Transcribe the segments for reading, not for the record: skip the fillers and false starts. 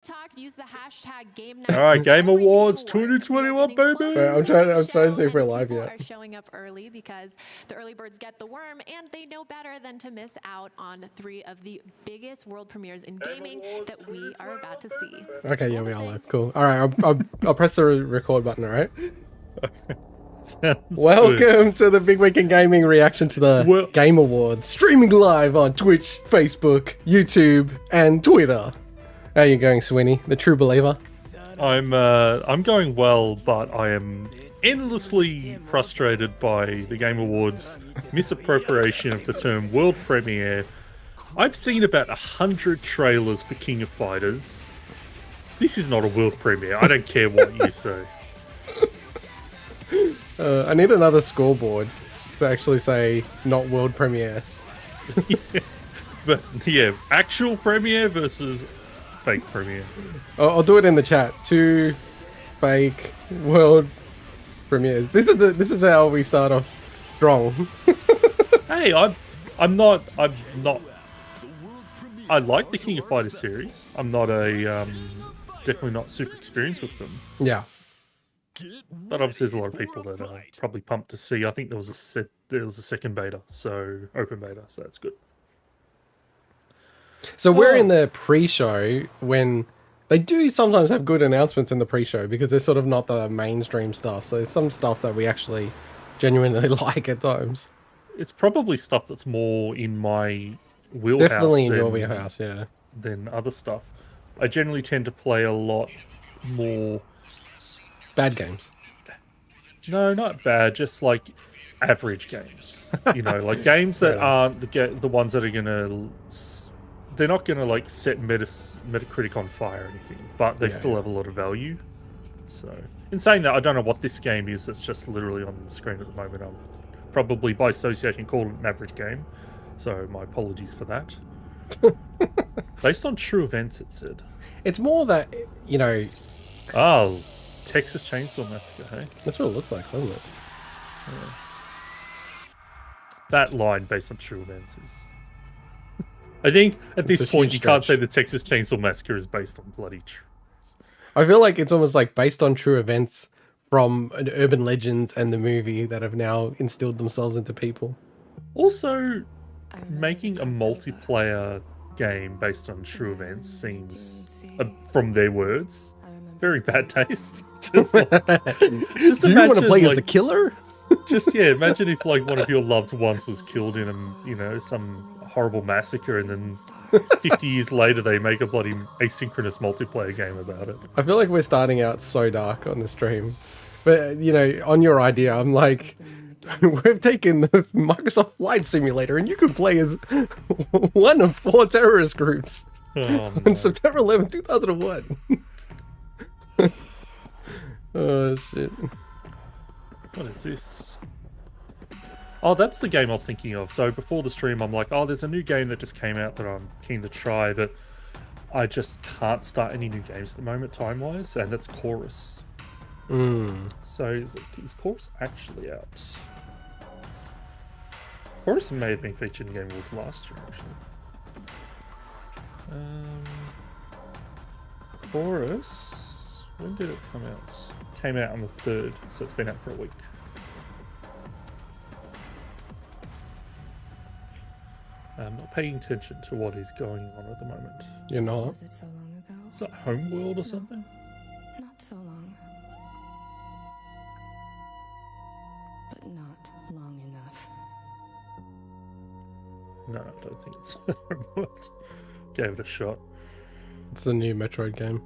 TikTok, use the hashtag Game All right, Game Awards 2021, baby. I'm trying to see if we're live yet. Are showing up early because the early birds get the worm, and they know better than to miss out on 3 of the biggest world premieres in gaming that we are about to see. Okay, yeah, we are live. Cool. All right, I'll press the record button. All right. Welcome to the Big Week in Gaming reaction to the Game Awards, streaming live on Twitch, Facebook, YouTube, and Twitter. How are you going, Sweeney, the true believer? I'm going well, but I am endlessly frustrated by the Game Awards misappropriation of the term world premiere. I've seen about 100 trailers for King of Fighters. This is not a world premiere. I don't care what you say. I need another scoreboard to actually say not world premiere. Yeah. But yeah, actual premiere versus fake premiere. I'll do it in the chat. 2 fake world premieres. This is how we start off strong. Hey, I'm not. I like the King of Fighters series. I'm not definitely not super experienced with them. Yeah. But obviously, there's a lot of people that are probably pumped to see. I think there was a second beta, so open beta, so that's good. So we're in the pre-show when they do sometimes have good announcements in the pre-show because they're sort of not the mainstream stuff. So there's some stuff that we actually genuinely like at times. It's probably stuff that's more in my wheelhouse. Definitely in your wheelhouse, yeah. Than other stuff. I generally tend to play a lot more bad games. No, not bad. Just like average games. You know, like games that aren't the ones that are gonna. They're not gonna like set Metacritic on fire or anything, but they still have a lot of value. So, in saying that, I don't know what this game is. That's just literally on the screen at the moment. I've probably by association called it an average game. So my apologies for that. Based on true events, it said. It's more that, you know. Oh. Texas Chainsaw Massacre, hey? That's what it looks like, doesn't it? Yeah. That line based on true events is... I think at this point you can't say the Texas Chainsaw Massacre is based on bloody true events. I feel like it's almost like based on true events from an urban legends and the movie that have now instilled themselves into people. Also, making a multiplayer game based on true events seems, from their words, very bad taste. Just do you want to play as the killer? Imagine if like one of your loved ones was killed in some horrible massacre, and then 50 years later they make a bloody asynchronous multiplayer game about it. I feel like we're starting out so dark on the stream, but on your idea, I'm like, we've taken the Microsoft Flight Simulator, and you can play as one of 4 terrorist groups on September 11, 2001. Oh shit. What is this? Oh, that's the game I was thinking of. So before the stream I'm like, oh, there's a new game that just came out that I'm keen to try, but I just can't start any new games at the moment time-wise, and that's Chorus. So is Chorus actually out? Chorus may have been featured in Game Awards last year, actually. Chorus... When did it come out? Came out on the 3rd, so it's been out for a week. I'm not paying attention to what is going on at the moment. You're not? Was it so long ago? Is that Homeworld or something? Not so long. But not long enough. No, I don't think it's Homeworld. Gave it a shot. It's the new Metroid game.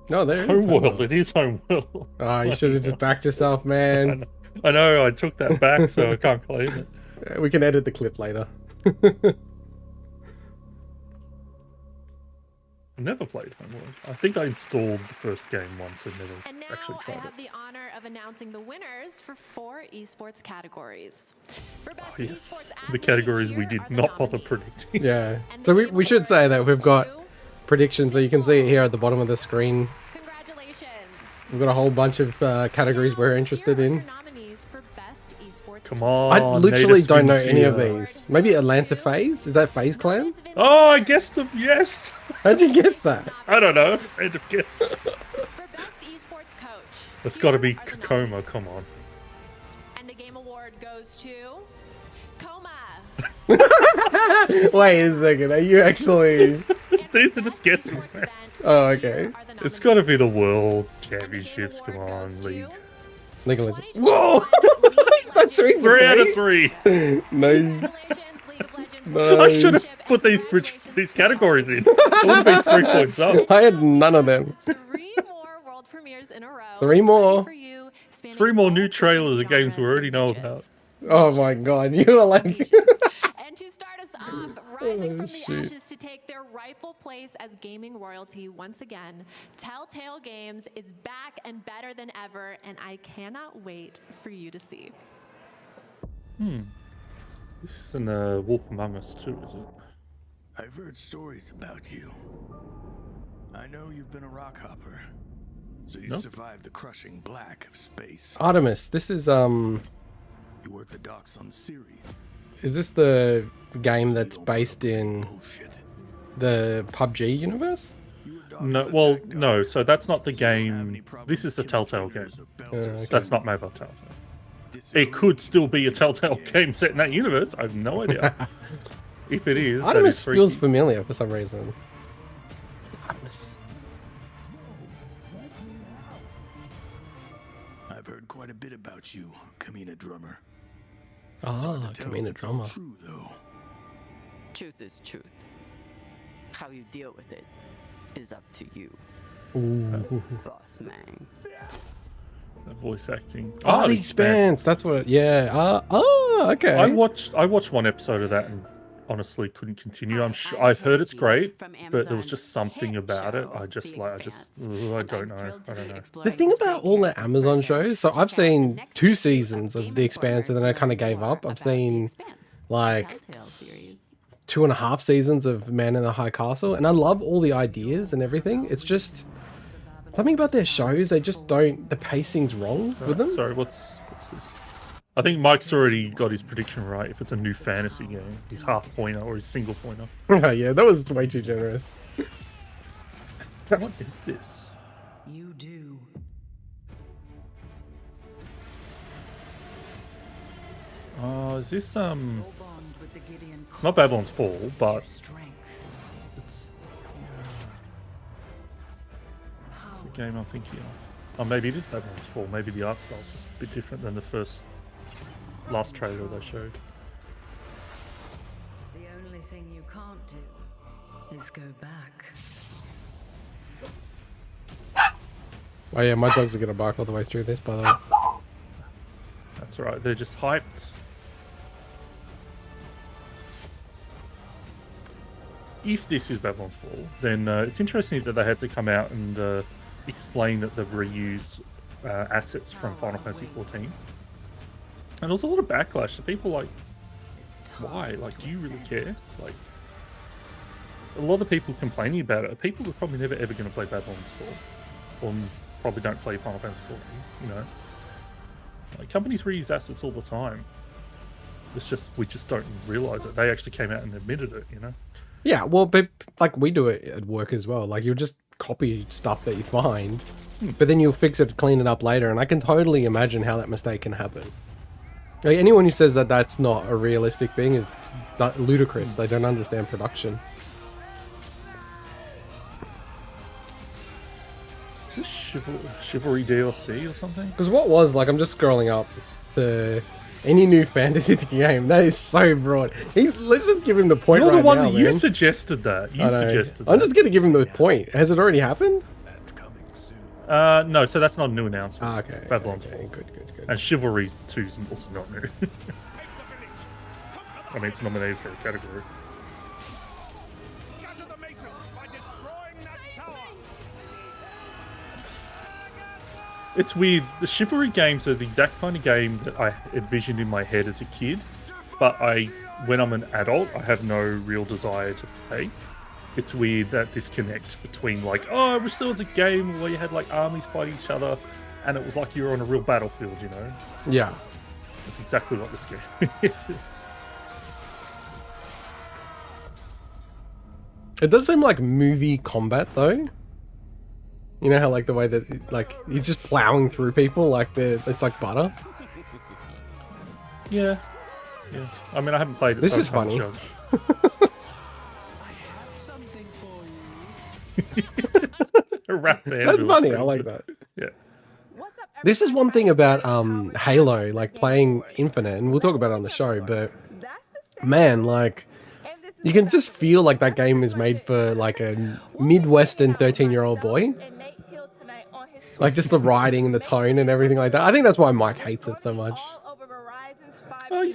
No, there is Homeworld. It is Homeworld. Ah, you should have just backed yourself, man. I know, I took that back, so I can't claim it. We can edit the clip later. Never played Homeworld. I think I installed the first game once and never actually tried it. I have the honor of announcing the winners for 4 esports categories. For best yes, the categories we did not bother predicting. Yeah, so we should say that we've got predictions, so you can see it here at the bottom of the screen. Congratulations. We've got a whole bunch of categories we're interested in. Come on. I literally Native don't know Spins any of here. these. Maybe Atlanta FaZe? Is that FaZe Clan? Oh, I guessed them. Yes. How'd you get that? I don't know. Random guess. For best esports coach. It's got to be here are the Kakoma. nominees. Come on. And the game award goes to Coma. Wait a second. Are you actually? These are just guesses, man. Oh, okay. It's got to be the World Championships. Come on, League. League of Legends. Whoa! Is that 3 for 3 out of 3? 3. Nice. I should have put these categories in. It would have been 3 points up. I had none of them. 3 more world premieres in a row. 3 more. Ready for you, spanning 3 more all new three trailers of games we genres already and know ages. about. Oh my god, you are like. And to start us off, rising from the shoot. ashes to take their rightful place as gaming royalty once again, Telltale Games is back and better than ever, and I cannot wait for you to see. This isn't Wolf Among Us 2, is it? I've heard stories about you. I know you've been a rock hopper, so you Nope. survived the crushing black of space. Artemis, this is You work the docks on Ceres. is this the game that's based in Bullshit. the PUBG universe? You were docked No, as a well, tech no. dock, So that's not the so you don't have any game. problem This is the killing Telltale game. fingers or belters. okay. That's not made by Telltale. Disagree? It could still be a Telltale game set in that universe. I have no idea. If it is, that Artemis is feels freaky. familiar for some reason. Artemis. I've heard quite a bit about you, Kamina Drummer. Ah, Tell if Kamina it's all drama. true, though. Truth is truth. How you deal with it is up to you, Ooh. boss man. Voice acting. Oh, The the Expanse. That's what. Yeah. Okay. I watched one episode of that and honestly couldn't continue. I've heard it's great, but there was just something about it. I don't know. I don't know. The thing about all the Amazon shows, so I've seen 2 seasons of The Expanse and then I kind of gave up. I've seen like 2.5 seasons of Man in the High Castle, and I love all the ideas and everything. It's just something about their shows, they just don't, the pacing's wrong with them. Sorry, what's this? I think Mike's already got his prediction right. If it's a new fantasy game, his half pointer or his single pointer. Oh yeah, that was way too generous. What is this? You do. Oh, is this Bond with the Gideon It's not Babylon's Fall, but strength. it's the game I'm thinking of. Oh, maybe it is Babylon's Fall. Maybe the art style's just a bit different than the last trailer they showed. The only thing you can't do is go back. Oh yeah, my dogs are gonna bark all the way through this, by the way. That's right. They're just hyped. If this is Babylon's Fall, then it's interesting that they had to come out and explain that they've reused assets from Final Fantasy XIV. And there was a lot of backlash. So people like, why? Like, do you really care? Like, a lot of people complaining about it are people who are probably never ever going to play Babylon's Fall, or probably don't play Final Fantasy XIV. You know, like companies reuse assets all the time. It's just we just don't realize it. They actually came out and admitted it. You know. Yeah, well, but like we do it at work as well. Like you'll just copy stuff that you find, but then you'll fix it, clean it up later, and I can totally imagine how that mistake can happen. Like, anyone who says that that's not a realistic thing is ludicrous. They don't understand production. Is this Chivalry DLC or something? Because what was, like, I'm just scrolling up the any new fantasy game. That is so broad. Let's just give him the point. You're right the one now, that you man. suggested that. You I know. suggested I'm that. just gonna give him the point. Has it already happened? That's coming soon. No, so that's not a new announcement. Ah, okay. Babylon's okay, Fall. good. And Chivalry 2 is also not new. I mean, it's nominated for a category. Scatter the Masons by destroying that tower. It's weird. The Chivalry games are the exact kind of game that I envisioned in my head as a kid, but when I'm an adult, I have no real desire to play. It's weird, that disconnect between like, oh, I wish there was a game where you had like armies fight each other, and it was like you were on a real battlefield, you know? Yeah. That's exactly what this game is. It does seem like movie combat though. You know how like the way that like he's just plowing through people like it's like butter. Yeah. Yeah. I mean, I haven't played it. This so is I can't funny. judge. Something for you. Wrap the That's handle. funny. I like that. Yeah. This is one thing about Halo, like playing Infinite, and we'll talk about it on the show, but man, like you can just feel like that game is made for like a Midwestern 13-year-old boy. Like just the writing and the tone and everything like that. I think that's why Mike hates it so much. Oh, he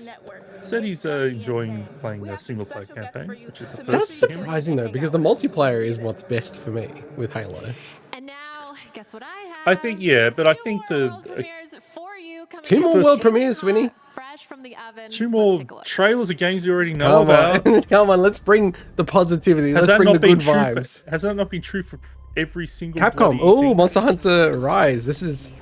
said he's enjoying playing the single player campaign, which is the first That's for him. surprising though, because the multiplayer is what's best for me with Halo. And now, guess what I have? I think, yeah, but I think Two more world the premieres for you coming Two more in world super premieres, hot, Swinny. Fresh from the oven. two Let's more take a look. trailers of games you already know Come about. on, come on, let's bring the positivity. Has Let's that bring the not been good true? vibes. Has that not been true for every single Capcom. bloody Oh, thing? Monster Hunter Rise. This is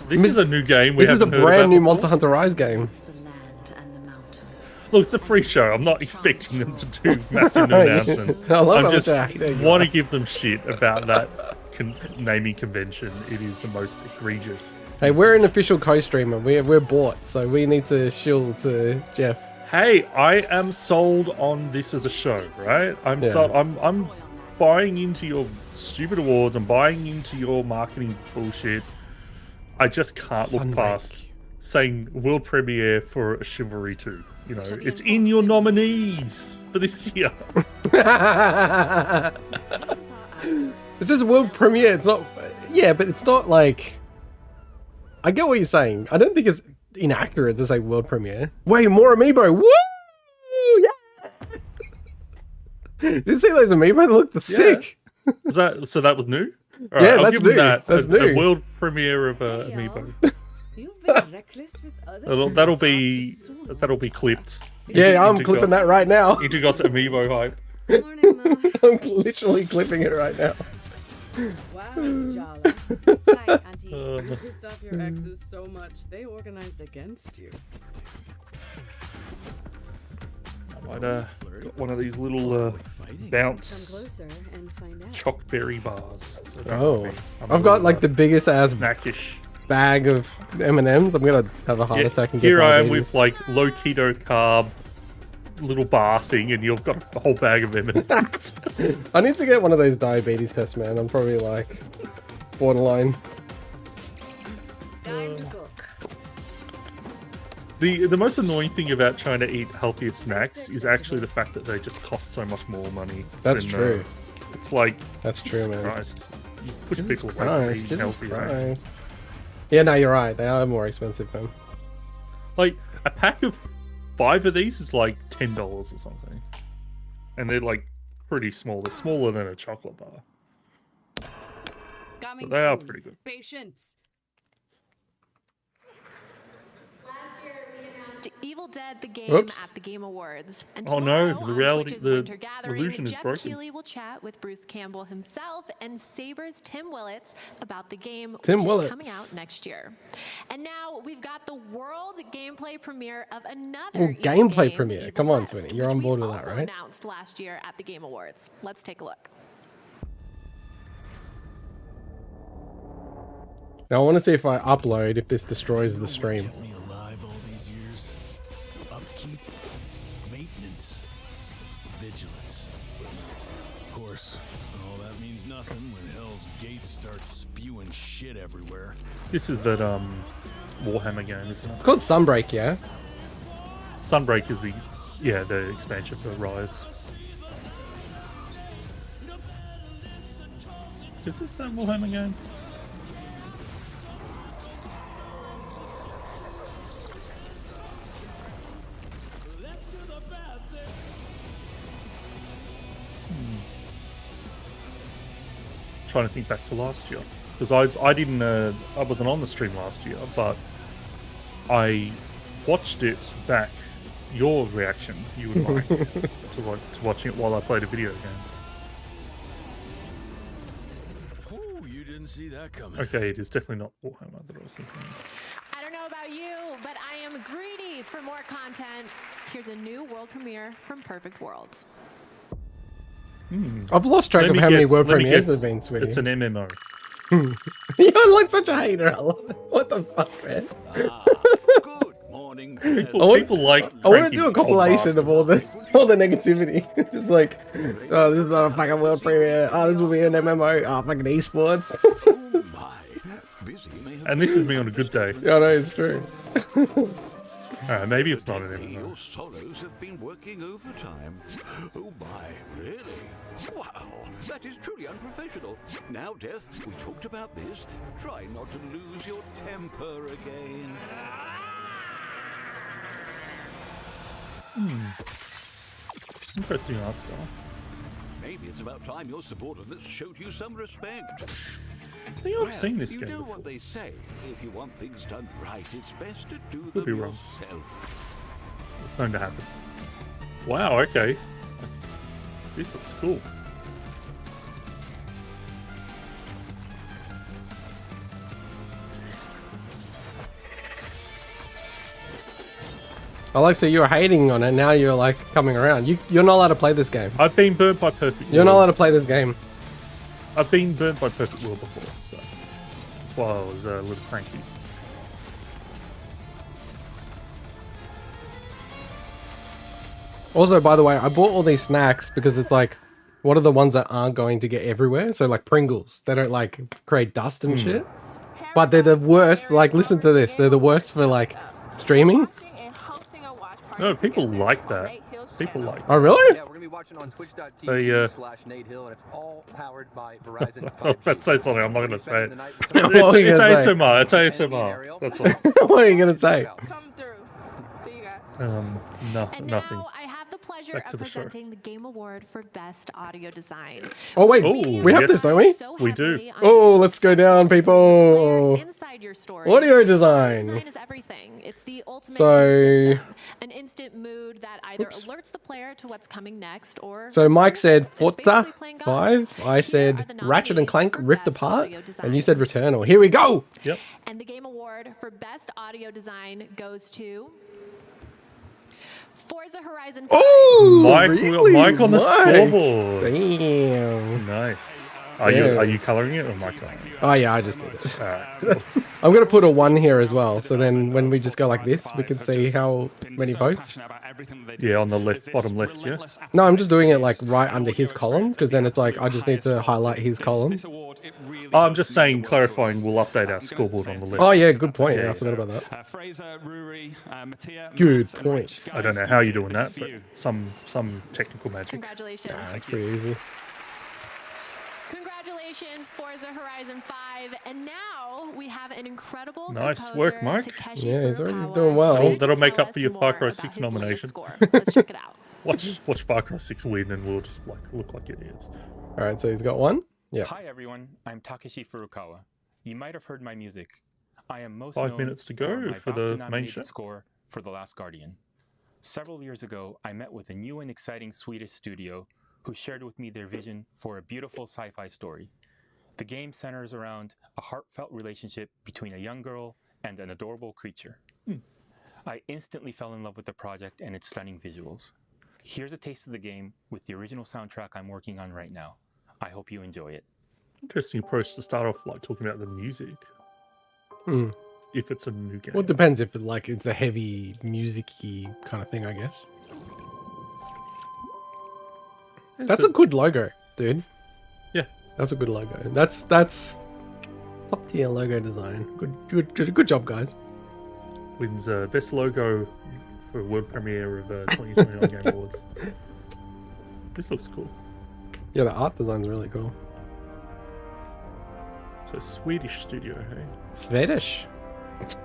a new game. We this is a haven't heard brand about new before. Monster Hunter Rise game. The land and the mountains. Look, it's a pre-show. I'm not expecting them to do massive announcement. I love I'm how just much I hate it. want to give them shit about that naming convention. It is the most egregious. Hey, we're an official co-streamer. We're bought, so we need to shill to Jeff. Hey, I am sold on this as a show, right? I'm Yeah. sold. I'm buying into your stupid awards. I'm buying into your marketing bullshit. I just can't look Sunbreak. past saying world premiere for a Chivalry 2. You know, it's in your nominees for this year. It's just a world premiere. It's not. Yeah, but it's not like. I get what you're saying. I don't think it's inaccurate to say world premiere. Wait, more amiibo. Woo! Yeah. Did you see those amiibo? They looked sick. Is that so? That was new. All Yeah, I'll that's give them new. That. That's a new. world premiere of Amiibo. You've been reckless with other That'll be clipped. Yeah, I'm clipping that right now. Into got Amiibo hype. Morning, Mo. I'm literally clipping it right now. Wow, Jala. Hi, Auntie. You pissed off your exes so much they organized against you. I might got one of these little Come bounce closer and find out. chockberry bars. So don't Oh, worry. I'm I've got like the biggest ass snackish. bag of M&Ms. I'm gonna have a heart attack and get Here I am diabetes. with like low keto carb little bar thing, and you've got a whole bag of M&Ms. I need to get one of those diabetes tests, man. I'm probably like borderline. Time to cook. The most annoying thing about trying to eat healthier snacks is actually the fact that they just cost so much more money. That's than, true. It's like, That's true, man. Christ, you push Jesus people away from Christ, eating Jesus healthy, right? Christ. Yeah, no, you're right. They are more expensive, man. Like a pack of 5 of these is like $10 or something, and they're like pretty small. They're smaller than a chocolate bar. Coming But they are soon. pretty good. Patience. Last year, we announced Evil Dead the game Oops. at the Game Awards. And Oh no, tomorrow the on reality- Twitch's the Winter Gathering, illusion is Jeff broken. Keighley will chat with Bruce Campbell himself and Saber's Tim Willits about the game, Tim which Willits. is coming out next year. And now we've got the world gameplay premiere of another Oh, Evil gameplay game, premiere. Evil Come on, West, Swinny, you're which on we board with that, also right? Announced last year at the Game Awards. Let's take a look. Now I want to see if I upload if this destroys the stream. Kept me alive all these years. Upkeep, maintenance, vigilance. Of course, all that means nothing when Hell's Gate starts spewing shit everywhere. This is that Warhammer game, isn't it? It's called Sunbreak, yeah? Sunbreak is the expansion for Rise. Is this that Warhammer game? Trying to think back to last year, because I didn't I wasn't on the stream last year, but I watched it back. Your reaction, you and Mike, to watching it while I played a video game. Oh, you didn't see that coming. Okay, it is definitely not Warhammer that I was thinking of. I don't know about you, but I am greedy ready for more content, here's a new world premiere from Perfect Worlds. I've lost track of how many world premieres there've been, sweetie. It's an MMO. You're like such a hater. I love it. What the fuck, man? Good morning. People like. I want to cranky do a old compilation of bastards. all the negativity. Just like, oh, this is not a fucking world premiere. Oh, this will be an MMO. Oh, fucking esports. Oh my. Busy may have And this is me on a good day. Yeah, no, it's true. Maybe it's not an been. Your MMO. sorrows have been working overtime. Oh my, really? Wow, that is truly unprofessional. Now, Death, we talked about this. Try not to lose your temper again. Interesting art style. Maybe it's about time your subordinates showed you some respect. I think I've seen this you game know before. what they say. If you want things done right, it's best to do Could be them wrong. yourself. It's known to happen. Wow, okay. This looks cool. I like, so you were hating on it. Now you're like coming around. You're not allowed to play this game. I've been burnt by Perfect You're not World. allowed to play this game. I've been burnt by Perfect World before, so that's why I was a little cranky. Also, by the way, I bought all these snacks because it's like, what are the ones that aren't going to get everywhere? So like Pringles, they don't like create dust and shit. But they're the worst. Like, listen to this. They're the worst for like streaming. No, people like that. People like Oh, really? Yeah, we're gonna be watching on They, twitch.tv/NateHill, and it's all powered by Verizon 5G. Let's say something. I'm not going to say it. What are you It's gonna say? ASMR. It's ASMR. That's all. What are you gonna say? Come through. See you guys. And Nothing. now I have the pleasure Back to of the show. presenting the Game Award for Best Audio Design. Oh wait, Oh, we have yes. this, don't we? So We do. heavily on Oh, the let's go successful down, people. player inside your story. Audio design. Design is everything. It's the ultimate So- system. An instant mood that either alerts the player to what's coming next or So Mike said it's Forza basically playing God. 5. I Here said are the Ratchet and nominees Clank for Rift Best Apart, Audio and you Design. said Returnal. Here we go. Yep. And the Game Award for Best Audio Design goes to Forza Horizon 5. Oh, Mike, really? Mike on the Mike. scoreboard. Damn. Nice. Yeah. Are you coloring it or am I coloring it? Oh yeah, I just did it. Alright, cool. I'm gonna put a 1 here as well, so then when we just go like this, we can see how many votes. Yeah, on the left, bottom left, yeah. No, I'm just doing it like right under his column, because then it's like I just need to highlight his column. Oh, I'm just saying, clarifying, we'll update our scoreboard on the left. Oh yeah, good point. Yeah, I forgot about that. Fraser, Ruri, Mattia, Good Matt, and point. Rich. I don't know Guys, how you're doing that, this is but for you. some technical magic. Congratulations. That's pretty easy. Congratulations, Forza Horizon 5. And now we have an incredible Nice composer, work, Mike. Takeshi Yeah, he's already Furukawa, doing well. here to That'll make tell up for us your more Far Cry about 6 his latest nomination. score. Let's check it out. Watch Far Cry 6 win and we'll just like look like idiots. All right, so he's got 1. Yeah. Hi everyone, I'm Takeshi Furukawa. You might have heard my music. I am most 5 known minutes to go my for the main BAFTA-nominated show. score for The Last Guardian. Several years ago, I met with a new and exciting Swedish studio who shared with me their vision for a beautiful sci-fi story. The game centers around a heartfelt relationship between a young girl and an adorable creature. I instantly fell in love with the project and its stunning visuals. Here's a taste of the game with the original soundtrack I'm working on right now. I hope you enjoy it. Interesting approach to start off like talking about the music. Hmm. If it's a new game. Well, it depends if it's a heavy music-y kind of thing, I guess. That's a good logo, dude. Yeah. That's a good logo. That's top tier logo design. Good job, guys. Wins best logo for world premiere of 2021 Game Awards. This looks cool. Yeah, the art design's really cool. So Swedish studio, hey? Swedish.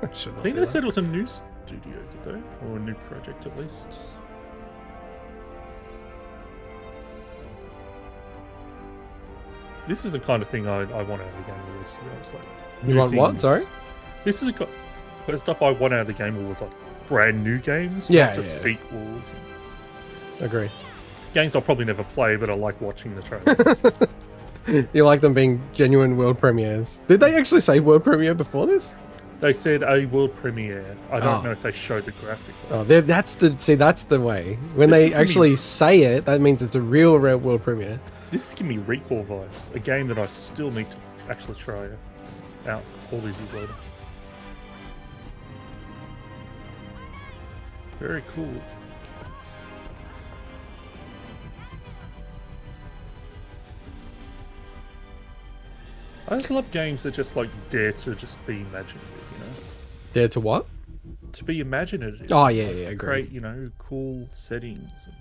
I think they said it was a new studio, did they? Or a new project at least. This is the kind of thing I want out of the Game Awards, to be honest. Like, You new want what? things. Sorry? This is the stuff I want out of the Game Awards, like brand new games, Yeah, not just yeah. sequels. Agree. Games I'll probably never play, but I like watching the trailer. You like them being genuine world premieres. Did they actually say world premiere before this? They said a world premiere. I don't know if they showed the graphic. That's the way. When This they is gonna be- actually say it, that means it's a real world premiere. This is giving me Recall vibes. A game that I still need to actually try out all these years later. Very cool. I just love games that just like dare to just be imaginative, you know? Dare to what? To be imaginative. Oh, yeah, like, yeah, agree. create, you know, cool settings. And...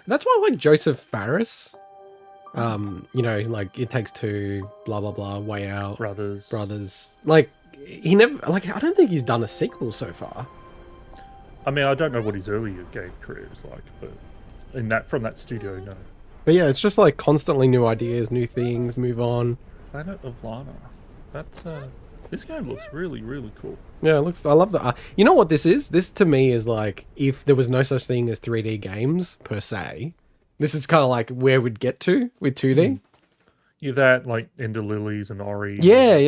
That's why I like Joseph Fares. You know, like It Takes Two, blah blah blah, Way Out, Brothers. Like he never, like I don't think he's done a sequel so far. I mean, I don't know what his earlier game career is like, but from that studio, no. But yeah, it's just like constantly new ideas, new things, move on. Planet of Lana. That's this game looks really, really cool. Yeah, it looks. I love that. You know what this is? This to me is like if there was no such thing as 3D games per se. This is kind of like where we'd get to with 2D. Yeah, that like Ender Lilies and Ori. Yeah.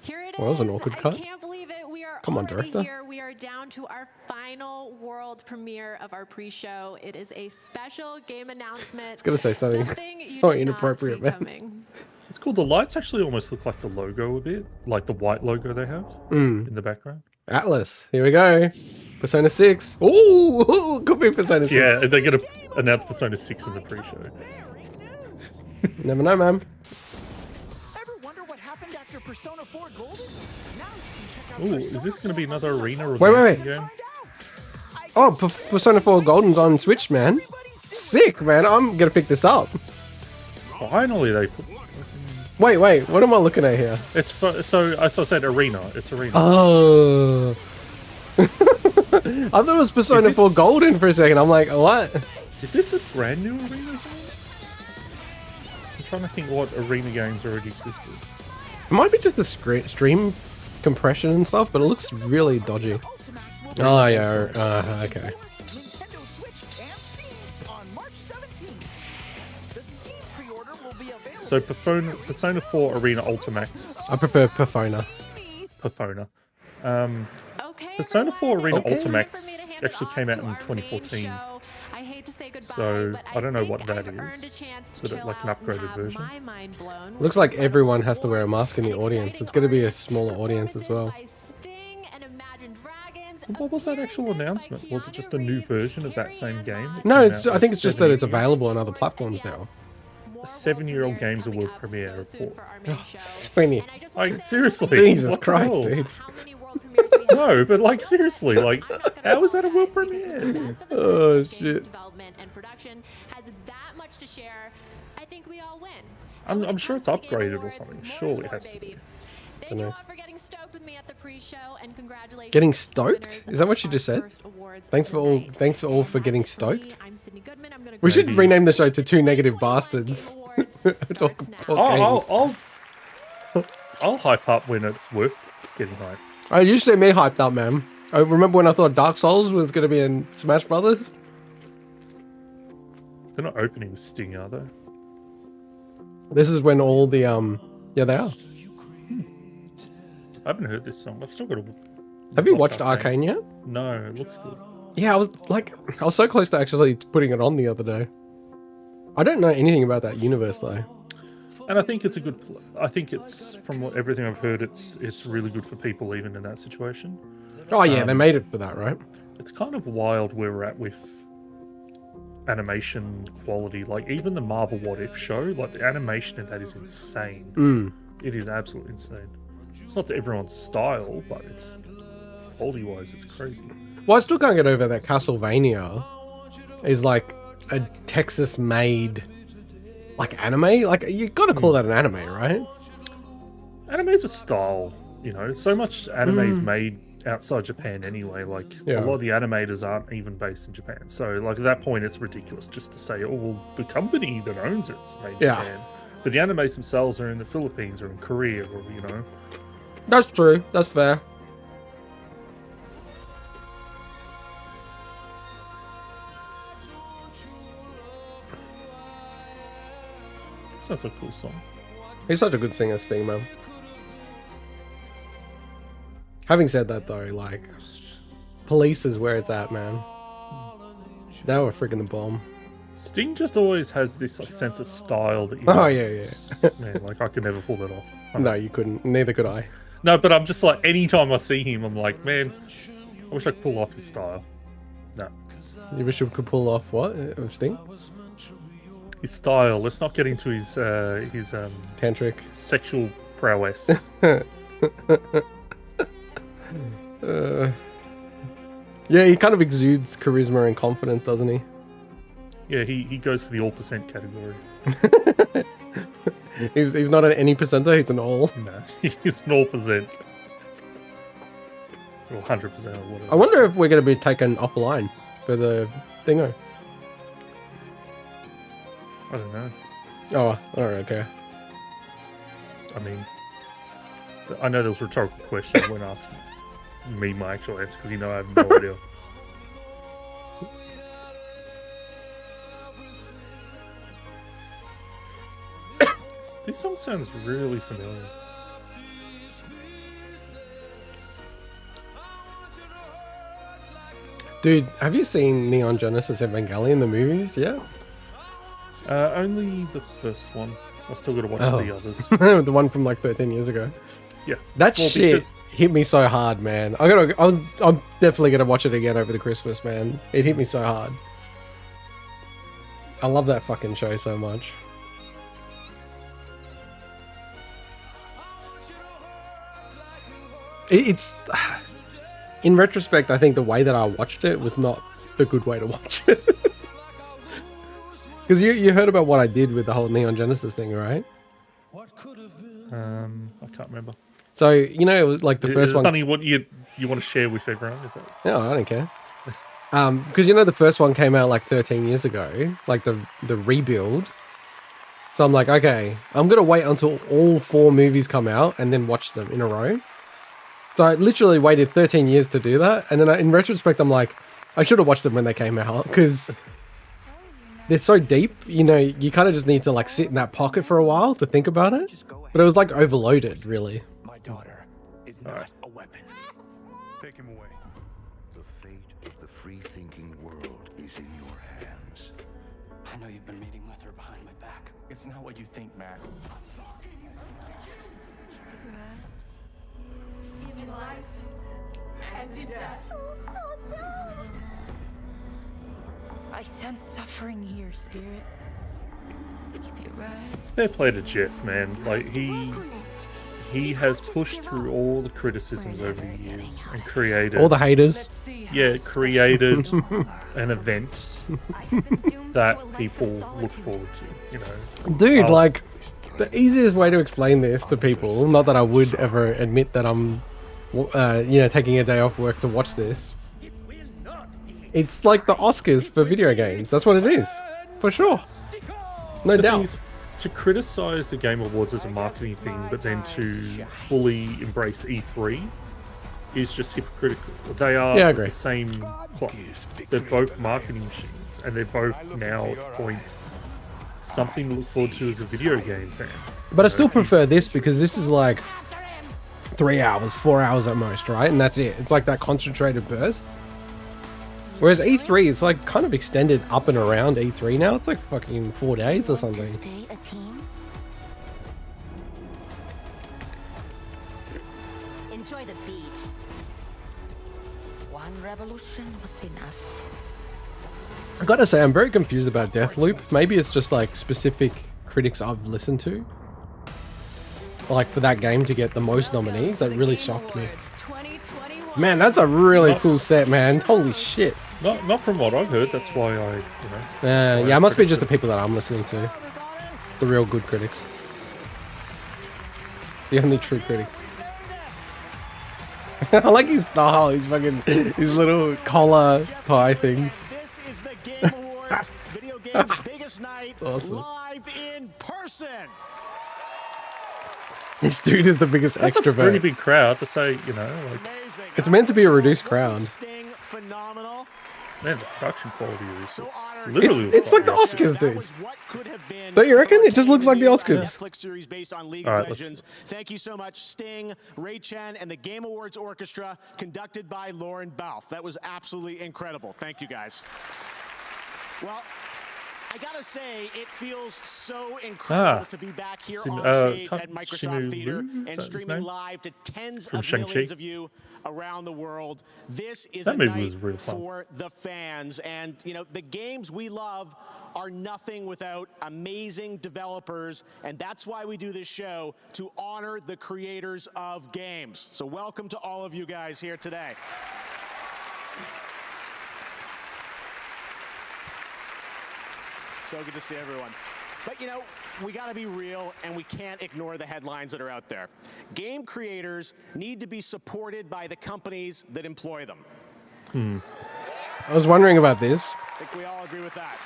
Here it Well, that was an is. awkward cut. I can't believe it. We are Come on, already director. here. We are down to our final world premiere of our pre-show. It is a special game announcement. I was gonna say something you more did inappropriate, not see man. coming. It's cool. The lights actually almost look like the logo a bit, like the white logo they have in the background. Atlas. Here we go. Persona 6. Ooh, could be Persona 6. Yeah, they're gonna announce Persona 6 in the pre-show. Never know, man. Ever wonder what happened after Persona 4 Golden? Now you can check out Ooh, is this gonna be another arena or Wait. game? Oh, Persona 4 Golden's on Switch, man. Sick, man. I'm gonna pick this up. Finally, they put. Wait. What am I looking at here? It's so I said arena. It's arena. Oh. I thought it was Persona 4 Golden for a second. I'm like, what? Is this a brand new arena game? I'm trying to think what arena games already existed. It might be just the stream compression and stuff, but it looks really dodgy. Oh, yeah. Okay. Nintendo Switch and Steam on March 17th. The Steam pre-order will be available. So Persona 4 Arena Ultimax. I prefer Perfona. Persona 4 Arena Ultimax actually came out in 2014. I hate to say goodbye, So but I don't know what that I've earned a is. chance to Is it chill like an out and upgraded have version? my mind blown Looks like everyone has to wear a mask in the audience. It's going to be a smaller audience as well. What was that actual announcement? Was it just a new version of that same game? that No, came it's. out, I like, think it's just 7 that it's years ago? available on other platforms now. A 7-year-old games award premiere report. Sweeney. Like seriously, Jesus what the Christ, hell? dude. No, but like seriously, like how is that a world premiere? Oh shit. Development and production has that much to share. I think we all win. I'm sure it's upgraded or something. Surely it has to be. Thank you all for getting stoked with me at the pre-show, and congratulations. Getting to the stoked? winners Is that what you of just our said? first awards Thanks for all. tonight. Thanks for all And for that's getting it for stoked. me. I'm Sydney Goodman. I'm gonna We should Maybe. rename the show to Two Negative Bastards. talk games. I'll hype up when it's worth getting hyped. I usually me hyped up, man. I remember when I thought Dark Souls was going to be in Smash Brothers. They're not opening with Sting, are they? This is when all the yeah, they are. I haven't heard this song. I've still got to. Have you watched Arcane yet? No, it looks good. Yeah, I was so close to actually putting it on the other day. I don't know anything about that universe though. And I think it's a good. I think it's from everything I've heard, it's really good for people even in that situation. Oh yeah, they made it for that, right? It's kind of wild where we're at with animation quality. Like even the Marvel What If show, like the animation in that is insane. It is absolutely insane. It's not to everyone's style, but it's quality-wise, it's crazy. Well, I still can't get over that Castlevania is like a Texas-made like anime. Like you got to call that an anime, right? Anime is a style, you know. So much anime is made outside Japan anyway. Like Yeah. a lot of the animators aren't even based in Japan. So like at that point, it's ridiculous just to say, oh, well, the company that owns it's made in Yeah. Japan. But the animes themselves are in the Philippines or in Korea or, you know. That's true. That's fair. Sounds like a cool song. He's such a good singer, Sting, man. Having said that though, like, police is where it's at, man. They were freaking the bomb. Sting just always has this like sense of style that you Oh yeah. man, like I could never pull that off. No, you couldn't. Neither could I. No, but I'm just like, anytime I see him, I'm like, man, I wish I could pull off his style. No. You wish you could pull off what? Sting? His style. Let's not get into his Tantric. sexual prowess. Yeah, he kind of exudes charisma and confidence, doesn't he? Yeah, he goes for the all % category. He's not an any percenter, he's an all. No, he's an all %. Or 100% or whatever. I wonder if we're going to be taken offline for the thingo. I don't know. Oh, alright, okay. I mean, I know there was a rhetorical question when asking me my actual answer because I have no idea. This song sounds really familiar. Dude, have you seen Neon Genesis Evangelion, the movies? Yeah? Only the first one. I still gotta watch the others. The one from like 13 years ago. Yeah. That Well, shit because- hit me so hard, man. I'm definitely gonna watch it again over the Christmas, man. It hit me so hard. I love that fucking show so much. It's in retrospect, I think the way that I watched it was not the good way to watch it. Because you heard about what I did with the whole Neon Genesis thing, right? I can't remember. So it was like the first one. Funny, what you want to share with everyone? Is that? No, I don't care. Because the first one came out like 13 years ago, like the rebuild. So I'm like, okay, I'm gonna wait until all 4 movies come out and then watch them in a row. So I literally waited 13 years to do that, and then in retrospect, I'm like, I should have watched them when they came out because they're so deep. You kind of just need to like sit in that pocket for a while to think about it. But it was like overloaded, really. My daughter is not a weapon. Take him away. The fate of the free-thinking world is in your hands. I know you've been meeting with her behind my back. It's not what you think, Matt. In life and in death. I sense suffering here, Spirit. Keep it right. Fair play to Jeff, man. Like he has pushed through all the criticisms over the years and created All the haters. Yeah, created an event that people look forward to. Dude, like the easiest way to explain this to people, not that I would ever admit that I'm taking a day off work to watch this. It's like the Oscars for video games. That's what it is. For sure. No doubt. To criticize the Game Awards as a marketing thing, but then to fully embrace E3 is just hypocritical. They are the same clock. They're both marketing machines, and they're both now at the point something to look forward to as a video game fan. But I still prefer this because this is like 3 hours, 4 hours at most, right? And that's it. It's like that concentrated burst. Whereas E3, it's like kind of extended up and around E3 now. It's like fucking 4 days or something. Stay a team. Enjoy the beach. One revolution was enough. I gotta say, I'm very confused about Deathloop. Maybe it's just like specific critics I've listened to. Like for that game to get the most nominees, that really shocked me. Man, that's a really cool set, man. Holy shit. Not from what I've heard. That's why I, yeah, it must be just the people that I'm listening to. The real good critics. The only true critics. I like his style, his little collar tie things. This is the Game Awards video game's biggest night awesome. live in person. This dude is the biggest That's extrovert. a pretty big crowd to say, like... It's meant to be a reduced crowd. Sting, phenomenal. Man, the production quality of this is literally. It's like the Oscars, dude. Don't you reckon? It just looks like the Oscars. Netflix series based on League All of right, Legends. Thank you so much, Sting, Ray Chen, and the Game Awards Orchestra, conducted by Lauren Balfe. That was absolutely incredible. Thank you, guys. Well, I gotta say, it feels so incredible to be back here on stage at Microsoft Theater and streaming live to tens of millions of you around the world. This is a night for the fans, and you know the games we love are nothing without amazing developers, and that's why we do this show, to honor the creators of games. So welcome to all of you guys here today. So good to see everyone. But you know, we gotta be real and we can't ignore the headlines that are out there. Game creators need to be supported by the companies that employ them. I was wondering about this. I think we all agree with that.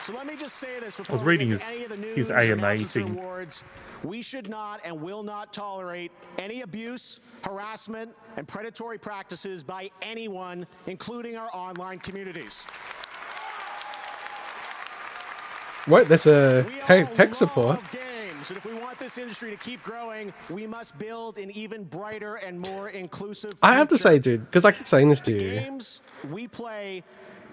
So let me just say this before I was reading we get to any of the news his or AMA announcements or thing. awards. We should not and will not tolerate any abuse, harassment, and predatory practices by anyone, including our online communities. What? There's a tech support. Games, and if we want this industry to keep growing, we must build an even brighter and more inclusive future. I have to say, dude, because I keep saying this to you. Games we play,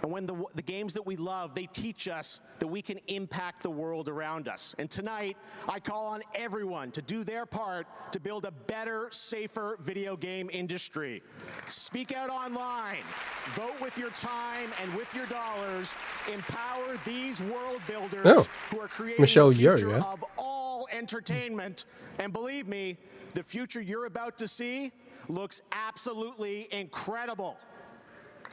and when the games that we love, they teach us that we can impact the world around us. And tonight, I call on everyone to do their part to build a better, safer video game industry. Speak out online, vote with your time and with your dollars, empower these world builders who are creating Michelle the future Yeoh, yeah? of all entertainment. And believe me, the future you're about to see looks absolutely incredible.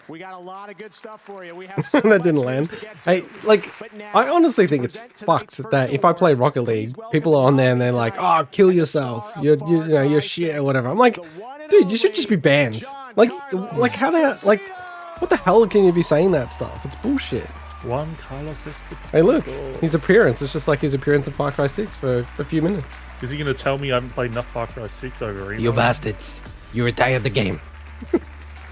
We got a lot of good stuff for you. We have so That didn't much land. news to get to. Hey, like, I honestly think it's fucked that if I play Rocket League, people are on there and they're like, "Oh, kill yourself. You're shit or whatever." I'm like, dude, you should just be banned. Like how what the hell can you be saying that stuff? It's bullshit. Juan Carlos Esposito. Hey, look, his appearance. It's just like his appearance in Far Cry 6 for a few minutes. Is he going to tell me I haven't played enough Far Cry 6 over email? You bastards. You retired the game.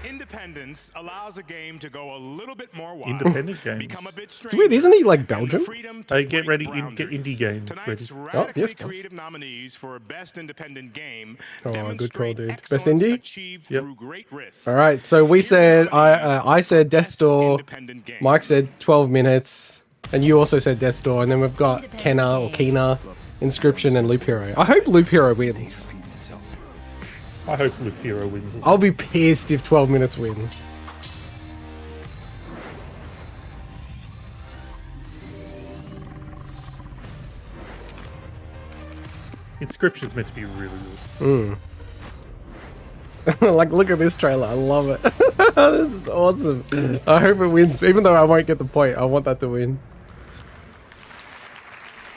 Independence allows a game to go a little bit more wild. Independent games. Become a bit It's weird, isn't he like Belgium? Hey, get ready, get indie game ready. Radically creative nominees for Best Independent Game. Oh, good call, dude. Best Excellence indie? achieved through great risk. All right, so we said, I said Death's Door, Mike said 12 minutes, and you also said Death's Door, and then we've got Kena, Inscription, and Loop Hero. I hope Loop Hero wins. I hope Loop Hero wins. I'll be pissed if 12 minutes wins. Inscription's meant to be really good. Like, look at this trailer. I love it. This is awesome. I hope it wins, even though I won't get the point. I want that to win.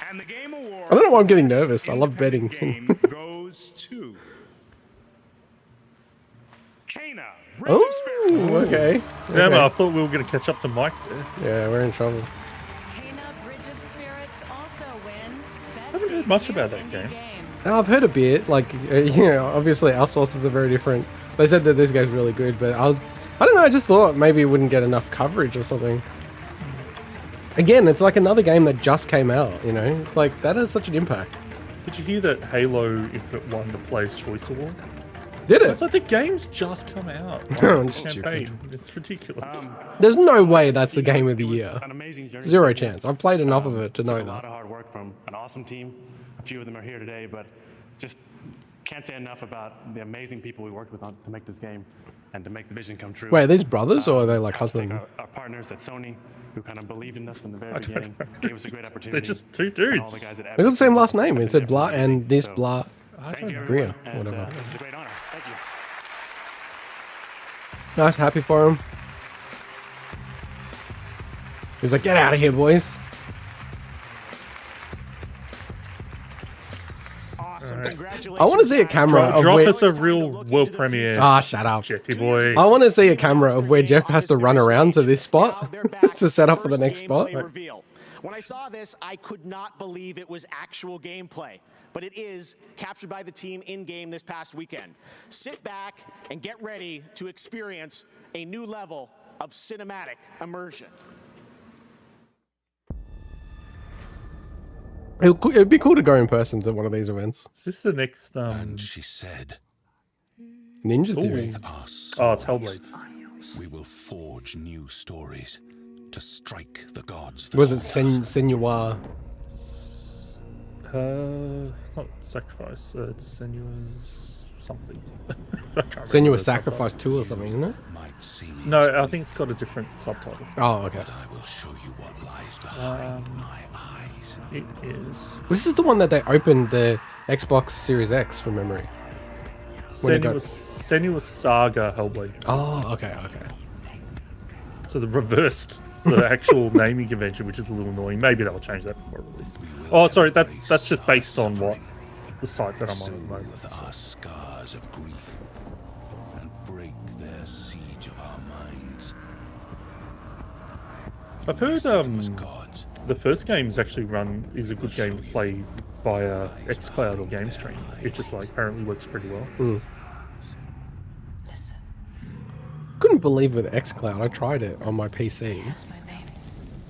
And the Game Award I don't know why I'm getting nervous. I love betting. goes to Kena. Oh, okay. Damn, Okay. I thought we were going to catch up to Mike there. Yeah, we're in trouble. I haven't heard much about that game. I've heard a bit. Like, obviously our sources are very different. They said that this game's really good, but I don't know, I just thought maybe it wouldn't get enough coverage or something. Again, it's like another game that just came out, It's like, that has such an impact. Did you hear that Halo Infinite won the Player's Choice Award? Did it? It's like the game's just come out. Oh, It's campaign. It's ridiculous. There's no way that's the game of the year. An amazing journey. Zero chance. I've played enough of it to know A lot that. of hard work from an awesome team. A few of them are here today, but just can't say enough about the amazing people we worked with to make this game and to make the vision come true. Wait, are these brothers or are they like Have to husband? thank our partners at Sony, who kind of believed in us from the very beginning, gave us a great opportunity. They're just two and all dudes. the guys at They got the same last name. It said Epic Blah and this So, Blah thank you, Greer, everyone, and, whatever. this is a great honor. Thank you. Nice, happy for him. He's like, get out of here, boys. Awesome. Congratulations. I want to see a camera of Drop where... us a real world premiere. Ah, shut up. Jeffy boy. I want to see a camera of where Jeff has to run around to this spot to set up for the next spot. Reveal. When I saw this, I could not believe it was actual gameplay, but it is captured by the team in-game this past weekend. Sit back and get ready to experience a new level of cinematic immersion. It'd be cool to go in person to one of these events. Is this the next? And she said, Ninja Theory. "With our Oh, it's swords, Hellblade. we will forge new stories to strike the gods." Was it Senua? It's not sacrifice. It's Senua's something. I can't remember Senua the Sacrifice subtitle. 2 or something, isn't it? No, I think it's got a different subtitle. Oh, okay. But I will show you what lies behind my eyes. It is. This is the one that they opened the Xbox Series X from memory. Senua's Saga Hellblade. Oh, okay. So the reversed the actual naming convention, which is a little annoying. Maybe they'll change that before release. Oh, sorry, that's just based on what the site that I'm on at the moment. Soothe our scars of grief and break their siege of our minds. I've heard the first game is actually is a good game to play via xCloud or GameStream. It just apparently works pretty well. Couldn't believe with xCloud. I tried it on my PC,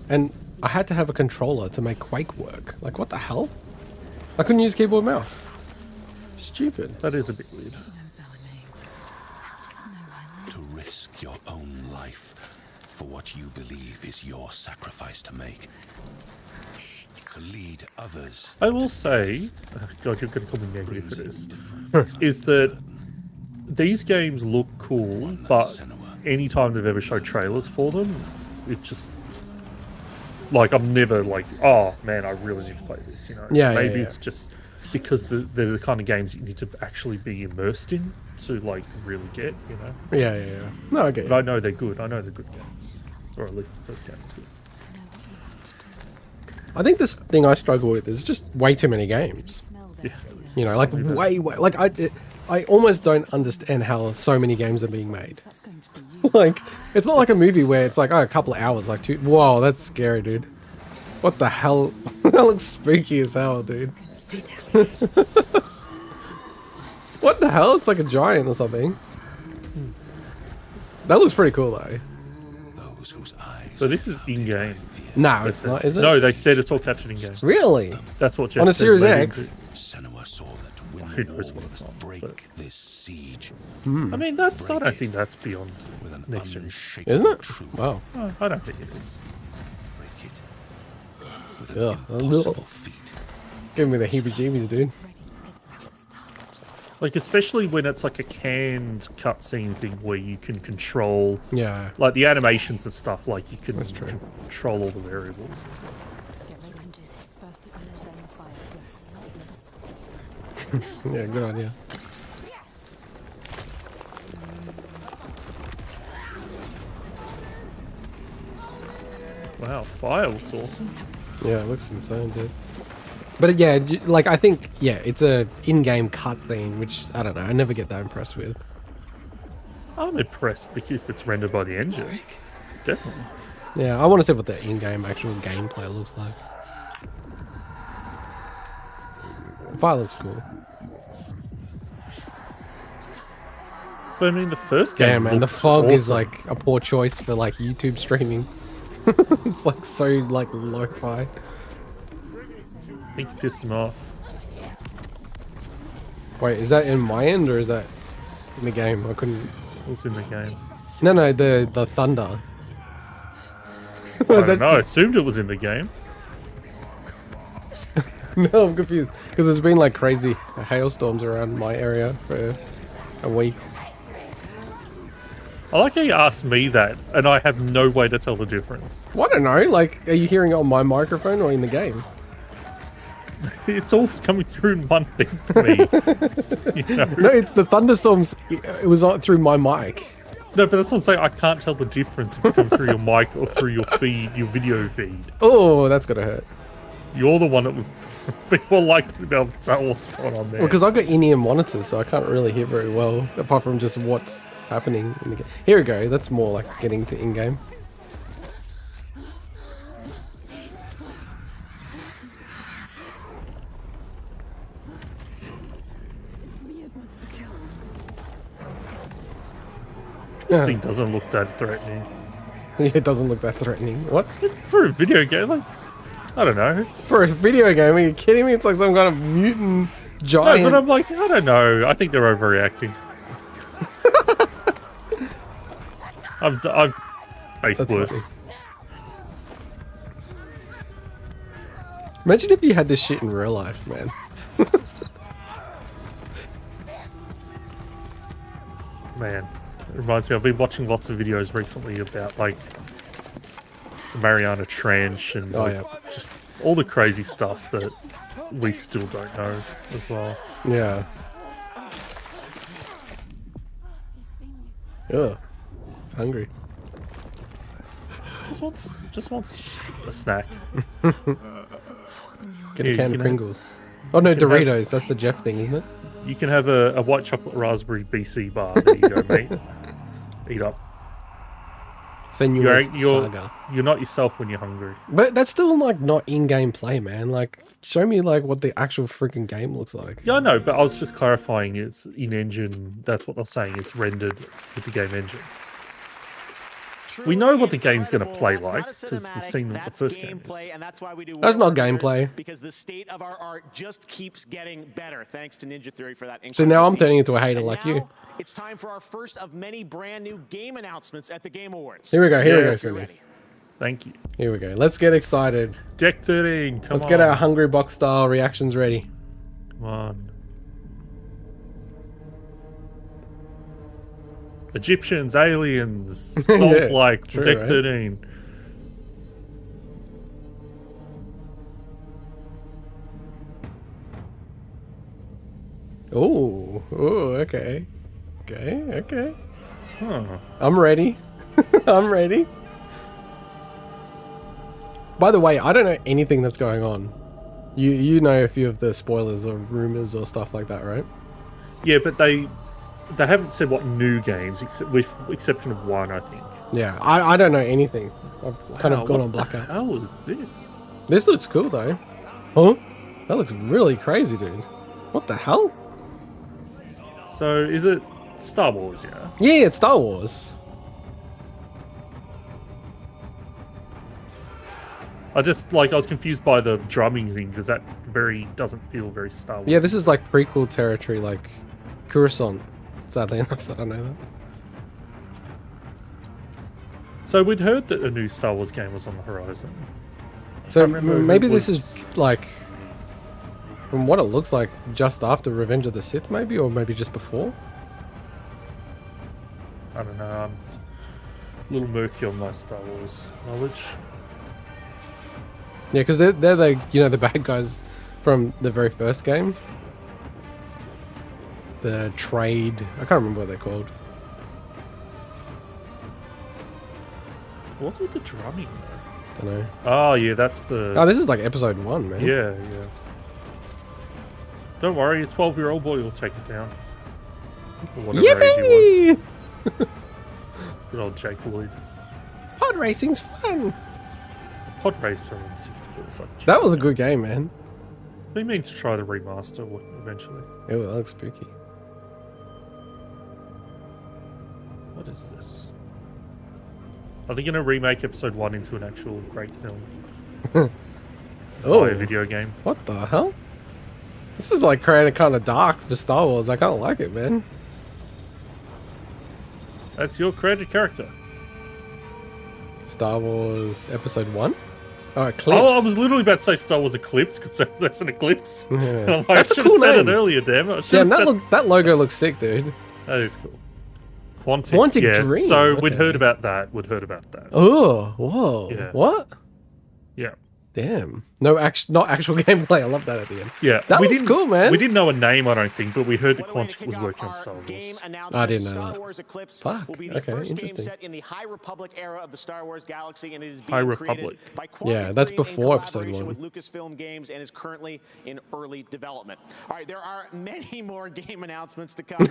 and I had to have a controller to make Quake work. Like, what the hell? I couldn't use keyboard and mouse. Stupid. That is a bit weird. To risk your own life for what you believe is your sacrifice to make. To lead others. I will say, oh God, you're going to call me negative for this, is that these games look cool, but anytime they've ever showed trailers for them, it just, I'm never oh man, I really need to play this, Yeah, Maybe yeah. it's just because they're the kind of games you need to actually be immersed in to, really get, Yeah. No, I get it. But I know they're good. I know they're good games. Or at least the first game is good. I think this thing I struggle with is just way too many games. Yeah. Way. I almost don't understand how so many games are being made. It's not like a movie where it's a couple of hours, whoa, that's scary, dude. What the hell? That looks spooky as hell, dude. What the hell? It's like a giant or something. That looks pretty cool, though. Those whose eyes So this is in-game. No, it's not, is it? No, they said it's all captured in-game. Really? That's what Jeff On a said, Series maybe X? Senua saw that to win Who the knows war what it's was on, break but- this siege. I mean, I don't think that's beyond With an next gen. unshakable Isn't it? truth. Wow. I don't think it is. Break it with an Ugh, impossible feat. Give me the heebie-jeebies, dude. Especially when it's a canned cutscene thing where you can control, Yeah. the animations and stuff. You can That's true. control all the variables and stuff. Yeah, good idea. Wow, fire looks awesome. Yeah, it looks insane, dude. But yeah, I think, it's a in-game cutscene, which, I don't know, I never get that impressed with. I'm impressed because if it's rendered by the engine. Definitely. Yeah, I want to see what the in-game actual gameplay looks like. The fire looks cool. But I mean, the first game. Damn, man, the looked fog is awesome. a poor choice for YouTube streaming. It's so lo-fi. I think it pissed him off. Wait, is that in my end or is that in the game? I couldn't. It was in the game. No, the thunder. I don't know. I assumed it was in the game. No, I'm confused because there's been crazy hailstorms around my area for a week. I like how you asked me that, and I have no way to tell the difference. Well, I don't know. Are you hearing it on my microphone or in the game? It's all coming through in one thing for me. No, it's the thunderstorms. It was through my mic. No, but that's what I'm saying. I can't tell the difference if it's coming through your mic or through your feed, your video feed. Oh, that's gonna hurt. You're the one that would be more likely to be able to tell what's going on there. Well, because I've got in-ear monitors, so I can't really hear very well, apart from just what's happening in the game. Here we go. That's more like getting to in-game. This thing doesn't look that threatening. It doesn't look that threatening. What? For a video game, like, I don't know. It's For a video game? Are you kidding me? It's like some kind of mutant giant. No, but I'm like, I don't know. I think they're overreacting. I've faced worse. Funny. Imagine if you had this shit in real life, man. Man, it reminds me. I've been watching lots of videos recently about like the Mariana Trench and just all the crazy stuff that we still don't know as well. Yeah. Ugh. It's hungry. Just wants a snack. Get a can of Pringles. Oh no, Doritos. That's the Jeff thing, isn't it? You can have a white chocolate raspberry BC bar. There you go, mate. Eat up. You're not yourself when you're hungry. But that's still like not in-game play, man. Like, show me like what the actual freaking game looks like. Yeah, I know, but I was just clarifying. It's in-engine. That's what they're saying. It's rendered with the game engine. We know what the game's going to play like because we've seen what the first game is. And that's why we do That's not gameplay. Because the state of our art just keeps getting better thanks to Ninja Theory for that. So now I'm turning into a hater like you. It's time for our first of many brand new game announcements at the Game Awards. Here we go. Here we go, Yes. Cindy. Thank you. Here we go. Let's get excited. Deck 13. Come on. Let's get our Hungry Box style reactions ready. Come on. Egyptians, aliens, dolls like true, Deck right? 13. Oh, okay. Okay. Huh. I'm ready. I'm ready. By the way, I don't know anything that's going on. You know a few of the spoilers or rumors or stuff like that, right? Yeah, but they haven't said what new games, with exception of one, I think. Yeah, I don't know anything. I've kind of gone on What the blackout. hell is this? This looks cool though. Huh? That looks really crazy, dude. What the hell? So, is it Star Wars, yeah? Yeah, it's Star Wars. I was confused by the drumming thing because that doesn't feel very Star Wars. Yeah, this is like prequel territory, like Coruscant. Sadly enough, that I know that. So we'd heard that a new Star Wars game was on the horizon. So remember maybe who this was- is like, from what it looks like, just after Revenge of the Sith, maybe, or maybe just before. I don't know. I'm a little murky on my Star Wars knowledge. Yeah, because they're the bad guys from the very first game. The Trade, I can't remember what they're called. What's with the drumming though? Don't know. Oh yeah, that's the. Oh, this is like episode 1, man. Yeah. Don't worry, a 12-year-old boy will take it down. Or whatever age he was. Yippee! Good old Jake Lloyd. Pod racing's fun. Pod Racer on 64 such. That was a good game, man. We mean to try the remaster eventually. Oh, that looks spooky. What is this? Are they going to remake episode 1 into an actual great film? Oh, a video game? What the hell? This is like kind of dark for Star Wars. I can't like it, man. That's your created character. Star Wars Episode 1? Oh, Eclipse. Oh, I was literally about to say Star Wars Eclipse because that's an eclipse. Yeah. And I'm like, That's I a should cool have said name. it earlier, damn it. Damn, that logo looks sick, dude. That is cool. Quantic Quantic Dream, So okay. we'd heard about that. Oh, whoa. Yeah. What? Yeah. Damn. Not actual gameplay. I love that at the end. Yeah. That we looks didn't- cool, man. We didn't know a name, I don't think, but we heard that Quantic was working on Star Wars. I didn't know Star that. Wars Eclipse Fuck, will be the okay, first game interesting. set in the High Republic era of the Star Wars galaxy, and it is being High created Republic. by Quantic Yeah, that's Dream in before episode collaboration 1. with Lucasfilm Games, and is currently in early development. All right, there are many more game announcements to come,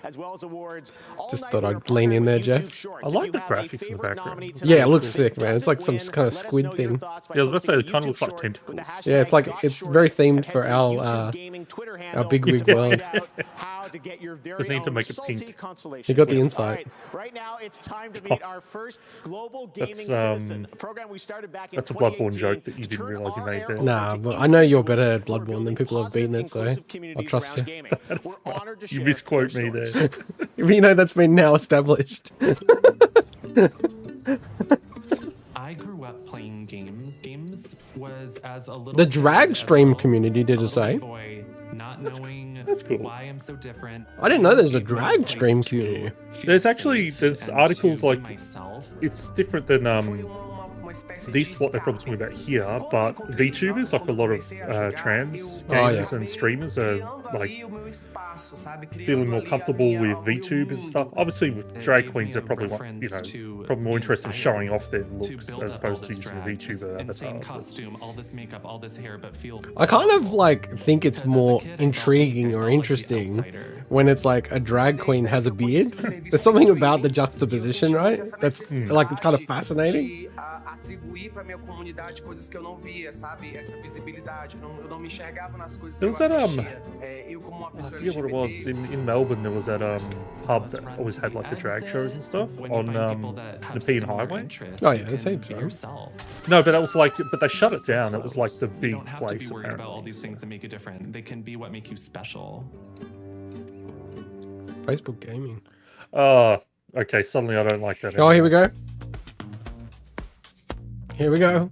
as well as awards. All Just night thought we are I'd lean in there, partnering with Jeff. YouTube Shorts. I If like you the have a graphics in the favorite background. nominee Yeah, it tonight looks who sick, man. It's like some doesn't kind of win, squid let us know your thing. thoughts by Yeah, I was about to say it kind of looks like tentacles. Yeah, it's like it's very themed for our bigwig world. They need to make it pink. You got the insight. Right now, it's time to meet our first global gaming citizen. A program we started back in That's a Bloodborne joke that you didn't realize you made there. Nah, but I know you're better at Bloodborne than people have beaten it, so I'll trust you. You misquote me there. You know, that's been now established. I grew up playing games. Games was as a little The drag stream community, did it say? boy, not knowing cool. why I'm so different. I didn't know there's a drag stream community. There's articles like it's different than these what they're probably talking about here, but VTubers, like a lot of trans gamers and streamers are like feeling more comfortable with VTubers and stuff. Obviously with drag queens are probably probably more interested in showing off their looks as opposed to using a VTuber avatar. Costume, all this makeup, all this hair, but feel I kind of like think it's more intriguing or interesting when it's like a drag queen has a beard. There's something about the juxtaposition, right? That's like it's kind of fascinating. Atribuir para minha comunidade coisas que eu não via, sabe? Essa visibilidade, eu não me enxergava nas coisas que There eu was that assistia. Eu como uma I pessoa forget what it was in Melbourne. There was that pub that always had like the drag shows and stuff on Nepean Highway. Oh yeah, the same show. No, but that was like, but they shut it down. It was like the big don't have place. to be worried Apparently. about all these things that make you different. They can be what make you special. Facebook gaming. Oh, okay. Suddenly I don't like that. Oh, here we go. Here we go.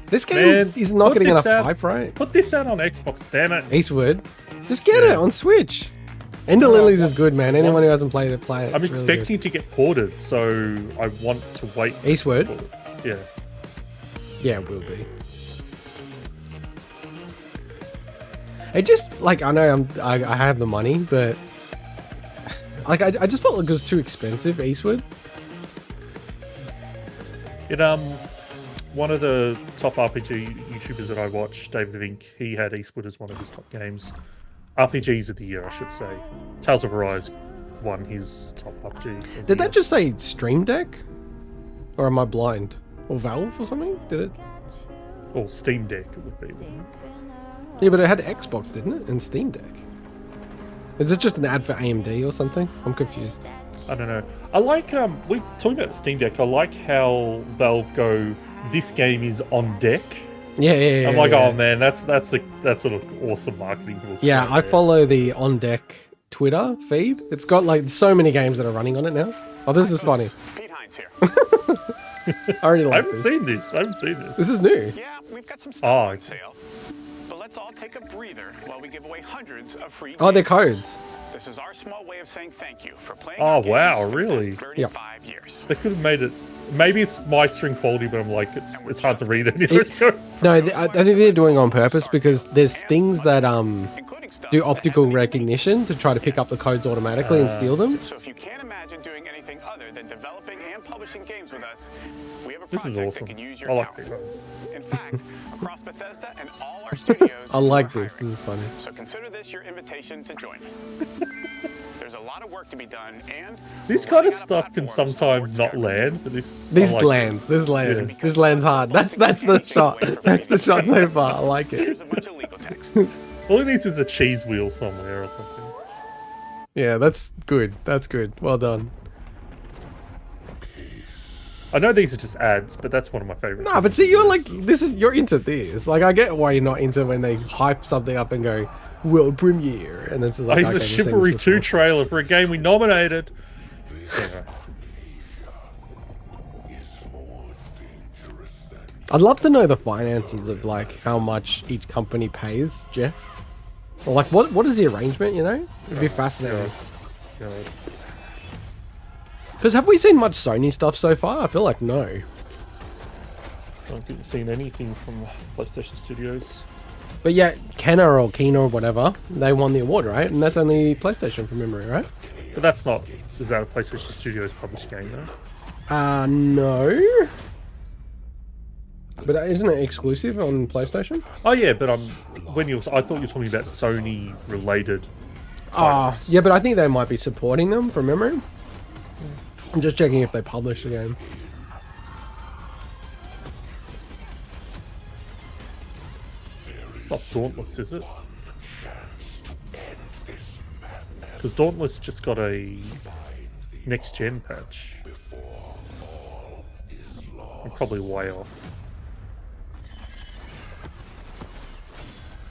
This game is not getting enough hype, right? Put this out on Xbox, damn it. Eastwood. Just get it on Switch. Ender Lilies is good, man. Anyone who hasn't played it, play it. I'm It's really expecting to get ported, so I want to wait. Eastwood? Yeah. Yeah, it will be. It just, like, I know I have the money, but like, I just felt like it was too expensive, Eastwood. One of the top RPG YouTubers that I watch, David Vink, he had Eastwood as one of his top games. RPGs of the year, I should say. Tales of Arise won his top RPG. Did that just say Stream Deck? Or am I blind? Or Valve or something? Did it? Or Steam Deck, it would be. Yeah, but it had Xbox, didn't it? And Steam Deck. Is it just an ad for AMD or something? I'm confused. I don't know. I like, we talking about Steam Deck, I like how Valve go, this game is on deck. Yeah. I'm like, yeah. oh man, that's sort of awesome marketing. Yeah, I follow the On Deck Twitter feed. It's got like so many games that are running on it now. Oh, this is funny. Pete Hines here. I already like I haven't seen this. This is new. Yeah, we've got some stuff on sale. But let's all take a breather while we give away hundreds of free Oh, they're games. codes. This is our small way of saying thank you for playing Oh our wow, games really? for the past 35 years. They could have made it. Maybe it's my string quality, but I'm like, it's hard to read any of those codes. No, I think they're doing it on purpose because there's things that do optical recognition to try to pick up the codes automatically and steal them. So if you can't imagine doing anything other than developing and publishing games with us, we have a This is project awesome. that can use your I like talents. these. In fact, across Bethesda and all our studios, I like this. This is funny. so consider this your invitation to join us. There's a lot of work to be done, and This kind of stuff can sometimes not land, but this. This I like lands. This lands. This lands hard. That's the shot. That's the shot so far. I like it. All it needs is a cheese wheel somewhere or something. Yeah, that's good. That's good. Well done. I know these are just ads, but that's one of my favorites. No, but see, you're like, you're into this. Like, I get why you're not into when they hype something up and go, world premiere, and it's like, He's okay, a we've seen Chivalry this 2 before. trailer for a game we nominated. Anyway. I'd love to know the finances of like how much each company pays, Jeff. Or like, what is the arrangement? You know, it'd be fascinating. Because have we seen much Sony stuff so far? I feel like no. I don't think we've seen anything from PlayStation Studios. But yeah, Kenna or Kena or whatever, they won the award, right? And that's only PlayStation from memory, right? But that's not. Is that a PlayStation Studios published game though? No. But isn't it exclusive on PlayStation? Oh yeah, but I thought you were talking about Sony related. Yeah, but I think they might be supporting them from memory. I'm just checking if they publish the game. Not Dauntless, is it? Because Dauntless just got a next-gen patch. I'm probably way off.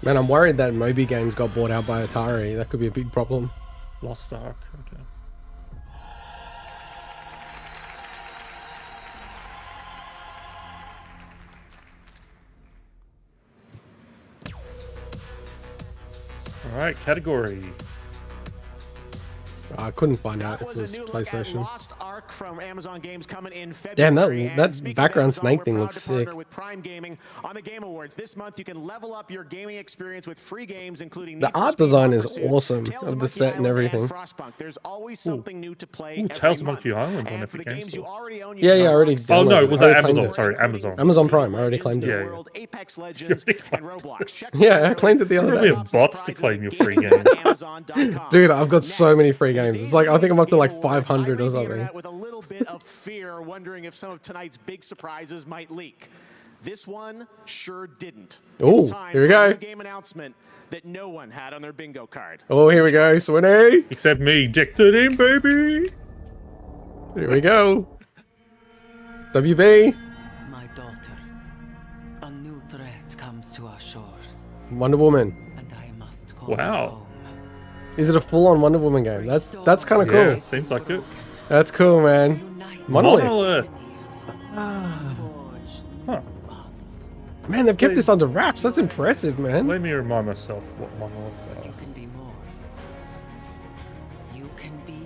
Man, I'm worried that Moby Games got bought out by Atari. That could be a big problem. Lost Ark, okay. Alright, category. I couldn't find out if it was was a new look at PlayStation. Lost Ark from Amazon Games coming in Damn, February. that And speaking of background Amazon, snake we're thing proud looks to partner sick. with Prime Gaming on the Game Awards. This month, you can level up your gaming experience with free games, including The Need for art Speed design Hot is Pursuit, awesome Tales of the Monkey set and Island, everything. Frostpunk. There's always something new to play Ooh, every Tales of month. Monkey Island on And for Epic the Games games you Store. already own, Yeah, I already Oh no, downloaded was it. I that already claimed Amazon? it. Sorry, Amazon. Amazon Prime. I already claimed Yeah, it. yeah. Apex Legends, and Roblox. Check Yeah, I claimed it the other Probably day. have bots to claim your free games. Dude, I've got so many free games. It's like, I think I'm up to like 500 or something. With a little bit of fear, wondering if some of tonight's big surprises might leak. This one sure didn't. Ooh, It's time here we for a go. new game announcement that no one had on their bingo card. Oh, here we go, Swinny. Except me, Dick 13, baby. Here we go. WB. My daughter, a new threat comes to our shores, Wonder Woman. and I must call Wow. Is it a full-on Wonder Woman game? That's kind of cool. Yeah, seems like it. That's cool, man. Monolith. Monolith. Huh. Man, they've kept this under wraps. That's impressive, man. Let me remind myself what Monolith are. You can be more. You can be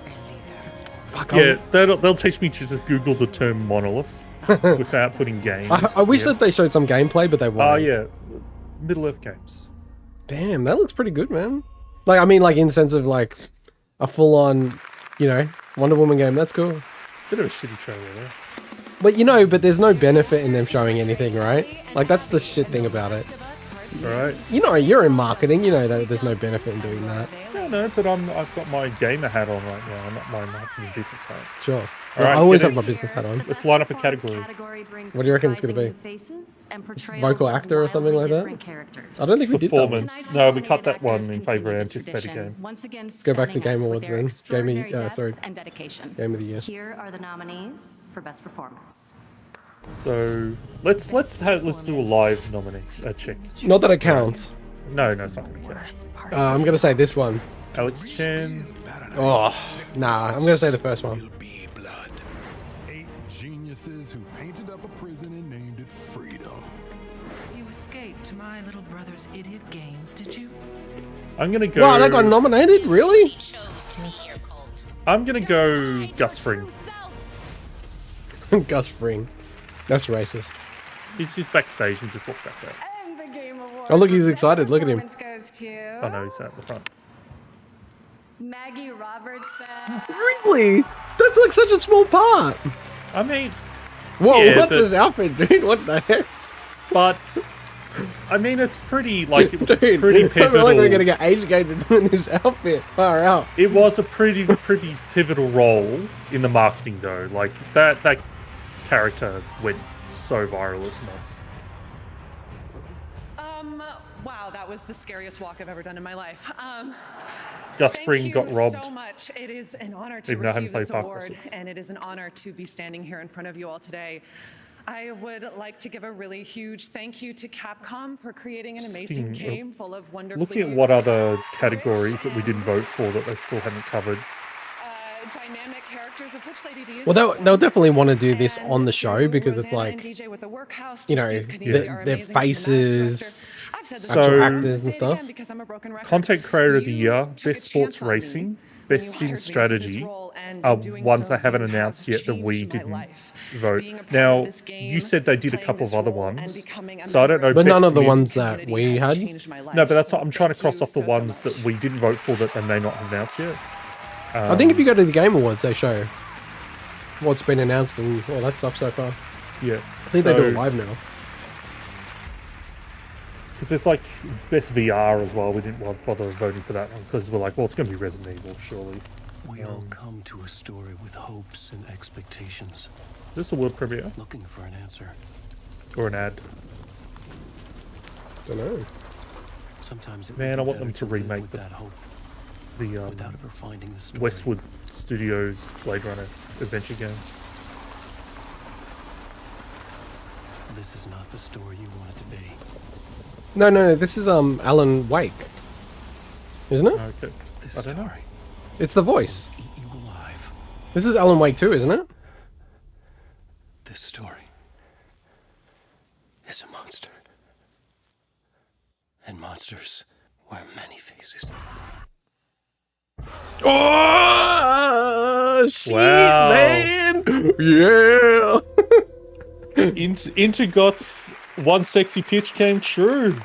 a leader. Fuck, Yeah, they'll teach me to just Google the term Monolith without putting games. I wish Yeah. that they showed some gameplay, but they won't. Oh yeah, Middle-earth games. Damn, that looks pretty good, man. Like, I mean, like, in the sense of, like, a full-on, you know, Wonder Woman game. That's cool. Bit of a shitty trailer there. But, you know, but there's no benefit in them showing anything, right? Like, that's the shit thing about it. Alright. You know, you're in marketing. You know that there's no benefit in doing that. Yeah, no, but I've got my gamer hat on right now, not my marketing business hat. Sure. All right, I always get have it. my business hat on. Let's line up a category. What do you reckon it's going to be? Vocal actor or something like that? I don't think we did that one. Performance. No, we cut that one in favour of anticipated game. Once again, Let's go back to stunning Game us Awards with their then. extraordinary Game dedication. of the Year. Here are the nominees for Best Performance. So let's do a live nominee check. Not that it counts. No, it's not gonna count. I'm going to say this one. Alex Chen. Oh, nah. I'm going to say the first one. 8 geniuses who painted up a prison and named it Freedom. You escaped my little brother's idiot games, did you? I'm gonna go. Wow, that got nominated? Really? I'm gonna go Gus Fring. Gus Fring. That's racist. He's backstage and just walked back out. Oh, look, he's excited. Look at him. Goes to Oh no, he's at the front. Maggie Robertson. Really? That's like such a small part. I mean, Whoa, yeah, what's but- his outfit, dude? What the heck? But I mean, it's pretty like it was Dude, pretty I feel pivotal. like we're gonna get age-gated doing this outfit. Far out. It was a pretty pivotal role in the marketing though. Like that character went so viral, it's nuts. Wow, that was the scariest walk I've ever done in my life. Gus Thank Fring you got robbed. so much. It is an honor to Even though I hadn't receive this played award, Park Six. and it is an honor to be standing here in front of you all today. I would like to give a really huge thank you to Capcom for creating an amazing game full of wonderfully Looking at what other categories that we didn't vote for that they still haven't covered. dynamic characters, of which Lady D is Well, they'll definitely want to do this on the show because it's like, DJ with the Workhouse, you know, Steve Canidi are their amazing, faces, So, actual actors and stuff. Content Creator of the Year, Best Sports Racing, Best Sim Strategy are ones they haven't announced yet that we didn't vote. Now, you said they did a couple of other ones, so I don't know. But Best none of the Community- ones that we had. No, but that's what I'm trying to cross off the ones that we didn't vote for that they may not have announced yet. I think if you go to the Game Awards, they show what's been announced and all that stuff so far. Yeah, I think they do it live now. Because it's like Best VR as well. We didn't bother voting for that one because we're like, well, it's going to be Resident Evil, surely. We all come to a story with hopes and expectations. Is this a world premiere? Looking for an answer. Or an ad? Don't know. Sometimes it Man, I would be want them better to live remake with the that hope without ever finding the story. Westwood Studios Blade Runner adventure game. This is not the story you want it to be. No. This is Alan Wake, isn't it? Okay. I don't know. It's the voice. Eat you alive. This is Alan Wake too, isn't it? This story is a monster. And monsters wear many faces. Oh shit, Wow. man! Yeah. Intergot's one sexy pitch came true.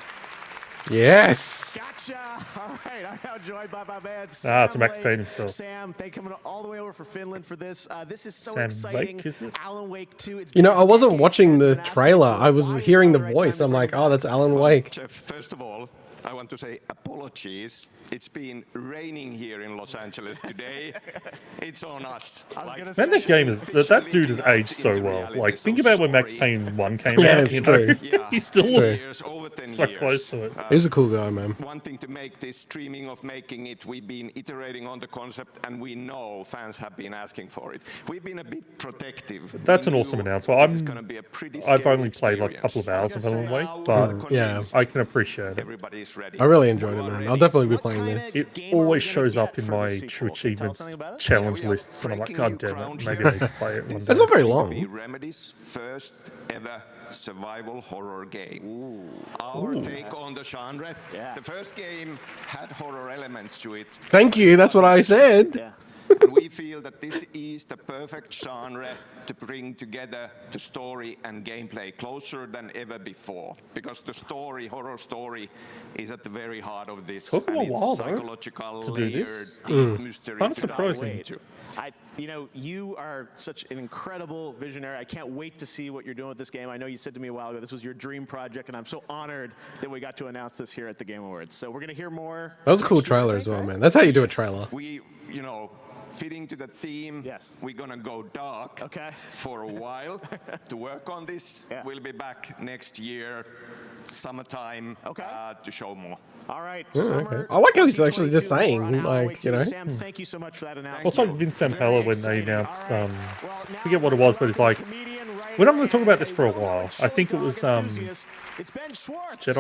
Yes. Gotcha. All right, I'm now joined by my man It's Sam Max Lake. Payne himself. Sam, thank you for coming all the way over from Finland for this. This is so Sam exciting. Lake, is it? Alan Wake 2. It's You know, been I wasn't decades. watching the Fans have been asking trailer. for I was why is hearing now the right voice. time I'm to like, bring oh, that's Alan Wake. Jeff, first of all, I want to say apologies. It's been raining here in Los Angeles today. It's on us. Man, that game is that dude has aged so well. Like, think about when Max Payne 1 came Yeah, out. it's You know, true. he still It's looks over 10 so years. close to it. He's a cool guy, man. Wanting to make this, dreaming of making it, we've been iterating on the concept, and we know fans have been asking for it. We've been a bit protective. That's We an knew awesome announcement. this is gonna be a pretty I've scary only played like a couple of hours of Alan Wake, but Yeah. I can appreciate it. Everybody's ready. I really enjoyed it, man. I'll definitely be playing this. It always shows up in my True Achievements challenge lists, and I'm like, God damn it, maybe I need to play it one day. That's not very long. Be Remedy's first ever survival horror game. Our take on the genre. The first game had horror elements to it. Thank you. That's what I said. And we feel that this is the perfect genre to bring together the story and gameplay closer than ever before. Because the story, horror story, is at the very heart of this. Took them a and it's while, though, psychological, to do layered, this. deep mystery Kind of to dive surprising. into. You know, you are such an incredible visionary. I can't wait to see what you're doing with this game. I know you said to me a while ago this was your dream project, and I'm so honored that we got to announce this here at the Game Awards. So we're going to hear more. That was a cool trailer as well, man. That's how you do a trailer. We, you know, fitting to the theme, we're gonna go dark for a while to work on this. We'll be back next year, summertime, to show more. All right. Yeah, okay. I like how he's actually just saying, like, you know. Sam, thank you so much for that announcement. Also, Vince Zampella when they announced, forget what it was, but it's like, we're not going to talk about this for a while. I think it was Jedi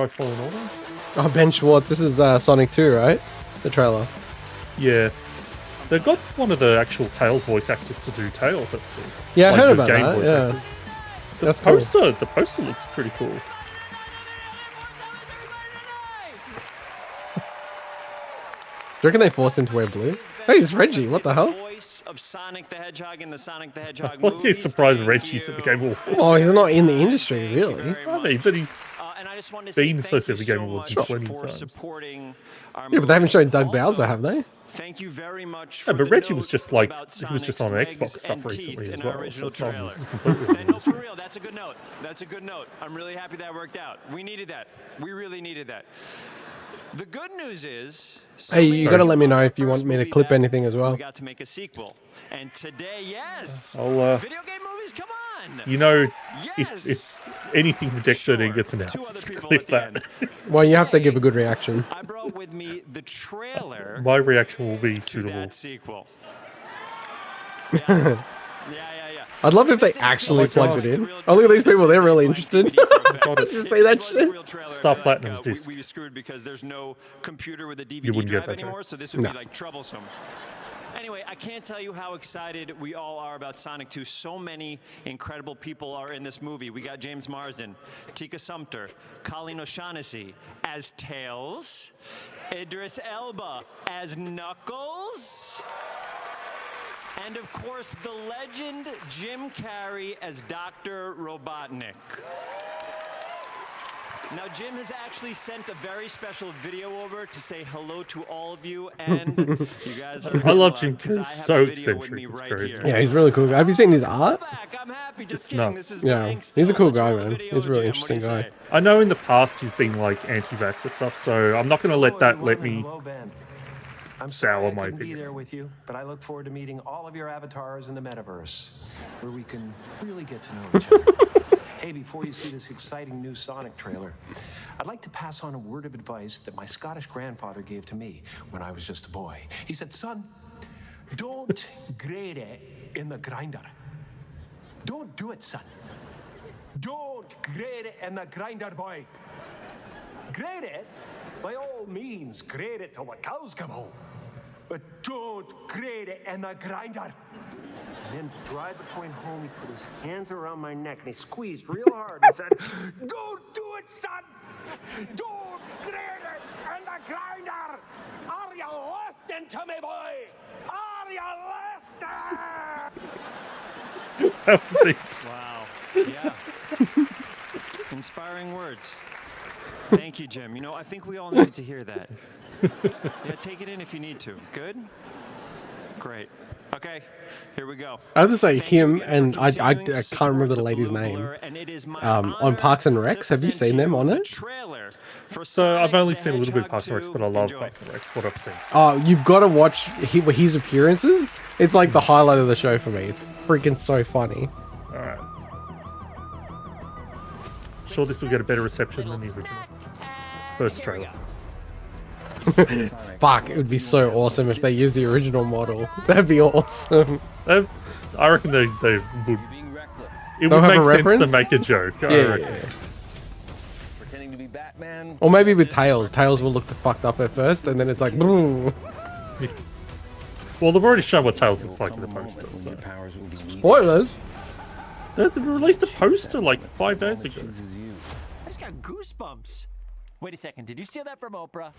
Fallen Order. Oh, Ben Schwartz. This is Sonic 2, right? The trailer. Yeah. They got one of the actual Tails voice actors to do Tails. That's cool. Yeah, I Like, heard the about game that. voice Yeah. actors. The That's cool. poster looks pretty cool. Do you reckon they forced him to wear blue? Hey, it's Reggie. What the hell? Voice of Sonic the Hedgehog in the Sonic the Hedgehog Well, movies. he's surprised Reggie's at the Game Awards. Oh, he's not in the industry, really. I mean, but he's And I just wanted to say been thank you associated with the Game so Awards much plenty for of times. supporting our Yeah, but they haven't shown movie. Doug Bowser, have they? Thank you very much Yeah, for but the Reggie note was just like about he was just Sonic's on legs Xbox stuff and recently teeth as in our well. So original it's not trailer. it's completely No, for real, that's a good note. That's a good note. I'm really happy that worked out. We needed that. We really needed that. The good news is, Hey, you gotta let me know if you want me to clip anything as well. we got to make a sequel. And today, yes, I'll, video game movies, come on. you know, Yes. if anything from Dexter gets announced, clip that. Well, you have to give a good reaction. I brought with me the trailer My reaction will be to suitable. that sequel. I'd love if they actually plugged it in. Oh, look at these people. They're really interested. Just say that shit. Star Platinum's disc. We screwed because there's no computer with a DVD You wouldn't get drive that, anymore, Jack. so this would No. be like troublesome. Anyway, I can't tell you how excited we all are about Sonic 2. So many incredible people are in this movie. We got James Marsden, Tika Sumpter, Colleen O'Shaughnessy as Tails, Idris Elba as Knuckles, and of course, the legend Jim Carrey as Dr. Robotnik. Now, Jim has actually sent a very special video over to say hello to all of you, and you guys are. I love Jim 'cause I Carrey. have So the video with eccentric. me It's right crazy. here. Yeah, he's really cool. Have you seen his art? Just kidding. This is Yeah, he's a cool guy, man. He's a really interesting guy. I know in the past he's been like anti-vaxxer stuff, so I'm not going to let that let me I'm sour sorry I my couldn't be opinion. there with you, but I look forward to meeting all of your avatars in the metaverse, where we can really get to know each other. Hey, before you see this exciting new Sonic trailer, I'd like to pass on a word of advice that my Scottish grandfather gave to me when I was just a boy. He said, son, don't grade it in the grinder. Don't do it, son. Don't grade it in the grinder, boy. Grade it, by all means, grade it till the cows come home. But don't grade it in the grinder. And then to drive the point home, he put his hands around my neck and he squeezed real hard and said, don't do it, son! Don't grade it in the grinder! Are you listening to me, boy? Are you listening? That was it. Wow. Yeah. Inspiring words. Thank you, Jim. You know, I think we all needed to hear that. Yeah, take it in if you need to. Good? Great. Okay, here we go. I have to say, him and I can't remember the lady's name. On Parks and Recs, have you seen them on it? So I've only seen a little bit of Parks and Recs, but I love Parks and Recs. What I've seen. Oh, you've got to watch his appearances. It's like the highlight of the show for me. It's freaking so funny. All right. Sure, this will get a better reception than the original first trailer. Fuck, it would be so awesome if they used the original model. That'd be awesome. I reckon they would. It They'll would have make a sense reference? to make a joke. Yeah. Pretending to be Batman. Or maybe with Tails. Tails will look fucked up at first, and then it's like, boom. Well, they've already shown what Tails looks like in the poster. So. Spoilers. They released a poster like 5 days ago. I just got goosebumps. Wait a second, did you steal that from Oprah?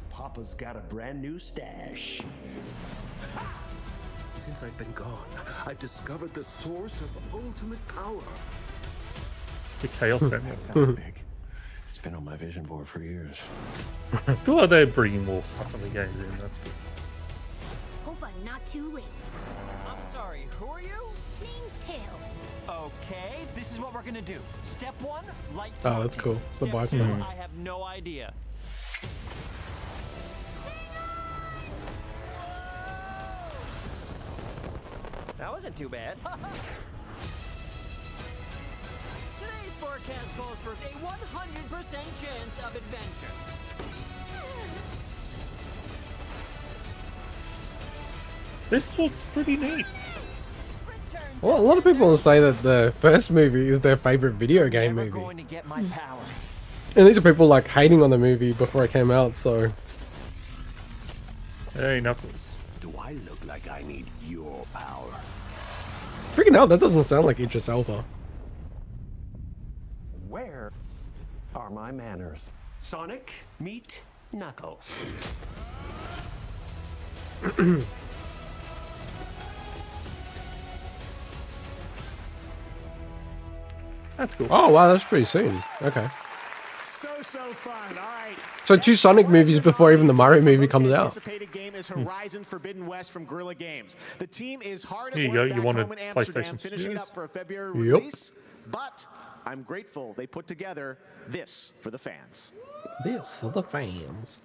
Papa's got a brand new stash. Since I've been gone, I've discovered the source of ultimate power. The Chaos Set. That's not big. It's been on my vision board for years. It's cool how they're bringing more stuff in the games in. That's good. Hope I'm not too late. I'm sorry, who are you? Name's Tails. Okay, this is what we're gonna do. Step 1, light Oh, that's cool. It's the Step bike 2, man. I have no idea. That wasn't too bad. Today's forecast calls for a 100% chance of adventure. This looks pretty neat. Well, a lot of people say that the first movie is their favorite video game movie. Going to get my power. And these are people like hating on the movie before it came out, so. Hey, Knuckles. Do I look like I need your power? Freaking hell, that doesn't sound like Idris Elba. Where are my manners? Sonic, meet Knuckles. That's cool. Oh wow, that's pretty soon. Okay. So fun. All right. So 2 Sonic movies before even the Mario movie comes out. Anticipated game is Horizon Forbidden West from Guerrilla Games. The team is hard at Here you work go. back You wanted home in Amsterdam, PlayStation finishing it up Studios? for a February Yep. release. But I'm grateful they put together this for the fans. This for the fans.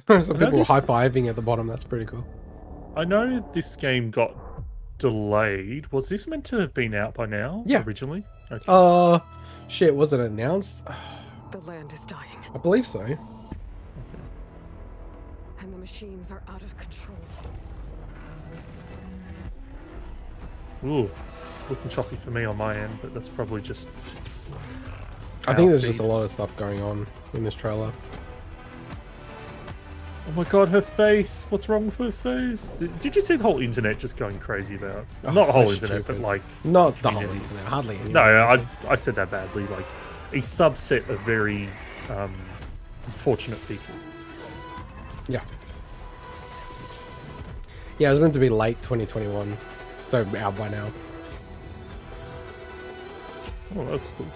Some people high-fiving at the bottom. That's pretty cool. I know this game got delayed. Was this meant to have been out by now? Yeah. Originally? Okay. Shit, was it announced? The land is dying, I believe so. and the machines are out of control. Ooh, it's looking choppy for me on my end, but that's probably just. I think there's feed. just a lot of stuff going on in this trailer. Oh my god, her face! What's wrong with her face? Did you see the whole internet just going crazy about? Oh, Not the so whole internet, stupid. but like. Not the whole communities. internet, hardly any. No, I said that badly. Like a subset of very unfortunate people. Yeah. Yeah, it was meant to be late 2021, so out by now. Oh, that's cool.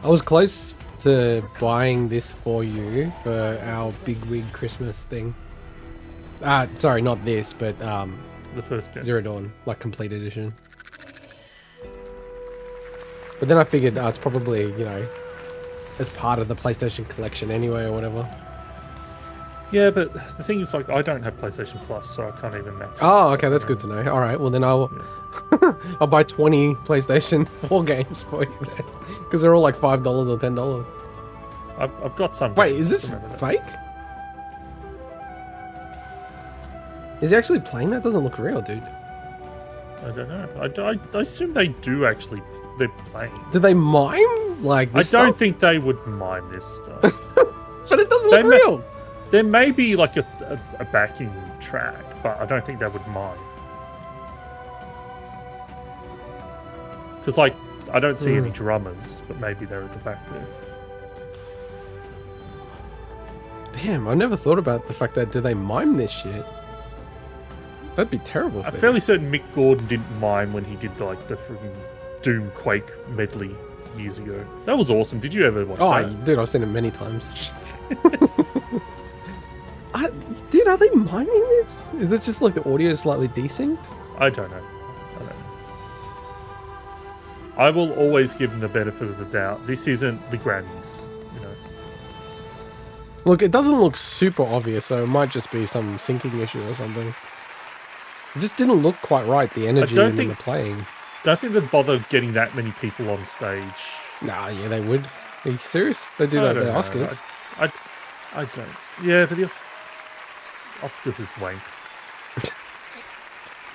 I was close to buying this for you for our bigwig Christmas thing. Sorry, not this, but the first game. Zero Dawn, like complete edition. But then I figured it's probably, you know, as part of the PlayStation collection anyway or whatever. Yeah, but the thing is, like, I don't have PlayStation Plus, so I can't even access. Oh, okay, that's good to know. All right, well then I'll I'll buy 20 PlayStation 4 games for you then, because they're all like $5 or $10. I've got some. Wait, is this fake? Is he actually playing that? Doesn't look real, dude. I don't know. I assume they do actually. They're playing. Do they mime like this I don't stuff? think they would mime this stuff. But it doesn't look real. There may be like a backing track, but I don't think they would mime. Because like I don't see any drummers, but maybe they're at the back there. Damn, I never thought about the fact that do they mime this shit? That'd be terrible. I'm fairly certain Mick Gordon didn't mime when he did the freaking Doom Quake medley years ago. That was awesome. Did you ever watch that? Oh, dude, I've seen it many times. Dude, are they miming this? Is it just like the audio is slightly desynced? I don't know. I will always give them the benefit of the doubt. This isn't the Grammys, you know. Look, it doesn't look super obvious, so it might just be some syncing issue or something. It just didn't look quite right, the energy and the playing. Don't think they'd bother getting that many people on stage. Nah, yeah, they would. Are you serious? They do that at the Oscars. I don't. Yeah, but the Oscars is wank.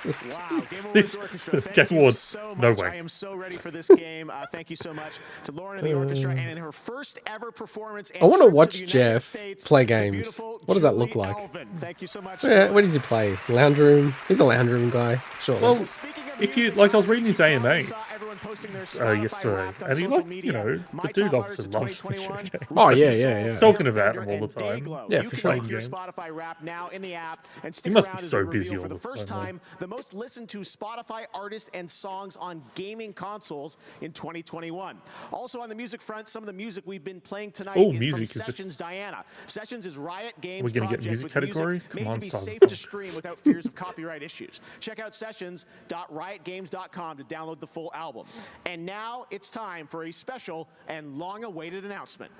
Wow, Game This Awards Orchestra, thank Game you Awards, so no much. way. I am so ready for this game. Thank you so much to Lauren and the orchestra, and in her first ever performance. I want to watch Jeff play games. What does that look like? Thank you so much. Yeah, what does he play? Lounge room? He's a lounge room guy, sure. Well, if you like, I was reading his AMA yesterday, and he, like, you know, the dude obviously loves video games. Oh yeah. He's talking about them all the time. Yeah, for sure. Your Spotify Wrap now in the app, and stick He must around be as so we reveal busy for all the the first time, time the most listened to Spotify artists and songs on gaming consoles in 2021. Also on the music front, some of the music we've been playing tonight is music from is just- Sessions Diana. Sessions is Riot Games We're gonna get project music with category? music Come made on, to be son. safe to stream without fears of copyright issues. Check out sessions.riotgames.com to download the full album. And now it's time for a special and long-awaited announcement.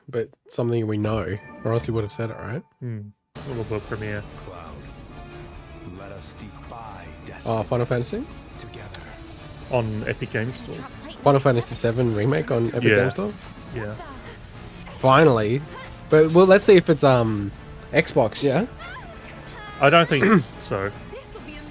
But something we know, or else he would have said it, right? A little bit premiere. Cloud, let us defy destiny. Oh, Final Fantasy? Together. On Epic Games Store. Final Fantasy 7 remake on Epic Games Store? Yeah. Finally. But well, let's see if it's Xbox, yeah? I don't think so.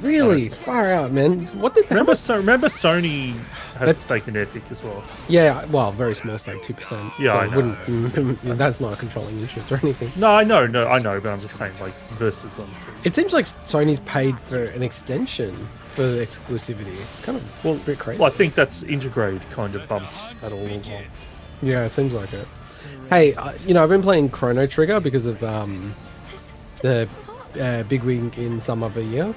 Really? Far out, man. What did that Remember Sony has a stake in Epic as well. Yeah, well, very small stake, 2%. Yeah, so I know. wouldn't, that's not a controlling interest or anything. No, I know, but I'm just saying, like, versus obviously. It seems like Sony's paid for an extension for the exclusivity. It's kind of a bit crazy. Well, I think that's Intergrade kind of bumped that all along. Yeah, it seems like it. Hey, you know, I've been playing Chrono Trigger because of the Big Wing in Some Other Year.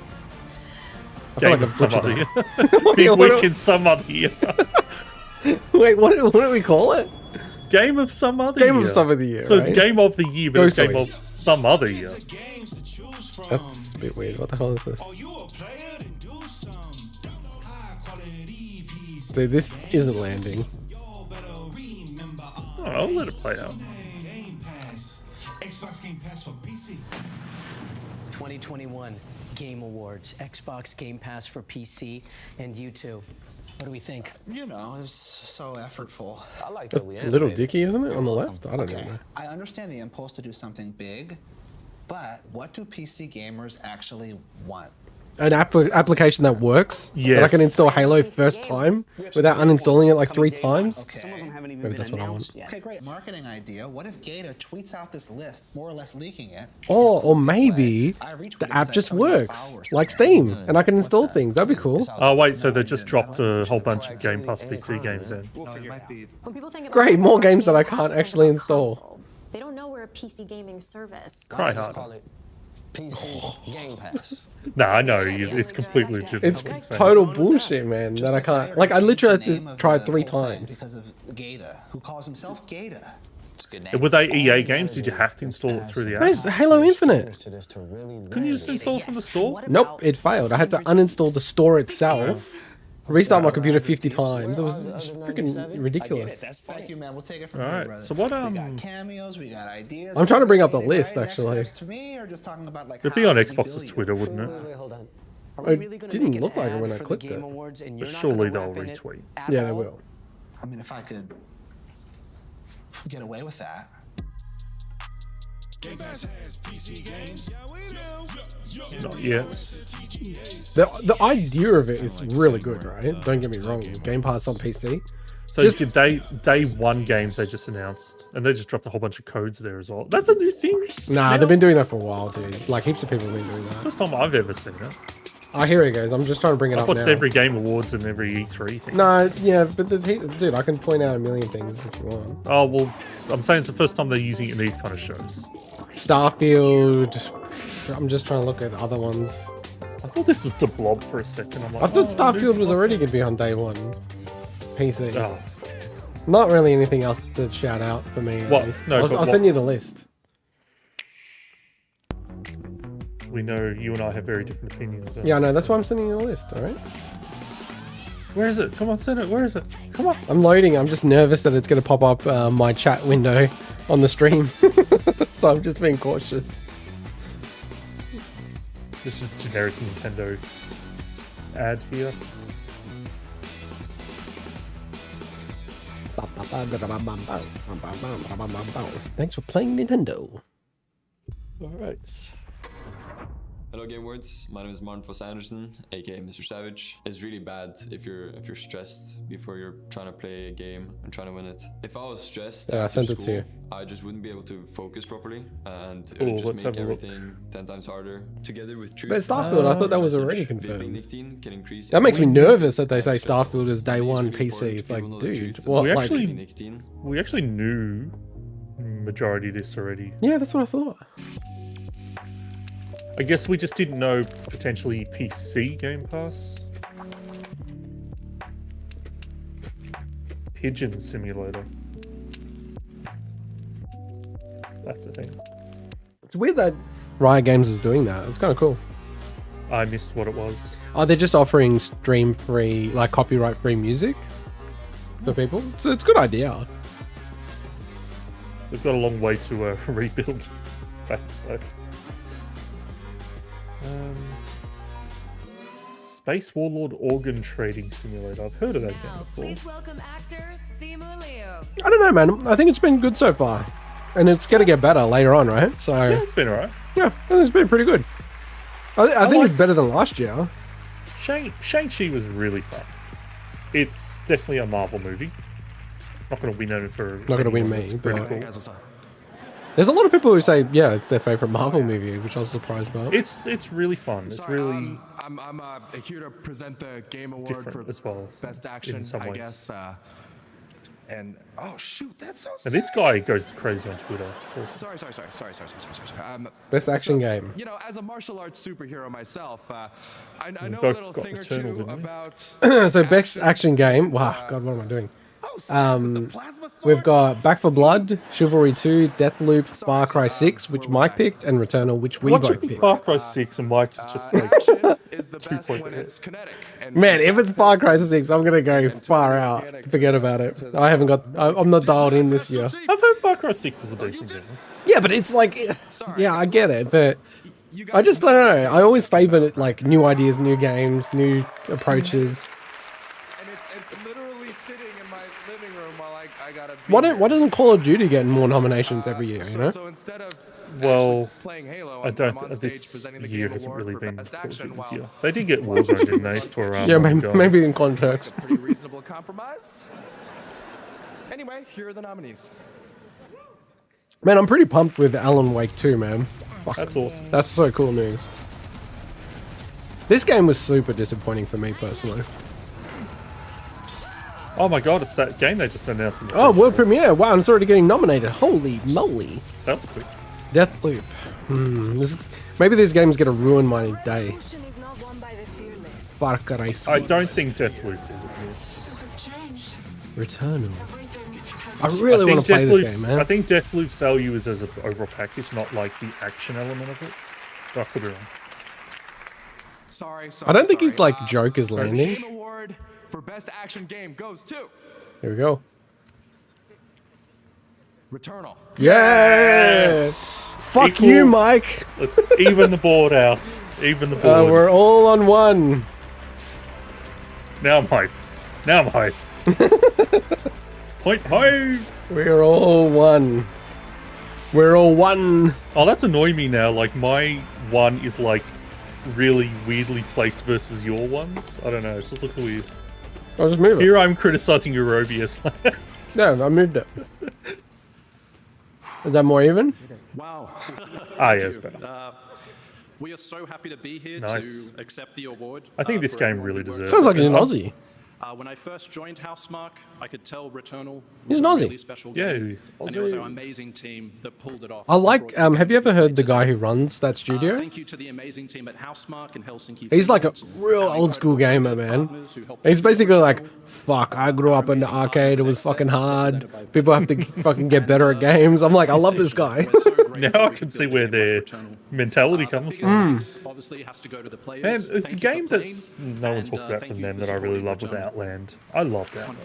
I feel like I've some butchered other that. year. Big week in some other year. Wait, what do we call it? Game of some other year. Game of some other year. So right? it's game of the year, but it's game of some other year. That's a bit weird. What the hell is this? So this isn't landing. Oh, I'll let it play out. Xbox Game Pass for PC. 2021 Game Awards, Xbox Game Pass for PC, and you too. What do we think? You know, it's so effortful. I like That's Little Dicky, isn't it? On the left? I don't know. I understand the impulse to do something big, but what do PC gamers actually want? An application that works. Yes. That I can install Halo first time without uninstalling it like 3 times. Some of them haven't Maybe that's what I want. Okay, great. Marketing idea. What if Gata tweets out this list, more or less leaking it? Or maybe the app just works, like Steam, and I can install things. That'd be cool. Oh, wait, so they just dropped a whole bunch of Game Pass PC games in. When people think about Great, more Xbox, games that I they can't think actually about install. console. They don't know we're a PC gaming service. Cry hard. PC Game Pass. No, I know, it's completely legitimate. It's total bullshit, man, that I can't... Like, I literally had to try it 3 times. Because of Gata, who calls himself Gata. Were they EA games? Did you have to install it through the app? Where's Halo Infinite? Couldn't you just install it from the store? Nope, it failed. I had to uninstall the store itself Restart my computer 50 times. It was freaking ridiculous. That's thank you, man. We'll take it from All here, right. brother. So what? We got cameos. We got ideas. I'm trying to bring up the Anything, list, right? actually. Next steps to me, or just talking about like It'd be how on we Xbox's build Twitter, wouldn't it? Wait, hold on. It didn't look like it when I clicked it. But surely they'll retweet. Yeah, they will. I mean, if I could get away with that. Game Pass has PC games. Yeah, we do. Not yet. The idea of it is really good, right? Don't get me wrong. Game Pass on PC. So you get day one games they just announced, and they just dropped a whole bunch of codes there as well. That's a new thing. Nah, they've been doing that for a while, dude. Like heaps of people have been doing that. First time I've ever seen it. Ah, here it goes. I'm just trying to bring it I've up watched now. every Game Awards and every E3 thing. No, yeah, but dude, I can point out a million things if you want. Oh well, I'm saying it's the first time they're using it in these kind of shows. Starfield. I'm just trying to look at the other ones. I thought this was the Blob for a second. I'm like, I thought oh, Starfield was Blob. already going to be on day one. PC. Oh. Not really anything else to shout out for me. At What? least. No, I'll but send you the list. We know you and I have very different opinions. Yeah, I know. That's why I'm sending you the list, alright? Where is it? Come on, send it. Where is it? Come on. I'm loading. I'm just nervous that it's going to pop up my chat window on the stream. So I'm just being cautious. This is generic Nintendo ad here. Thanks for playing Nintendo. All right. Hello Game Words, my name is Martin Foss Anderson, aka Mr. Savage. It's really bad if you're stressed before you're trying to play a game and trying to win it. If I was stressed Yeah, I after sent it to you. I just wouldn't be able to focus properly, and it Ooh, would just let's have make a look. everything 10 times harder. Together with truth, But Starfield, I thought that was already vaping confirmed. nicotine can increase That makes me everyone's nervous that they say and stress Starfield is day one It's really PC. important It's to like, people know the dude, truth what? We Like, we actually knew majority of this already. yeah, that's what I thought. I guess we just didn't know potentially PC Game Pass. Pigeon Simulator. That's the thing. It's weird that Riot Games is doing that. It's kind of cool. I missed what it was. Oh, they're just offering stream-free, like copyright-free music for people. It's a good idea. We've got a long way to rebuild back though. Space Warlord Organ Trading Simulator. I've heard of that game before. Please welcome actor Simu Liu. I don't know, man. I think it's been good so far. And it's going to get better later on, right? So Yeah, it's been alright. yeah, I think it's been pretty good. I think it's better than last year. Shang-Chi was really fun. It's definitely a Marvel movie. It's not going to win it for... Not going to win me, It's pretty but cool. there's a lot of people who say, yeah, it's their favorite Marvel movie, which I was surprised about. It's really fun. It's really I'm here to present the Game Award different for as well. Best Action, in some I ways. guess. And oh shoot, that's so. And this guy goes crazy on Twitter. It's awesome. Sorry. Best action game. You know, as a martial arts superhero myself, I know a both little got thing or Returnal, two didn't we? about. So best action game. Wow, God, what am I doing? We've got Back for Blood, Chivalry 2, Deathloop, Far Cry 6, which Mike picked, and Returnal, which we both picked. Far Cry 6 and Mike's just like 2 points ahead. Man, if it's Far Cry 6, I'm gonna go far out. Forget about it. I'm not dialed in this year. I've heard Far Cry 6 is a decent game. Yeah, but it's like, yeah, I get it, but I just don't know. I always favor like new ideas, new games, new approaches. Why doesn't Call of Duty get more nominations every year? You know. Well, I don't. This year hasn't really been Call of Duty this year. They did get Warzone, didn't they? For Yeah, maybe in context. Pretty reasonable compromise. Anyway, here are the nominees. Man, I'm pretty pumped with Alan Wake 2, man. Fuck. That's awesome. That's so cool news. This game was super disappointing for me personally. Oh my god, it's that game they just announced. Oh, world premiere! Wow, I'm already getting nominated. Holy moly! That was quick. Deathloop. Maybe these games gonna ruin my day. Far Cry 6. I don't think Deathloop will miss. Returnal. I really want to play this game, man. I think Deathloop's value is as an overall package, not like the action element of it. But I could be wrong. Sorry. I don't think he's like Joker's landing. Game Award for Best Action Game goes to Here we go. Returnal. Yes! Fuck Equal. you, Mike. Let's even the board out. Even the board. We're all on one. Now I'm hype. Now I'm hype. Point home. We're all one. We're all one. Oh, that's annoying me now. Like, my one is, like, really weirdly placed versus your ones. I don't know. It just looks weird. I'll just move it. Here I'm criticizing Eurobius. No, I moved it. Is that more even? Wow. Ah, yeah, it's better. We are so happy to be here Nice. to accept the award. I think this for game everyone really who worked deserves Sounds like it. he's an Aussie. When I first joined Housemarque, I could tell Returnal He's was an a Aussie. really special Yeah, game. And it was Aussie. our amazing team that pulled it off. I like, have you ever heard the guy who runs that studio? Thank you to the amazing team at Housemarque in Helsinki. He's like a Finland, real our old school incredible gamer, man. partners who helped He's us basically with like, Returnal. fuck, I grew up in the arcade, it was fucking hard. People have to fucking get better at games. I'm like, I love this guy. Now I can see where their mentality comes from. Obviously has to go to the players. And the Thank you game for that's playing, no one and, talks about thank from you them for that I really supporting loved was Returnal. Outland. I loved Outland.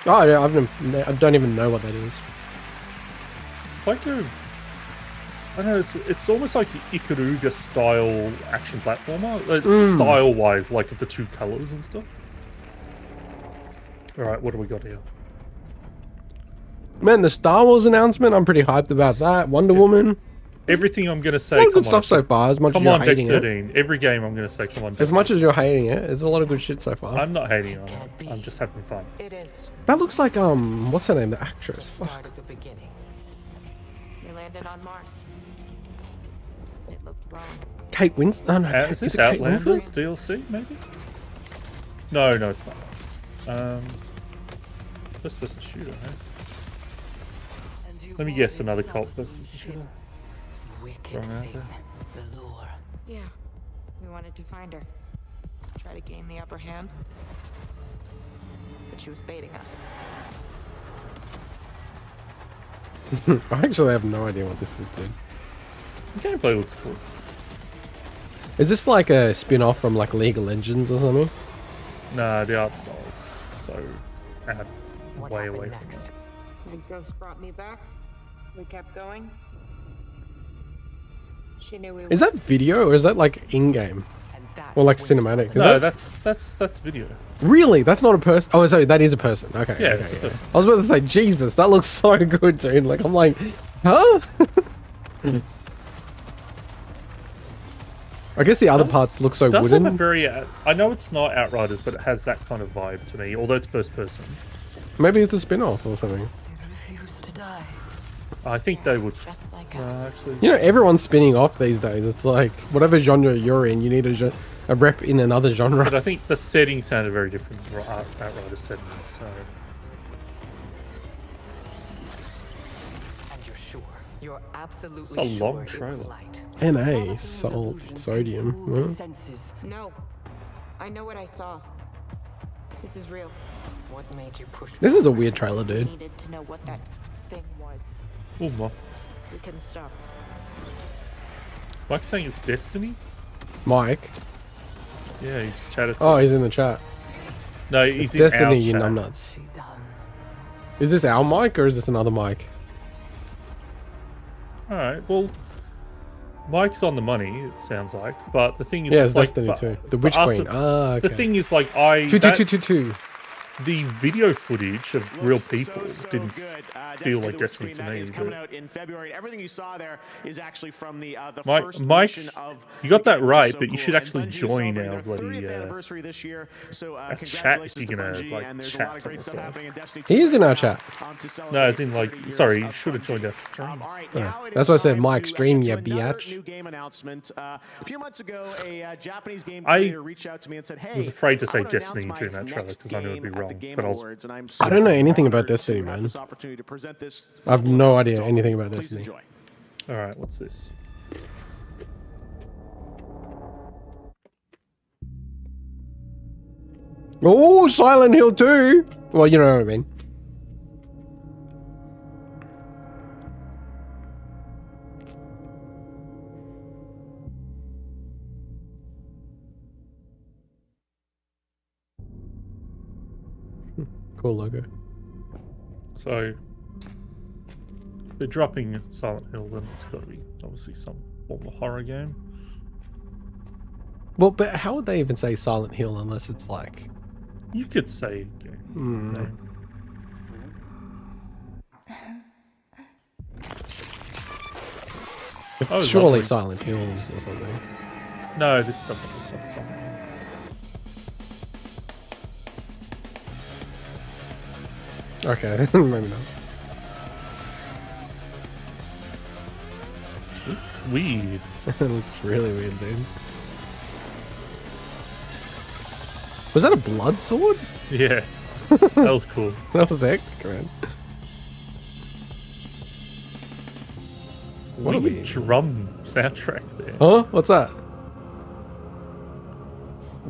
Oh, yeah, I don't even know what that is. It's like a, I don't know, it's almost like Ikaruga style action platformer, style wise, like with the two colors and stuff. All right, what do we got here? Man, the Star Wars announcement, I'm pretty hyped about that. Wonder Woman. Everything I'm gonna say. A lot of good come on, stuff so far, as much as Come you're on, deck hating it. 13. Every game I'm gonna say, come on. As Deck much as you're hating it, there's a lot of good shit so far. I'm not hating on it. I'm just having fun. It is. That looks like, what's her name? The actress. Fuck. At the beginning. We landed on Mars. It looked wrong. Kate Winslet? Oh, no, Is this it Kate Outlanders Winslet? DLC, maybe? No, it's not. First person shooter, eh? Let me guess, another cult first person shooter. Wrong out there. Yeah. We wanted to find her. Try to gain the upper hand. But she was baiting us. I actually have no idea what this is, dude. The gameplay looks cool. Is this like a spin-off from like League of Legends or something? Nah, the art style is so way away from that. The ghost brought me back. We kept going. She knew we Is that video or is that like in-game? Or like cinematic? Is No, that... that's video. Really? That's not a person? Oh, sorry, that is a person. Okay. Yeah, okay, it's a person. I was about to say, Jesus, that looks so good, dude. Like, I'm like, huh? I guess the other parts look so Does wooden. have a very, I know it's not Outriders, but it has that kind of vibe to me, although it's first person. Maybe it's a spin-off or something. I think they would. Actually, You know, everyone's spinning off these days. It's like, whatever genre you're in, you need a rep in another genre. but I think the setting sounded very different from Outriders settings. So. And you're sure? You're absolutely It's a sure long it was trailer. light. NA, sodium. Huh? senses. No. I know what I saw. This is real. What made you push? This is a weird trailer, dude. Needed to know what that thing was. Oh my. We couldn't stop. Mike's saying it's Destiny? Mike. Yeah, he just chatted to Oh, us. he's in the chat. No, It's he's in Destiny, our you chat. numbnuts. Is this our mic or is this another mic? Alright, well, Mike's on the money, it sounds like. But the thing is, Yeah, it's like, Destiny but 2. The for Witch us, Queen. it's- Ah, okay. The thing is, like, that- 22222. the video footage of real people didn't feel like Destiny Destiny to that me. is coming but- out in February. Everything you saw there is actually from the Mike, first Mike, mission of you got the that game, which is right, so but you cool. should And actually Bungie is join celebrating our their bloody 30th anniversary this year. So a chat congratulations if to you're gonna Bungie, like and there's a chat lot of on great the stuff side. happening in Destiny 2 He is in our right chat. now, to celebrate No, as in 30 like, years sorry, you of should have Bungie. joined our stream. All right, Yeah. now it That's is why I said time Mike, to stream, get ya to another biatch. new game announcement. A few months ago, a Japanese game I creator reached out to me and said, "Hey, was afraid to say I wanna Destiny announce during my that trailer next because I knew it'd be game at the wrong, Game but I was- Awards, and I'm I don't know so anything about honored to Destiny, have man. this opportunity to present this I have to no all idea of you. anything about Please Destiny. enjoy. Alright, what's this? Oh, Silent Hill 2! Well, you know what I mean. Cool logo. So they're dropping Silent Hill, then it's got to be obviously some form of horror game. Well, but how would they even say Silent Hill unless it's like... You could say game name. It's Oh, surely lovely. Silent Hills or something. No, this doesn't look like Silent Hill. Okay, maybe not. It's weird. It's really weird, dude. Was that a blood sword? Yeah, that was cool. That was hectic, man. What are Weird we? drum soundtrack there. Huh? What's that?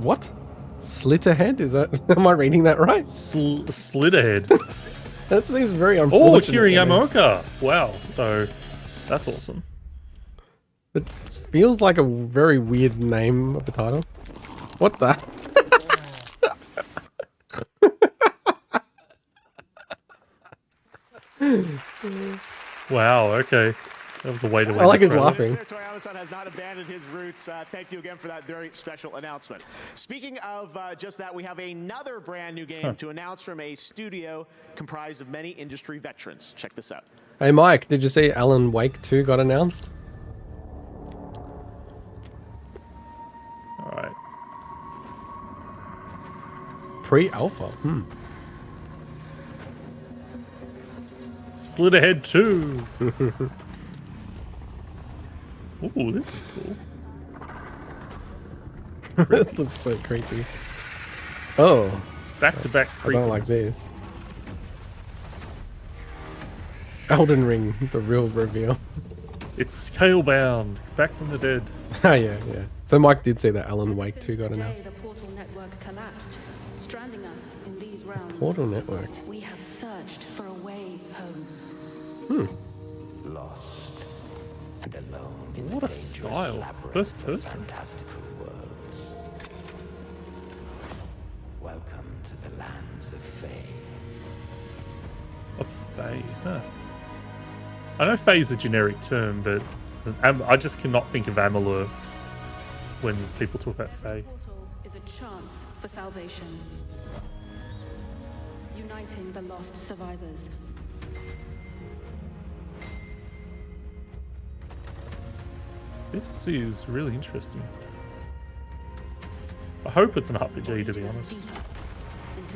What? Slitterhead? Is that? Am I reading that right? Slitterhead. That seems very Oh, unfortunate. Kiri to me. Yamaoka. Wow. So that's awesome. It feels like a very weird name of a title. What the? Wow. Okay. That was a way to. I like his trailer. laughing. Toy Amazon has not abandoned his roots. Thank you again for that very special announcement. Speaking of just that, we have another brand new game to announce from a studio comprised of many industry veterans. Check this out. Hey Mike, did you see Alan Wake 2 got announced? All right. Pre-alpha. Slitterhead 2. Ooh, this is cool. It looks so creepy. Oh. Back-to-back I don't like creepiness. this. Elden Ring, the real reveal. It's Scalebound, back from the dead. Oh yeah, yeah. So Mike did say that Alan Wake 2 got announced. The portal network collapsed, stranding us in these realms. Portal network. We have searched for a way home. Lost and alone in What the a dangerous style. labyrinth First of person. fantastical worlds. Welcome to the lands of Fae. A Fae, huh. I know Fae is a generic term, but I just cannot think of Amalur when people talk about Fae. Portal is a chance for salvation, uniting the lost survivors. This is really interesting. I hope it's an RPG, to be honest.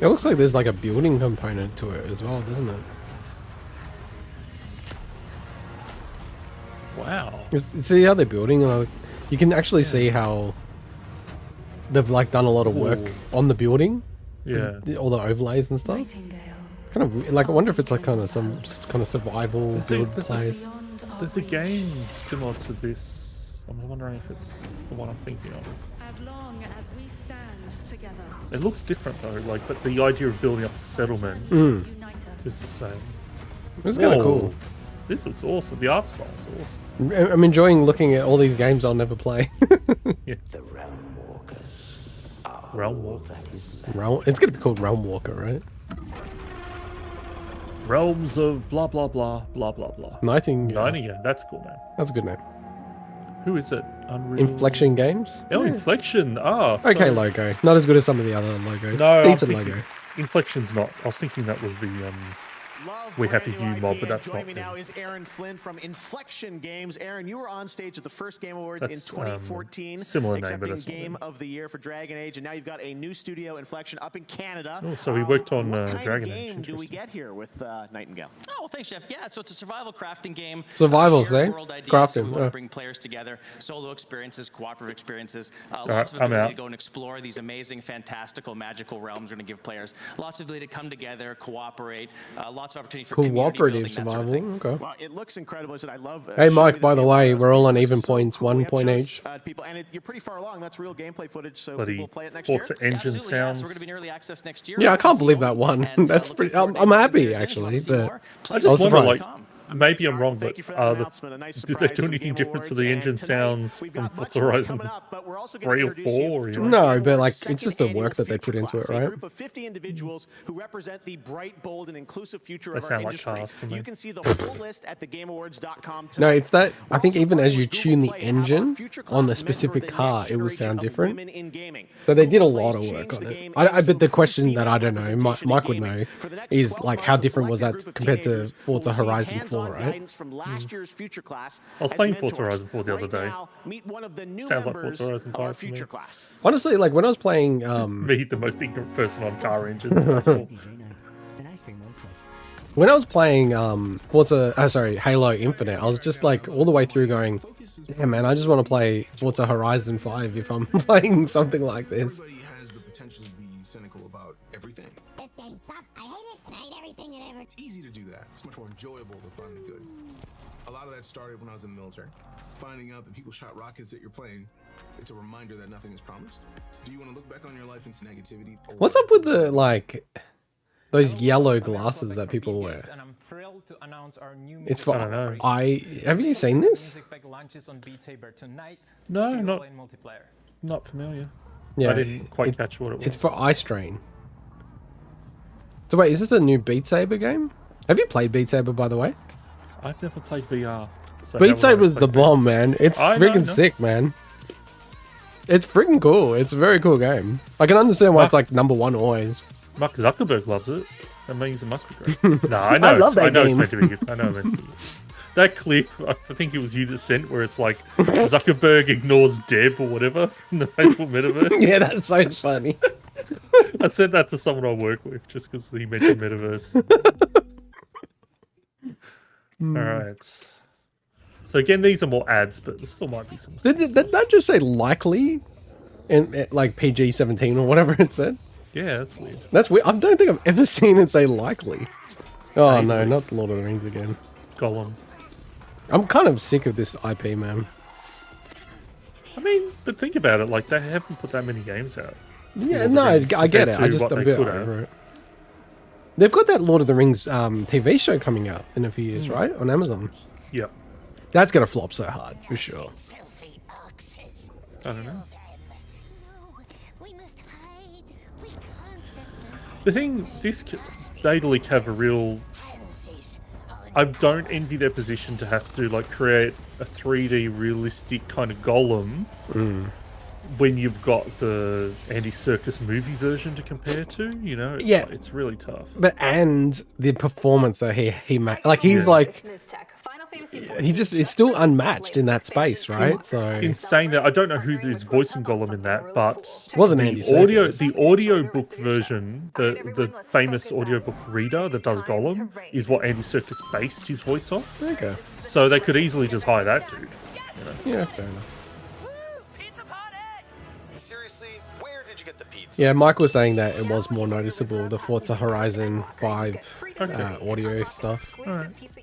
It looks like there's like a building component to it as well, doesn't it? Wow. See how they're building? You can actually see how they've like done a lot of work on the building. Yeah. All the overlays and stuff. Kind of like I wonder if it's like kind of some kind of survival build place. There's a game similar to this. I'm wondering if it's the one I'm thinking of. As long as we stand together. It looks different though, like, but the idea of building up a settlement is the same. It's kind of Whoa. cool. This looks awesome. The art style's awesome. I'm enjoying looking at all these games I'll never play. Yeah. The Realm Walkers. Realm Walkers. It's gonna be called Realm Walker, right? Realms of blah blah blah blah blah blah. Nightingale. Nightingale. That's a cool name. That's a good name. Who is it? Unreal. Inflection Games. Oh, Inflection. Ah. So Okay, logo. Not as good as some of the other logos. No, I'm Decent thinking logo. Inflection's not. I was thinking that was the We Happy View mob, but that's not Joining me them. now is Aaron Flynn from Inflection Games. Aaron, you were on stage at the first Game Awards That's, in 2014, similar name, but accepting that's not Game them. of the Year for Dragon Age, and now you've got a new studio, Inflection, up in Canada. Oh, so we worked on what kind Dragon of Age. game do we Interesting. get here with Nightingale? Oh, well, thanks, Jeff. Yeah, so it's a survival crafting game. Survival, Shared eh? world ideas. Crafting, We want to yeah. bring players together, solo experiences, cooperative experiences, right, lots of I'm ability out. to go and explore these amazing, fantastical, magical realms. We're going to give players lots of ability to come together, cooperate, lots of opportunity for community Cooperative building, that sort of survival. thing. Okay. Well, it looks incredible. I said I love. Hey, showing Mike, this by the game way, around. we're all This on looks even so points, cool. 1 We have point shows, each. people, and you're pretty far along. That's real gameplay footage, so Bloody people will play it next Forza year. engine Absolutely, yeah. sounds. So we're going to be in early access next year. Yeah, I can't FCC believe that one. and, That's looking pretty. forward to I'm anything happy there's in. If you actually, wanna see but more, I play just wonder, surprised. like, maybe I'm wrong, but Thank you for that announcement. A nice did they surprise do for the anything Game different to Awards. the And engine tonight, sounds we've from got much Forza more Horizon coming up, but we're also 3 going to or introduce you 4? to Or, our No, Game but Awards like it's second just the annual work that they Future put into it, Class, a right? group of 50 individuals who represent the bright, bold, and inclusive future They of our sound like industry. cars to me. You can see the full list at thegameawards.com No, tonight. it's that. I We're think also even as partnering you with tune the Google Play to have our engine Future on Class the mentor specific the car, next it will generation sound of different. women in gaming. So they did a Google lot Play's of work changed on the it. game I aims bet to the improve question that female I don't know, representation in Mike would gaming. know, For the next is 12 like months, how a different was selected that group of compared to teenagers will Forza receive Horizon 4, hands-on right? guidance from last year's Future Class I was as playing Forza mentors. Horizon 4 the other Right day. now, meet one of the new Sounds like members Forza Horizon of our 5 to me. Future Class. Honestly, like when I was playing, Me, the most ignorant person on car engines possible. when I was playing Halo Infinite, I was just like all the way through going, yeah, man, I just want to play Forza Horizon 5 if I'm playing something like this. Everybody has the potential to be cynical about everything. This game sucks. I hate it, and I hate everything it ever. It's easy to do that. It's much more enjoyable to find the good. A lot of that started when I was in the military. Finding out that people shot rockets at your plane, it's a reminder that nothing is promised. Do you want to look back on your life into negativity? Or What's up with the like those yellow glasses that people wear? It's for I don't know. have you seen this? No, not familiar. Yeah, I didn't quite catch what it was. It's for eye strain. So wait, is this a new Beat Saber game? Have you played Beat Saber, by the way? I've never played VR. So Beat Saber's the bomb, man. It's freaking sick, man. It's freaking cool. It's a very cool game. I can understand why it's like #1 always. Mark Zuckerberg loves it. That means it must be great. No, I know. I love that I know game. it's meant to be good. I know it's meant to be good. That clip, I think it was you that sent, where it's like Zuckerberg ignores Deb or whatever from the Facebook metaverse. Yeah, that's so funny. I sent that to someone I work with just because he mentioned metaverse. All right. So again, these are more ads, but there still might be some. Did that just say likely, in like PG-17 or whatever it said? Yeah, that's weird. That's weird. I don't think I've ever seen it say likely. Oh no, not Lord of the Rings again. Gollum. I'm kind of sick of this IP, man. I mean, but think about it. Like, they haven't put that many games out. Yeah, no, I get it. I just a bit over it. They've got that Lord of the Rings TV show coming out in a few years, right? On Amazon. Yep. That's gonna flop so hard for sure. I don't know. The thing, Data Leak have a real. I don't envy their position to have to like create a 3D realistic kind of golem when you've got the Andy Serkis movie version to compare to. You know, it's, Yeah. it's really tough. But and the performance that he made, like he's like, he just is still unmatched in that space, right? So In saying that, I don't know who's voicing Gollum in that, but Wasn't the Andy Serkis. the audiobook version, the famous audiobook reader that does Gollum, is what Andy Serkis based his voice off. Okay. So they could easily just hire that dude. You know? Yeah, fair enough. Seriously, where did you get the pizza? Yeah, Mike was saying that it was more noticeable, the Forza Horizon 5 audio stuff.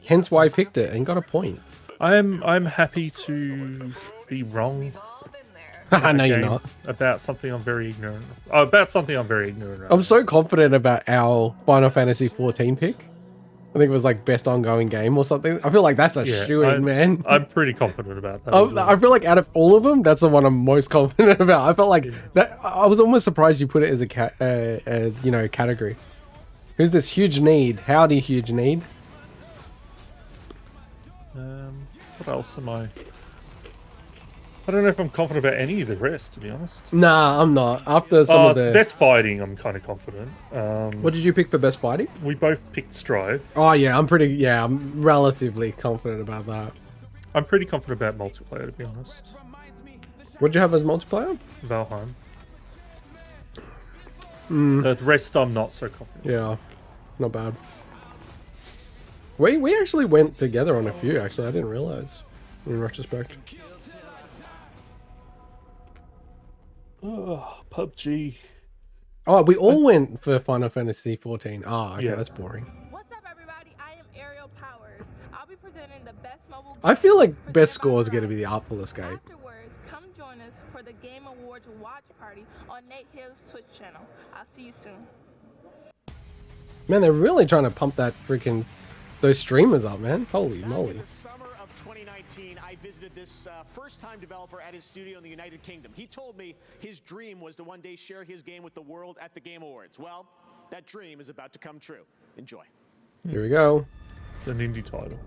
Hence why I picked it and got a point. I'm happy to be wrong. I know you're game not. About something I'm very ignorant. Oh, about something I'm very ignorant of. I'm so confident about our Final Fantasy 14 pick. I think it was like best ongoing game or something. I feel like that's a shoo-in, man. I'm pretty confident about that. as well. I feel like out of all of them, that's the one I'm most confident about. I felt like that. I was almost surprised you put it as a category. Who's this Huge Need? Howdy, Huge Need. What else am I? I don't know if I'm confident about any of the rest, to be honest. Nah, I'm not. After some of the best fighting, I'm kind of confident. What did you pick for best fighting? We both picked Strive. Oh yeah, I'm relatively confident about that. I'm pretty confident about multiplayer, to be honest. What'd you have as multiplayer? Valheim. Mm. The rest, I'm not so confident. Yeah, not bad. We actually went together on a few. Actually, I didn't realize. In retrospect. Oh, PUBG. Oh, we all went for Final Fantasy 14. Ah, okay, Yeah. that's boring. What's up, everybody? I am Ariel Powers. I'll be presenting the best mobile. I feel like best score is going to be the Artful Escape. Afterwards, come join us for the Game Awards watch party on Nate Hill's Twitch channel. I'll see you soon. Man, they're really trying to pump that freaking those streamers up, man. Holy moly. In the summer of 2019, I visited this first-time developer at his studio in the United Kingdom. He told me his dream was to one day share his game with the world at the Game Awards. Well, that dream is about to come true. Enjoy. Here we go. It's an indie title.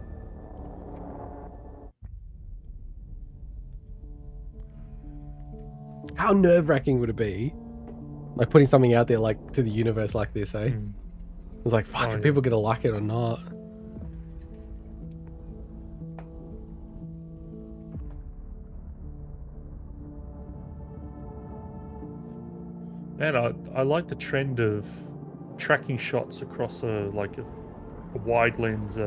How nerve-wracking would it be? Like putting something out there like to the universe like this, eh? It's like, fuck, are people gonna like it or not? Man, I like the trend of tracking shots across a wide lens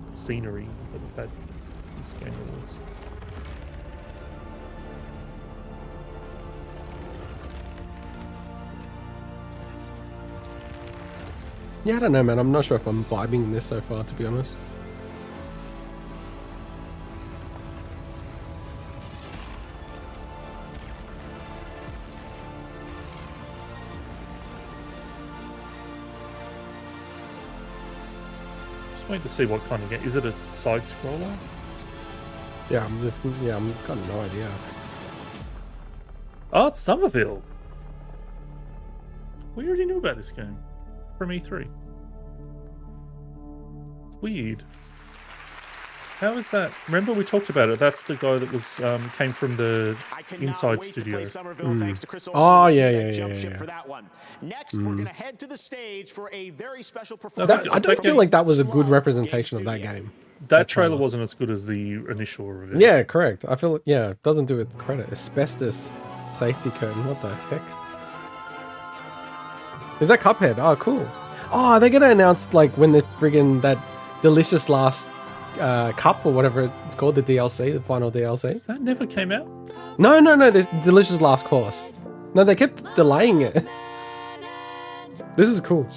scenery that we've had this Game Awards. Yeah, I don't know, man. I'm not sure if I'm vibing this so far, to be honest. Just waiting to see what kind of game. Is it a side scroller? Yeah, I'm got no idea. Oh, it's Somerville. We already knew about this game from E3. It's weird. How is that? Remember we talked about it. That's the guy that was came from the Inside Studio. Oh yeah. For that one. Next, we're gonna head to the stage for a very special performance. I don't feel like that was a good representation of that game. That trailer wasn't as good as the initial review. Yeah, correct. I feel it doesn't do it credit. Asbestos safety curtain. What the heck? Is that Cuphead? Oh, cool. Oh, they're gonna announce like when they're friggin' that delicious last cup or whatever it's called, the DLC, the final DLC. That never came out? No, the delicious last course. No, they kept delaying it. This is cool.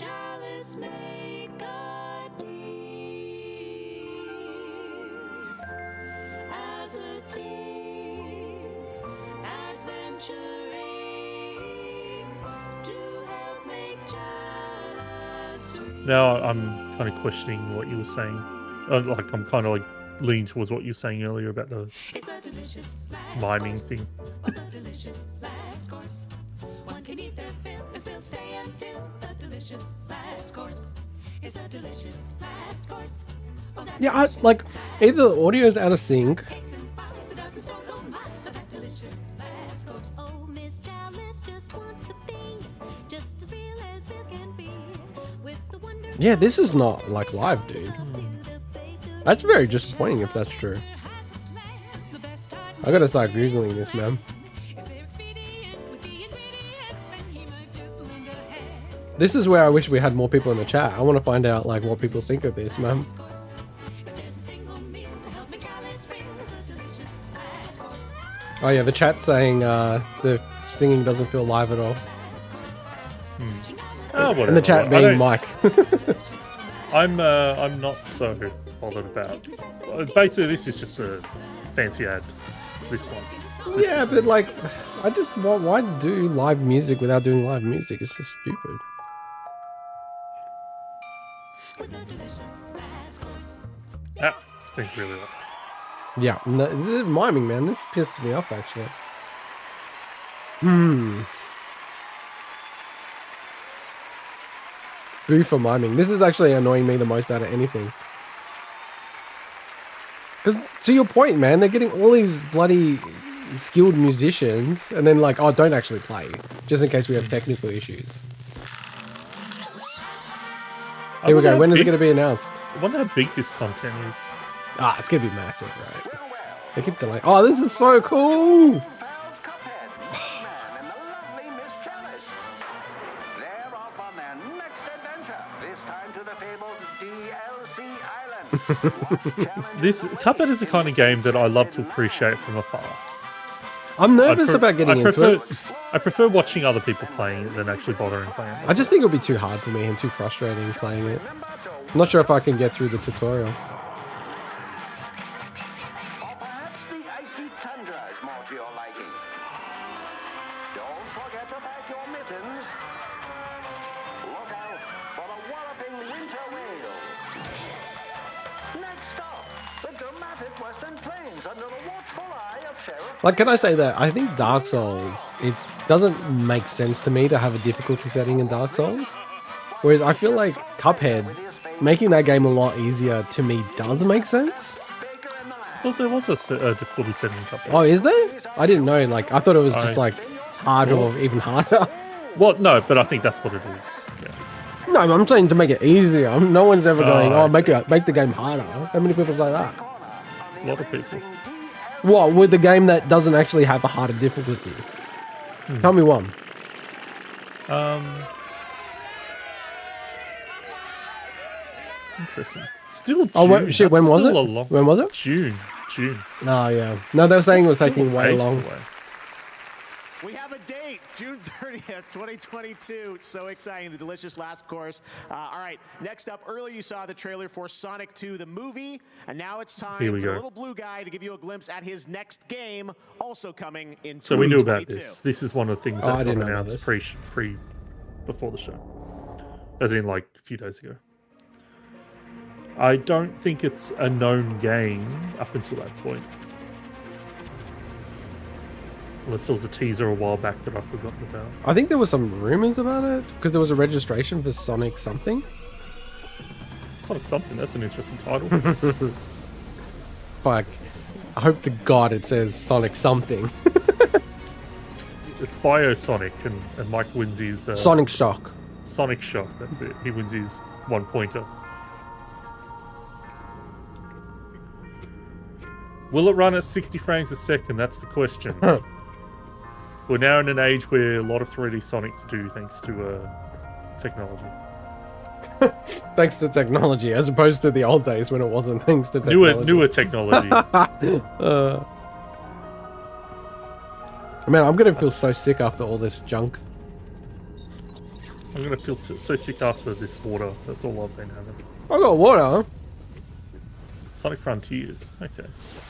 Now I'm kind of questioning what you were saying. I'm kind of leaning towards what you were saying earlier about the miming thing. Yeah, either the audio is out of sync. Yeah, this is not like live, dude. That's very disappointing if that's true. I gotta start Googling this, man. This is where I wish we had more people in the chat. I want to find out like what people think of this, man. Oh yeah, the chat saying the singing doesn't feel live at all. Oh, whatever. And the chat being Mike. I'm not so bothered about. Basically, this is just a fancy ad. This one. Yeah, but like, why do live music without doing live music? It's just stupid. That seems really off. Yeah, no, the miming, man. This pisses me off, actually. Boo for miming. This is actually annoying me the most out of anything. Because, to your point, man, they're getting all these bloody skilled musicians, and then like, oh, don't actually play, just in case we have technical issues. Here we go. When is it going to be announced? I wonder how big this content is. Ah, it's going to be massive, right? They keep delaying. Oh, this is so cool! This Cuphead is the kind of game that I love to appreciate from afar. I'm nervous about getting into it. I prefer watching other people playing it than actually bothering playing it. I just think it'll be too hard for me and too frustrating playing it. I'm not sure if I can get through the tutorial. Like, can I say that I think Dark Souls, it doesn't make sense to me to have a difficulty setting in Dark Souls. Whereas I feel like Cuphead, making that game a lot easier to me does make sense. I thought there was a difficulty setting in Cuphead. Oh, is there? I didn't know. Like, I thought it was just like hard or even harder. Well, no, but I think that's what it is. Yeah. No, I'm saying to make it easier. No one's ever going, oh, make the game harder. How many people say that? A lot of people. What, with the game that doesn't actually have a harder difficulty? Tell me one. Interesting. Still June. Oh, wait, shit, when was it? When was it? June. Oh, yeah. No, they were saying it was taking way long. We have a date, June 30th, 2022. So exciting, the delicious last course. All right, next up, earlier you saw the trailer for Sonic 2, the movie, and now it's time for the little blue guy to give you a glimpse at his next game, also coming in 2022. So we knew about this. This is one of the things that got announced before the show. As in, like, a few days ago. I don't think it's a known game up until that point. Unless there was a teaser a while back that I've forgotten about. I think there were some rumors about it, because there was a registration for Sonic something. Sonic something, that's an interesting title. Fuck. I hope to God it says Sonic something. It's Biosonic, and Mike wins his... Sonic Shock. Sonic Shock, that's it. He wins his 1-pointer. Will it run at 60 frames a second? That's the question. We're now in an age where a lot of 3D Sonics do, thanks to technology. Thanks to technology, as opposed to the old days when it wasn't thanks to technology. Newer technology. Man, I'm gonna feel so sick after all this junk. I'm gonna feel so sick after this water. That's all I've been having. I got water. Sonic Frontiers. Okay.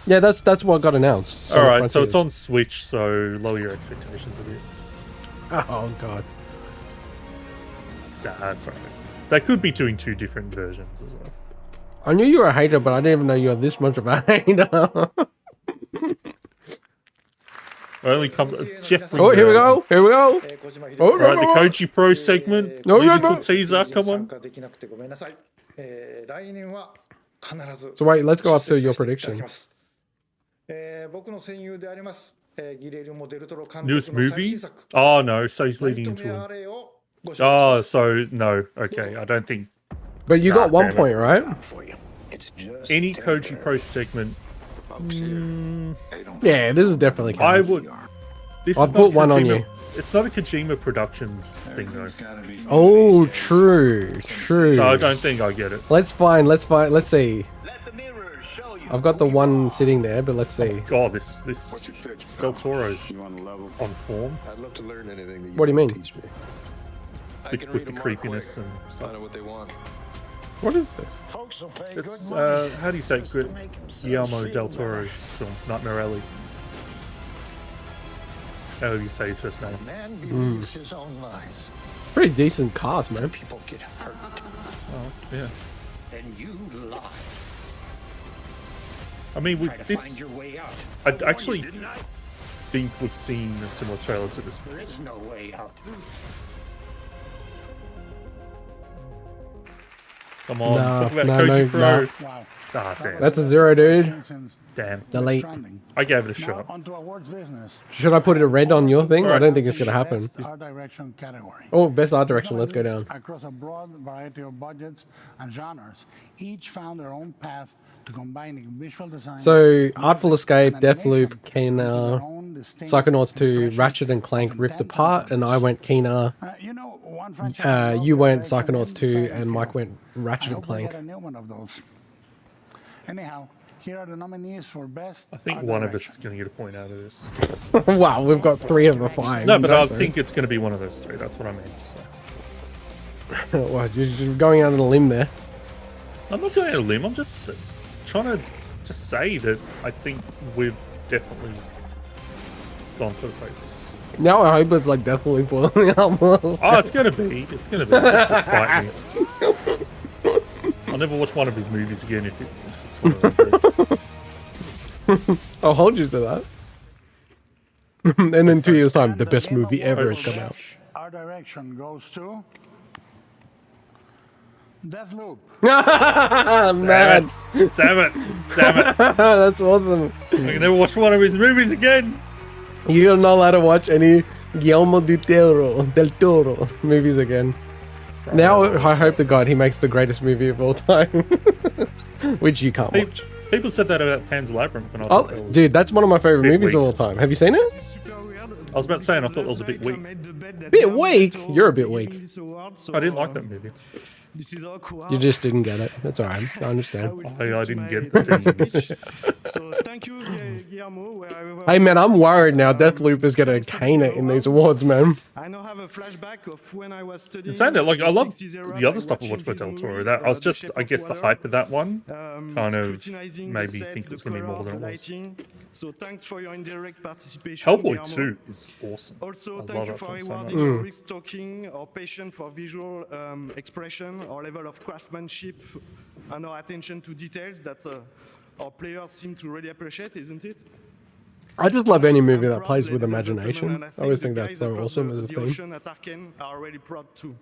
Yeah, that's what got announced. All right, so it's on Switch, so lower your expectations a bit. Oh God. Nah, that's alright. They could be doing 2 different versions as well. I knew you were a hater, but I didn't even know you were this much of a hater. Only come Jeffrey. Oh, here we go. Here we go. Oh, right, the Koji Pro segment. Little teaser. Come on. So wait, let's go up to your prediction. Newest movie? Oh no, so he's leading into it. Oh, so no. Okay, I don't think. But you got 1 point, right? Any Koji Pro segment. Yeah, this is definitely counts. I would. I'll put one on you. It's not a Kojima Productions thing though. Oh, true. So I don't think I get it. Let's see. I've got the one sitting there, but let's see. God, this Del Toro's on form. I'd love to learn anything that you What do you mean? teach me. With the creepiness and stuff. Find out what they want. What is this? It's how do you say it? Guillermo Del Toro's film, Nightmare Alley. How do you say his first name? His own lies. Pretty decent cast, man. People get hurt. Oh, yeah. And you lie. I mean, with this, find your way out. I actually think we've seen a similar trailer to this one. There is no way out. Come on, talk about Koji Pro. Wow. Ah, damn. That's a 0, dude. Damn. Delete. I gave it a shot. Onto awards business. Should I put it red on your thing? I don't think it's gonna happen. Best art direction category. Oh, best art direction. Let's go down. Across a broad variety of budgets and genres, each found their own path to combining visual design. So, Artful Escape, Deathloop, Kena, Psychonauts 2, Ratchet and Clank Rift Apart, and I went Kena. You went Psychonauts 2, and Mike went Ratchet and Clank. Anyhow, here are the nominees for best. I think one of us is going to get a point out of this. Wow, we've got 3 of the 5. No, but I think it's going to be one of those 3. That's what I meant to say. Well, you're going out on a limb there. I'm not going out on a limb. I'm just trying to just say that I think we've definitely gone for the favorites. Now I hope it's like definitely for the Oh, it's going to be. It's going to be. Just to spite me. I'm never watch one of his movies again if it's one of them. I'll hold you to that. And in 2 years' time, the best movie ever has come out. Our direction goes to Deathloop. Man. Damn it. That's awesome. I can never watch one of his movies again. You're not allowed to watch any Guillermo del Toro movies again. Now, I hope to God he makes the greatest movie of all time. Which you can't watch. People said that about Pan's Labyrinth. When I thought it was Dude, that's one of my favorite movies weak. of all time. Have you seen it? I was about to say, and I thought it was a bit weak. Bit weak? You're a bit weak. I didn't like that movie. You just didn't get it. That's alright. I understand. I didn't get it. So thank you, Guillermo. Hey man, I'm worried now. Deathloop is gonna cane it in these awards, man. I now have a flashback of when I was studying. In saying that, like, I love the other stuff I watched by Del Toro. That I was just, I guess, the hype of that one kind of made me think it was going to be more than it was. So thanks for your indirect participation. Hellboy Guillermo. 2 is awesome. Also, I thank love you that for film so rewarding much. your risk talking, our passion for visual expression, our level of craftsmanship, and our attention to details that our players seem to really appreciate, isn't it? I just love any movie that plays with imagination. I always think that's so awesome as a The theme. ocean at Arkane are really proud too.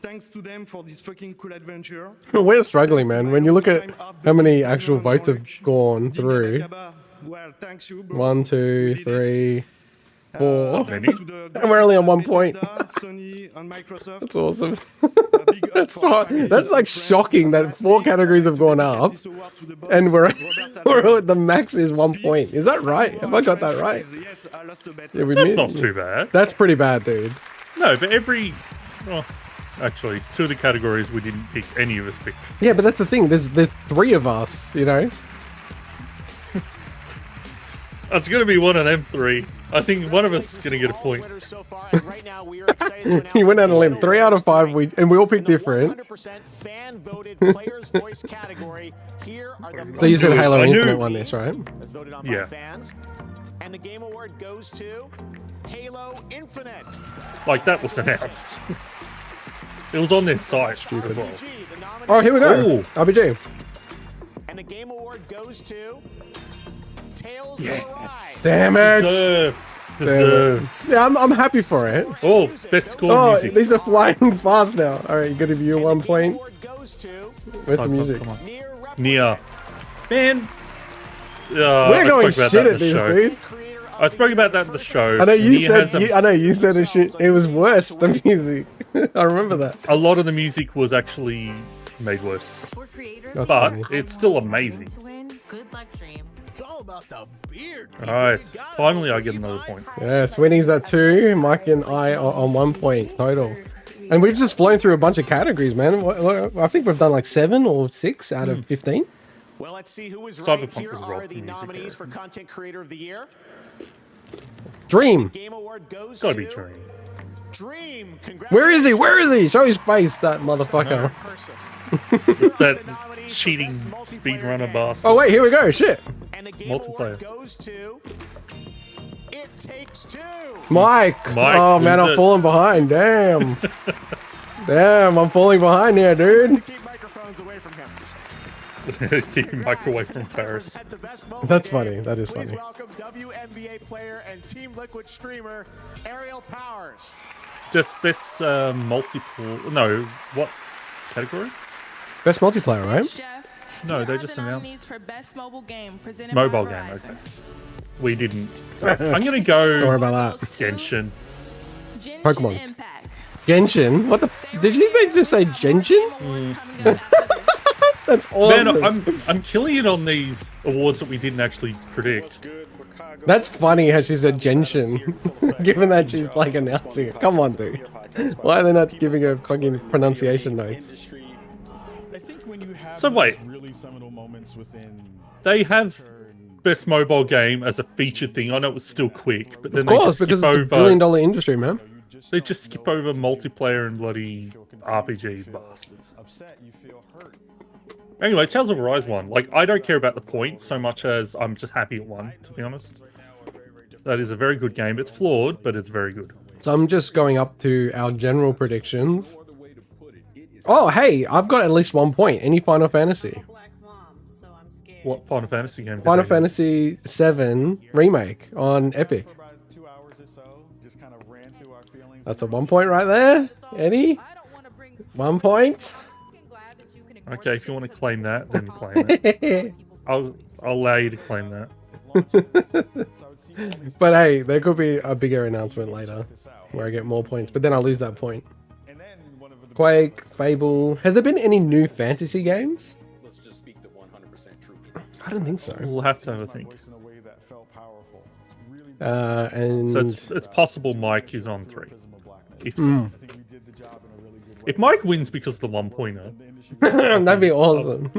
Thanks to them for this fucking cool adventure. We're struggling, man. When you look at how many actual votes have gone through. Well, thanks you, bro. 1, 2, 3, 4. Thanks to the And we're only on 1 point. Sony and Microsoft. That's awesome. That's like shocking that 4 categories have gone up, and we're the max is 1 point. Is that right? Have I got that right? Yeah, That's not too bad. That's pretty bad, dude. No, but well, actually, 2 of the categories we didn't pick. Any of us picked. Yeah, but that's the thing. There's 3 of us, you know. It's going to be one of them 3. I think one of us is going to get a point. He went out on a limb. 3 out of 5, and we all picked different. So you said Halo Infinite won this, right? Yeah. And the Game Award goes to Halo Infinite. Like, that was announced. It was on their site as well. Oh, here we go. Ooh. RPG. And the Game Award goes to Tales Yes. Damn it. Deserved. Yeah, I'm happy for it. Oh, best score Oh, music. these are flying fast now. All right, you got to give you 1 point. Where's the music? Come on. Nia. Man. We're going shit at this, dude. I spoke about that in the show. I know you Nia said. I know you said it was worse. The music. I remember that. a lot of the music was actually made worse, That's but funny. it's still amazing. Good luck, Dream. It's all about the beard. All right, finally I get another point. Yeah, Sweeney's at 2. Mike and I are on 1 point total. And we've just flown through a bunch of categories, man. I think we've done like 7 or 6 out of 15. Well, let's see who was Cyberpunk right. Here was are rock the music, nominees for Content Creator of the Year. Dream. Game Award goes Gotta to be Dream. Dream. Where is he? Where is he? Show his face, that motherfucker. That cheating speedrunner bastard. Oh, wait, here we go. Shit. And the Game Multiplayer. Award goes to It Takes Two. Mike. Oh, man, who's I'm it? falling behind. Damn. Damn, I'm falling behind here, dude. Keep microphones away from him. Keep your mic away from Ferris. That's funny. That is Please funny. welcome WNBA player and Team Liquid streamer Ariel Powers. Just best multiple. No, what category? Best multiplayer, right? Jeff, No, here they are just the nominees announced for best mobile game presented mobile by game. Verizon. Okay, we didn't. I'm gonna go. Don't worry about that. Genshin. Genshin Pokemon. Impact. Genshin? What the? Did they just say Genshin? That's awesome. Man, I'm killing it on these awards that we didn't actually predict. That's funny how she said Genshin, given that she's like announcing it. Come on, dude. Why are they not giving her fucking pronunciation notes? So wait, they have best mobile game as a featured thing. I know it was still quick, but then Of course, they just because skip it's a over. billion-dollar industry, man. They just skip over multiplayer and bloody RPG bastards. Anyway, Tales of Arise won. Like, I don't care about the point so much as I'm just happy it won, to be honest. That is a very good game. It's flawed, but it's very good. So I'm just going up to our general predictions. Oh, hey, I've got at least 1 point. Any Final Fantasy? What Final Fantasy game? did Final they do? Fantasy 7 remake on Epic. That's a 1 point right there. Eddie? 1 point. Okay, if you want to claim that, then claim it. I'll allow you to claim that. But hey, there could be a bigger announcement later where I get more points, but then I'll lose that point. Quake, Fable. Has there been any new fantasy games? I don't think so. We'll have to have a think. And So it's possible Mike is on 3. If so. If Mike wins because of the 1-pointer. That'd be awesome.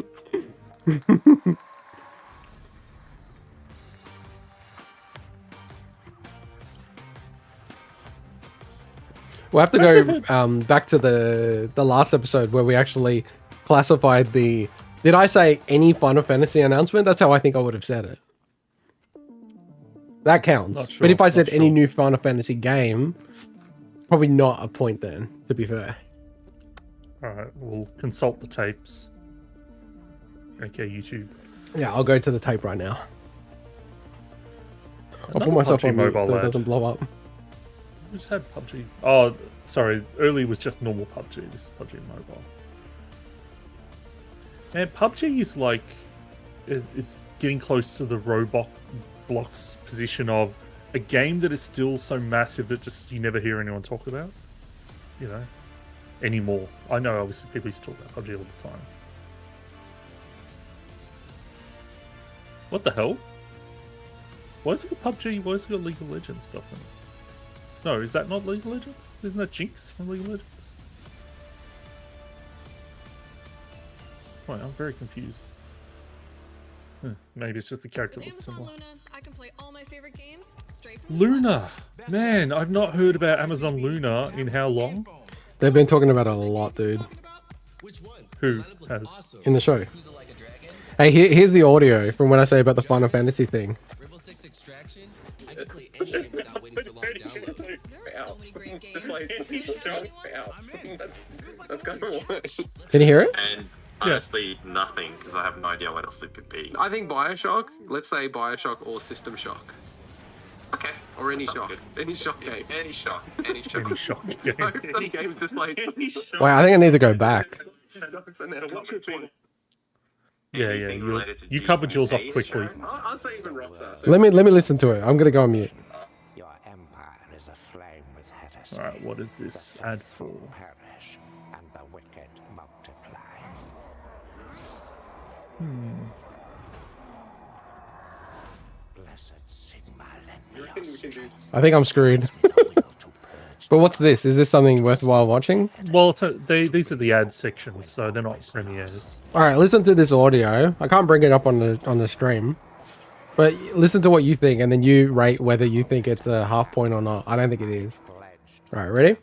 We'll have to go back to the last episode where we actually classified the... Did I say any Final Fantasy announcement? That's how I think I would have said it. That counts. Not sure, but if I said not any sure. new Final Fantasy game, probably not a point then, to be fair. Alright, we'll consult the tapes. Okay, YouTube. Yeah, I'll go to the tape right now. I'll put Another myself PUBG on mute mobile so it ad. doesn't blow up. We just had PUBG. Oh, sorry. Early was just normal PUBG. This is PUBG Mobile. Man, PUBG is like... It's getting close to the Roblox position of a game that is still so massive that just you never hear anyone talk about. You know? Anymore. I know, obviously, people used to talk about PUBG all the time. What the hell? Why is it got PUBG? Why is it got League of Legends stuff in it? No, is that not League of Legends? Isn't that Jinx from League of Legends? Wait, I'm very confused. Maybe it's just the character looks similar. I can play all my favorite games straight from Luna! Man, I've not heard about Amazon Luna in how long? They've been talking about it a lot, dude. Who has? In the show. Hey, here's the audio from when I say about the Final Fantasy thing. That's kind of what. Can you hear it? And honestly, nothing, because I have no idea what else it could be. I think Bioshock, let's say Bioshock or System Shock. Okay. Or any shock. Any shock game. Any shock. Any shock. Any shock game. Some game just like... Wait, I think I need to go back. Yeah, you covered yours up quickly. I'll say even Rockstar. Let me listen to it. I'm gonna go on mute. Your empire is aflame with heresy. Alright, what is this ad for? Perish, and the wicked multiply. Blessed Sigma Lennios. I think I'm screwed. But what's this? Is this something worthwhile watching? Well, these are the ad sections, so they're not premieres. All right, listen to this audio. I can't bring it up on the stream, but listen to what you think, and then you rate whether you think it's a half point or not. I don't think it is. All right, ready?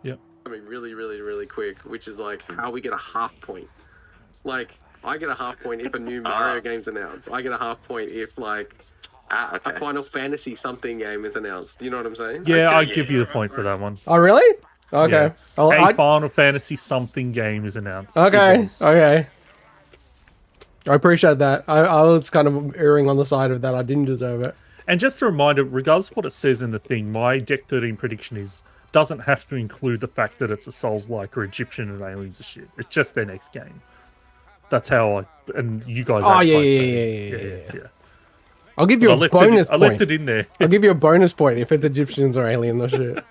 Yep. I mean, really quick, which is like how we get a half point. Like, I get a half point if a new Mario game's announced. I get a half point if, like, a Final Fantasy something game is announced. Do you know what I'm saying? Yeah, I give you the point for that one. Oh, really? Okay. Yeah. A Final Fantasy something game is announced. Okay. Okay. I appreciate that. I was kind of erring on the side of that. I didn't deserve it. And just a reminder, regardless of what it says in the thing, my Deck 13 prediction doesn't have to include the fact that it's a Souls-like or Egyptian and aliens and shit. It's just their next game. That's how and you guys. Oh, yeah. I'll give you a bonus point. I left it in there. I'll give you a bonus point if it's Egyptians or aliens or shit.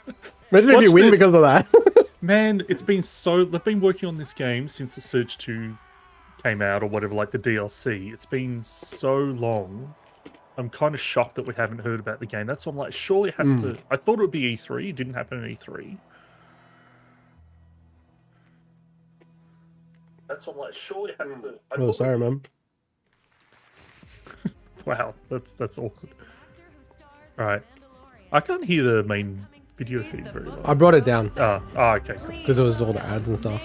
Imagine if you win because of that. Man, they've been working on this game since the Surge 2 came out or whatever, like the DLC. It's been so long. I'm kind of shocked that we haven't heard about the game. That's why I'm like, surely it has to... I thought it would be E3. It didn't happen at E3. That's why I'm like, surely it has to... Oh, sorry, man. Wow, that's awkward. Alright. I can't hear the main video feed very well. I brought it down. Oh, okay, cool. Because it was all the ads and stuff.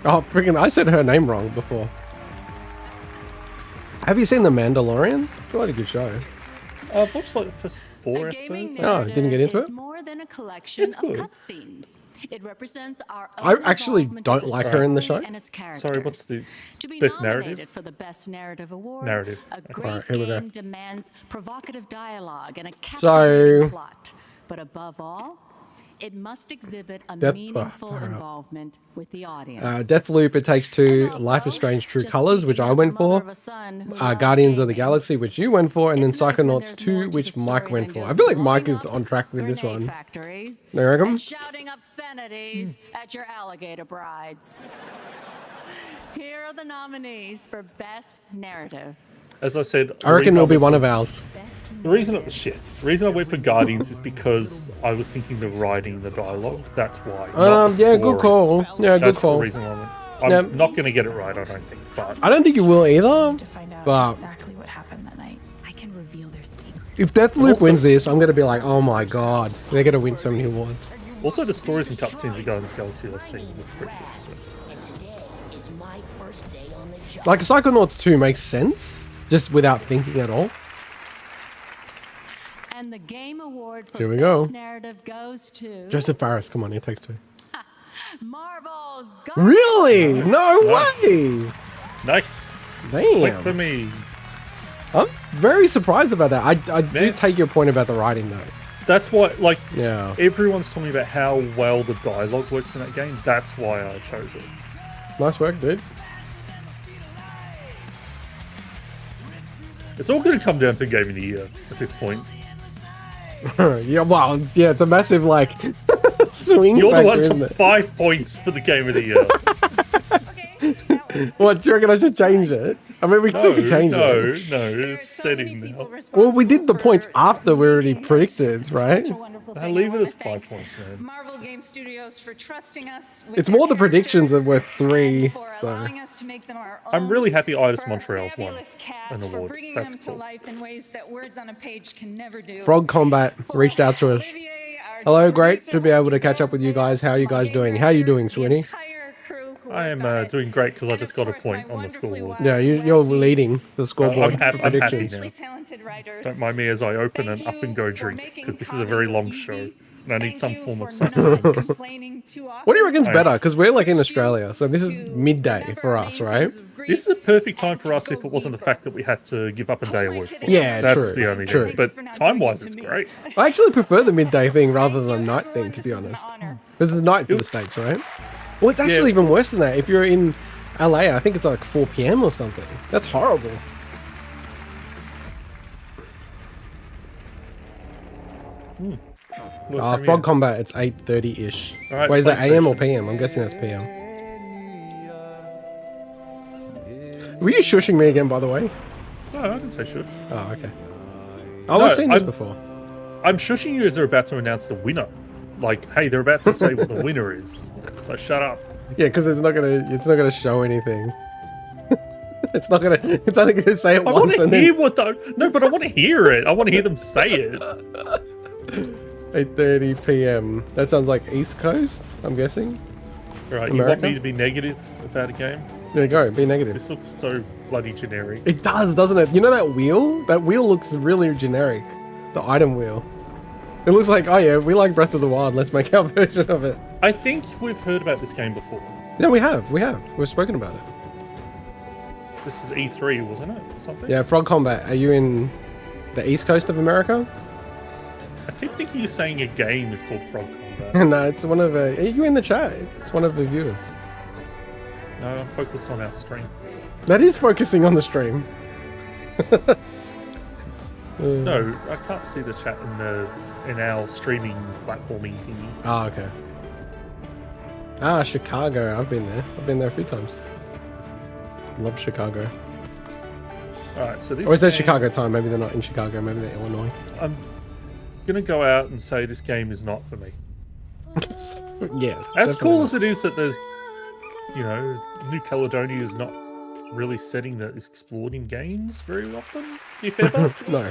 Oh, freaking, I said her name wrong before. Have you seen The Mandalorian? It's a good show. I've watched like the 4 episodes. Oh, didn't get into is it? more than a collection It's of good. cutscenes. It represents our I own actually involvement don't with like her in the story show. and its characters. Sorry, what's this? To be Best nominated narrative? for the Best Narrative Award, Narrative. a Okay. great Alright, here we go. game demands provocative dialogue and a So- captivating plot. But above all, it must exhibit a Death- meaningful far out. involvement with the audience. Deathloop, It Takes Two, Life is Strange, True Colors, which I went for. Guardians of the Galaxy, which you went for, and then Psychonauts 2, which Mike went for. I feel like Mike is on track with this one. Factories You reckon? and shouting obscenities at your alligator brides. Here are the nominees for Best Narrative. As I said, I reckon it'll be one of ours. The reason the reason I went for Guardians is because I was thinking the writing, the dialogue. That's why. not the Yeah, good stories. call. Yeah, good That's call. the reason why I went. I'm Yeah. not going to get it right, I don't think. But I don't think you will either, but Exactly what happened that night. I can reveal their secret. if Deathloop also- wins this, I'm going to be like, oh my god, they're going to win so many awards. also, the stories and cutscenes of Guardians of the Galaxy I've seen was pretty good. So. And today is my first day on the job. Like Psychonauts 2 makes sense, just without thinking at all. And the Game Award for Here we go. Best Narrative goes to Joseph Fares, come on, It Takes Two. Marvel's Really? No Nice. way! Nice. Damn. Click for me. I'm very surprised about that. I do take your point about the writing though. That's why, like, Yeah. everyone's talking about how well the dialogue works in that game. That's why I chose it. Nice work, dude. It's all going to come down to Game of the Year at this point. Yeah, well, yeah, it's a massive like swing. You're the factor, ones isn't for it? 5 points for the Game of the Year. What, do you reckon I should change it? I mean, we still can change it. No, it's setting now. Well, we did the points after we already predicted, right? Now leave it as 5 points, man. Marvel Game Studios for trusting us. With It's their more the predictions characters are worth 3, for so. allowing us to make them our I'm own, really happy Itis for Montreal's won fabulous an cast, for award. bringing That's them to cool. life in ways that words on a page can never do. Frog Combat reached out to us. Hello, great to be able to catch up with you guys. How are you guys doing? How are you doing, Sweeney? I am doing great because I just got a point on the scoreboard. Yeah, you're leading the scoreboard I'm happy predictions. now. Don't mind me as I open an up and go drink because this is a very long show and I need some form of sustenance. What do you reckon's better? Because we're like in Australia, so this is midday for us, right? This is a perfect time for us if it wasn't the fact that we had to give up a day of work. Yeah, That's true, the only true. thing. But time-wise, it's great. I actually prefer the midday thing rather than the night thing, to be honest. Because the night for the States, right? Well, it's actually even worse than that. If you're in LA, I think it's like 4 p.m. or something. That's horrible. Frog Combat, it's 8:30-ish. Alright, Wait, is that AM or PlayStation. PM? I'm guessing that's PM. Were you shushing me again, by the way? No, I didn't say shush. Oh, okay. Oh, I've seen this before. I'm shushing you as they're about to announce the winner. Like, hey, they're about to say what the winner is. So shut up. Yeah, because it's not gonna show anything. It's only gonna say it I want once to and hear then what No, but I want to hear it. I want to hear them say it. 8:30 p.m. That sounds like East Coast, I'm guessing. Right, you want America? me to be negative about a game? There you go, be negative. This looks so bloody generic. It does, doesn't it? You know that wheel? That wheel looks really generic. The item wheel. It looks like, oh yeah, we like Breath of the Wild. Let's make our version of it. I think we've heard about this game before. Yeah, we have. We've spoken about it. This is E3, wasn't it? Or something? Yeah, Frog Combat. Are you in the East Coast of America? I keep thinking you're saying a game is called Frog Combat. No, it's one of are you in the chat? It's one of the viewers. No, I'm focused on our stream. That is focusing on the stream. No, I can't see the chat in our streaming platforming thingy. Ah, okay. Ah, Chicago. I've been there. I've been there a few times. Love Chicago. Alright, so this Or is that game- Chicago time? Maybe they're not in Chicago. Maybe they're Illinois. I'm gonna go out and say this game is not for me. Yeah. As definitely cool not. as it is that there's, New Caledonia is not really setting that is explored in games very often, if ever. No.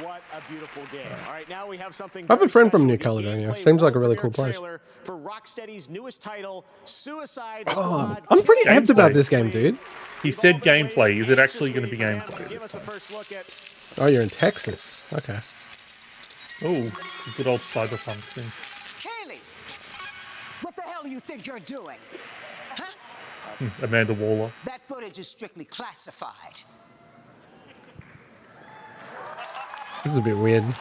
What a beautiful game. All right, now we have something. I have a very friend from special. New The Caledonia. gameplay Seems like a world really premiere cool place. trailer for Rocksteady's newest title, Suicide Oh, Squad. I'm pretty amped about Gameplay. this game, dude. He said gameplay. Is it actually going to be gameplay Give this us a time? first look at Oh, you're in Texas. Okay. Oh, it's a good old cyberpunk thing. Kaylee, what the hell do you think you're doing? Huh? Amanda Waller. That footage is strictly classified. This is a bit weird. Do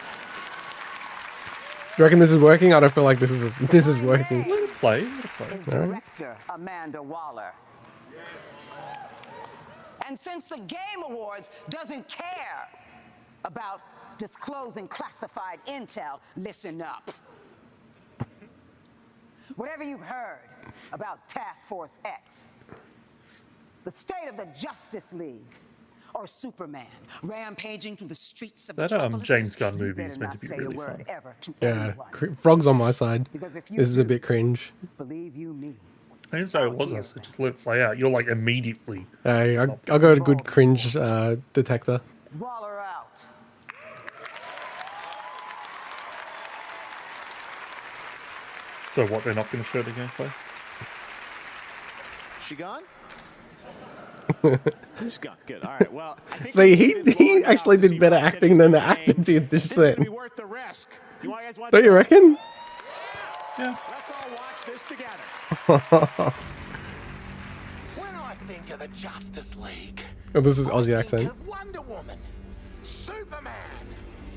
you reckon this is working? I don't feel like this is working. Let it play. Let it play. Is All right. director Amanda Waller. And since the Game Awards doesn't care about disclosing classified intel, listen up. Whatever you've heard about Task Force X, the state of the Justice League, or Superman rampaging through the streets of That Metropolis, James Gunn you movie is better meant to not be say a really word fun. ever to Yeah, anyone. Frog's on my side. Because if you This is a do, bit cringe. believe you me. I didn't say it wasn't. I said just let it play out. You're like immediately. Hey, I got a good cringe detector. Waller out. So what? They're not going to show the gameplay? she gone? She's gone. Good. All right. Well, I think See, we've moved he long actually enough to did see better Rocksteady's acting than the new actor game. did this This is gonna be scene. worth the risk. You guys want Don't you reckon? Yeah. Let's all watch this together. When I think of the Justice League, Oh, this is Aussie I accent. think of Wonder Woman, Superman,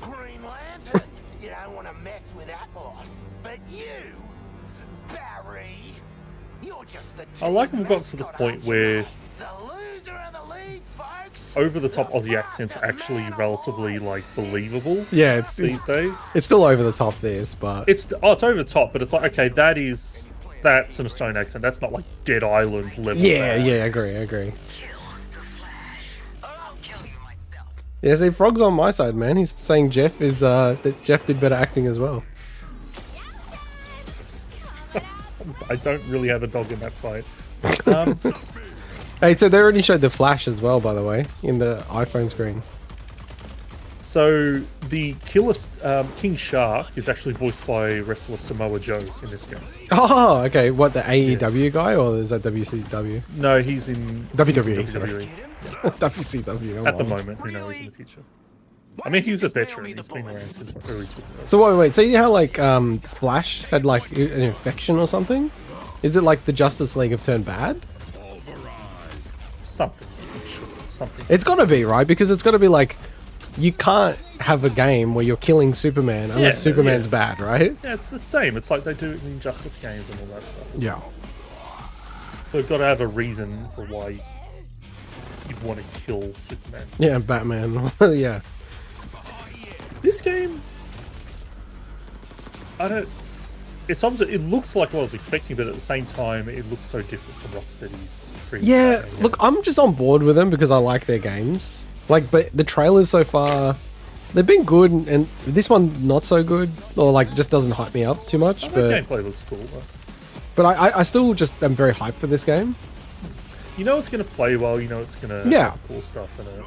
Green Lantern. You don't want to mess with that lot. But you, Barry, you're just the I like we've got to the point where the loser of the league, folks. over-the-top Aussie accents are actually relatively like believable. Yeah, it's these days. It's still over the top, this, but It's over the top, but it's like okay, that's an Australian accent. That's not like Dead Island level. yeah, bad. yeah, I agree. Yeah, see, Frog's on my side, man. He's saying Jeff is that Jeff did better acting as well. I don't really have a dog in that fight. Hey, so they already showed the Flash as well, by the way, in the iPhone screen. So the killer King Shark is actually voiced by wrestler Samoa Joe in this game. Oh, okay. What, the AEW guy, or is that WCW? No, he's in WWE. he's in Sorry. WWE. WCW. oh At the my. moment, who knows in the future. I mean, he's a veteran. He's been around since like early 2000s. So wait. So you know how like Flash had like an infection or something? Is it like the Justice League have turned bad? Something. I'm sure. Something. It's got to be, right? Because it's got to be like you can't have a game where you're killing Superman unless Superman's bad, right? Yeah, it's the same. It's like they do it in Injustice games and all that stuff. as Yeah. well. They've got to have a reason for why you'd want to kill Superman. Yeah, Batman. Yeah. This game, I don't. It's obviously it looks like what I was expecting, but at the same time, it looks so different from Rocksteady's previous. Yeah, Batman look, I'm just on board with them because I like their games. Like, but the trailers so far, they've been good, and this one not so good, or like just doesn't hype me up too much. games. But The gameplay looks cool. but I still just am very hyped for this game. You know it's going to play well. You know it's going to Yeah. have cool stuff in it.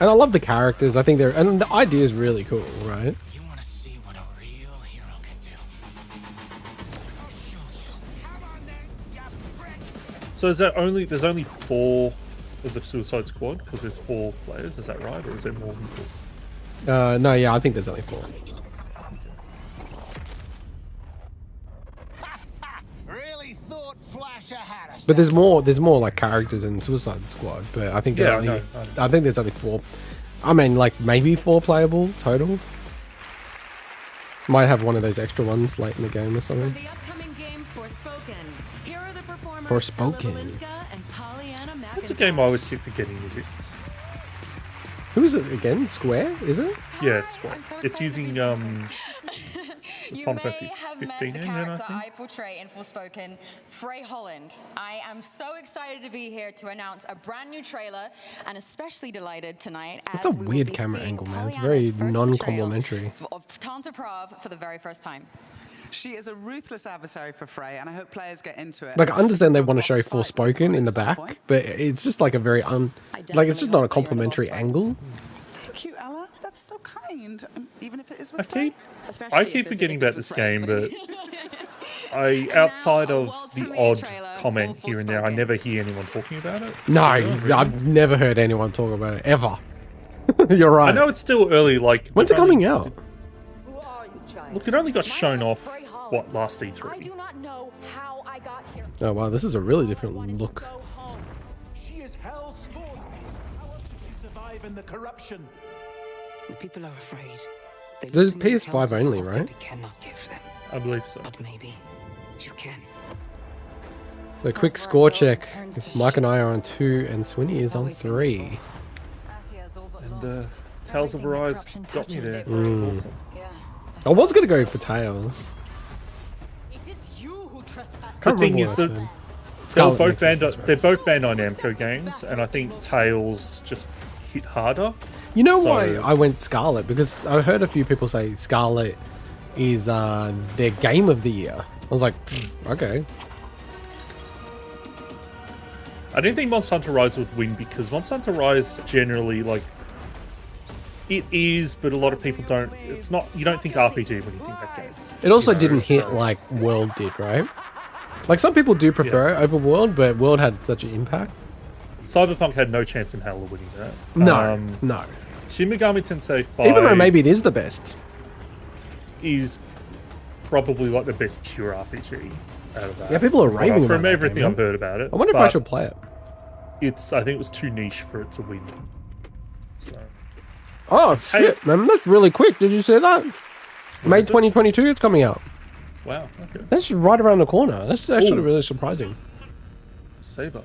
And I love the characters. I think and the idea is really cool, right? So is that there's only 4 of the Suicide Squad because there's 4 players? Is that right, or is there more than 4? No, yeah, I think there's only 4. Really thought Flasher had us. But there's more like characters in Suicide Squad. But I think Yeah, only, I know. I think there's only 4. I mean, like maybe 4 playable total. Might have one of those extra ones late in the game or something. The upcoming game Forspoken. Here are the performers Forspoken. Valenska and Pollyanna McIntosh. That's a game I always keep forgetting exists. Who is it again? Square, is it? Yeah, Squad. It's using You Final may Fantasy have met 15 the engine, I character think. I portray in Forspoken, Frey Holland. I am so excited to be here to announce a brand new trailer, and especially delighted tonight That's as a we will weird be camera seeing angle, man. It's Pollyanna's very first non-complimentary. portrayal of Tanta Prav for the very first time. She is a ruthless adversary for Frey, and I hope players get into it. Like, I understand they want to show Forspoken in the back, but it's just like a very like it's just not a complimentary angle. Thank you, Ella. That's That's so kind, even if it is with I keep forgetting about this game, but outside of the odd comment here and there, I never hear anyone talking about it. No, Really? I've never heard anyone talk about it ever. You're right. I know it's still early. Like, when's it coming out? Look, it only got shown off last E3. Oh wow, this is a really different look. She is hell's spawn. How else did she survive in the corruption? The people are afraid. They There's live in the PS5 houses of only, what right? they cannot give them. I believe so. But maybe you can. So quick score check. Mike and I are on 2 and Swinny is on 3. And Tales of Arise got me there. That was awesome. I was gonna go for Tails. The thing is that they're both Bandai Namco right? games, and I think Tales just hit harder. You know why I went Scarlet? Because I heard a few people say Scarlet is their game of the year. I was like, okay. I didn't think Monster Hunter Rise would win because Monster Hunter Rise generally, like, it is, but a lot of people don't. It's not. You don't think RPG when you think that game. It also didn't hit like World did, right? Like some people do prefer it over World, but World had such an impact. Cyberpunk had no chance in hell of winning that. No, no. Shin Megami Tensei 5, even though maybe it is the best, is probably like the best pure RPG out of that. Yeah, people are raving about from that everything game, I've heard about it. I wonder if I should play it. I think it was too niche for it to win. So. Oh shit, man, that's really quick. Did you see that? May 2022, it's coming out. Wow. Okay. That's right around the corner. That's actually really surprising. Saber.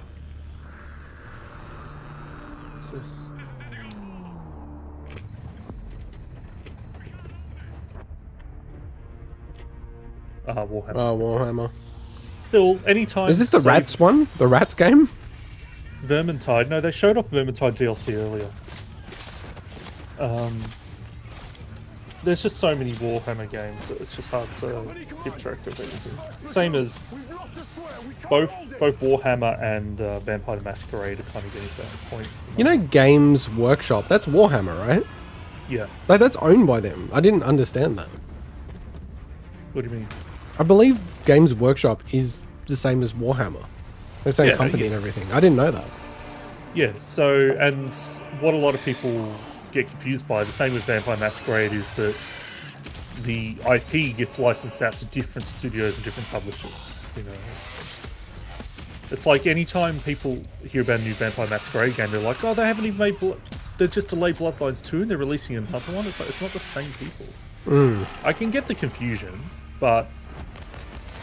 What's this? Warhammer. Oh, Warhammer. Still, anytime. Is this the Rats one? The Rats game? Vermintide. No, they showed off Vermintide DLC earlier. There's just so many Warhammer games that it's just hard to keep track of everything. Same as both Warhammer and Vampire the Masquerade are kind of getting to that point. You know, Games Workshop. That's Warhammer, right? Yeah. Like that's owned by them. I didn't understand that. What do you mean? I believe Games Workshop is the same as Warhammer. The same company and everything. I didn't know that. Yeah. So, and what a lot of people get confused by, the same with Vampire Masquerade, is that the IP gets licensed out to different studios and different publishers. You know, it's like anytime people hear about a new Vampire Masquerade game, they're like, "Oh, they haven't even made they just delayed Bloodlines 2 and they're releasing another one." It's like it's not the same people. I can get the confusion, but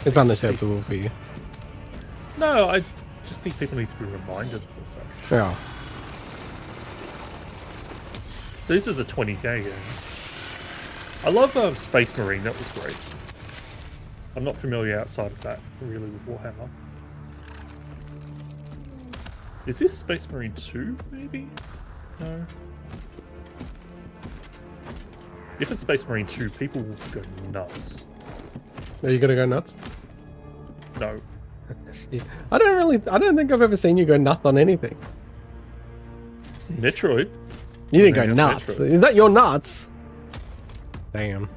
it's unacceptable for you. No, I just think people need to be reminded of the fact. Yeah. So this is a 20k game. I love Space Marine, that was great. I'm not familiar outside of that, really, with Warhammer. Is this Space Marine 2, maybe? No. If it's Space Marine 2, people will go nuts. Are you gonna go nuts? No. I don't think I've ever seen you go nuts on anything. Metroid? You didn't go nuts. Is that your nuts? Damn.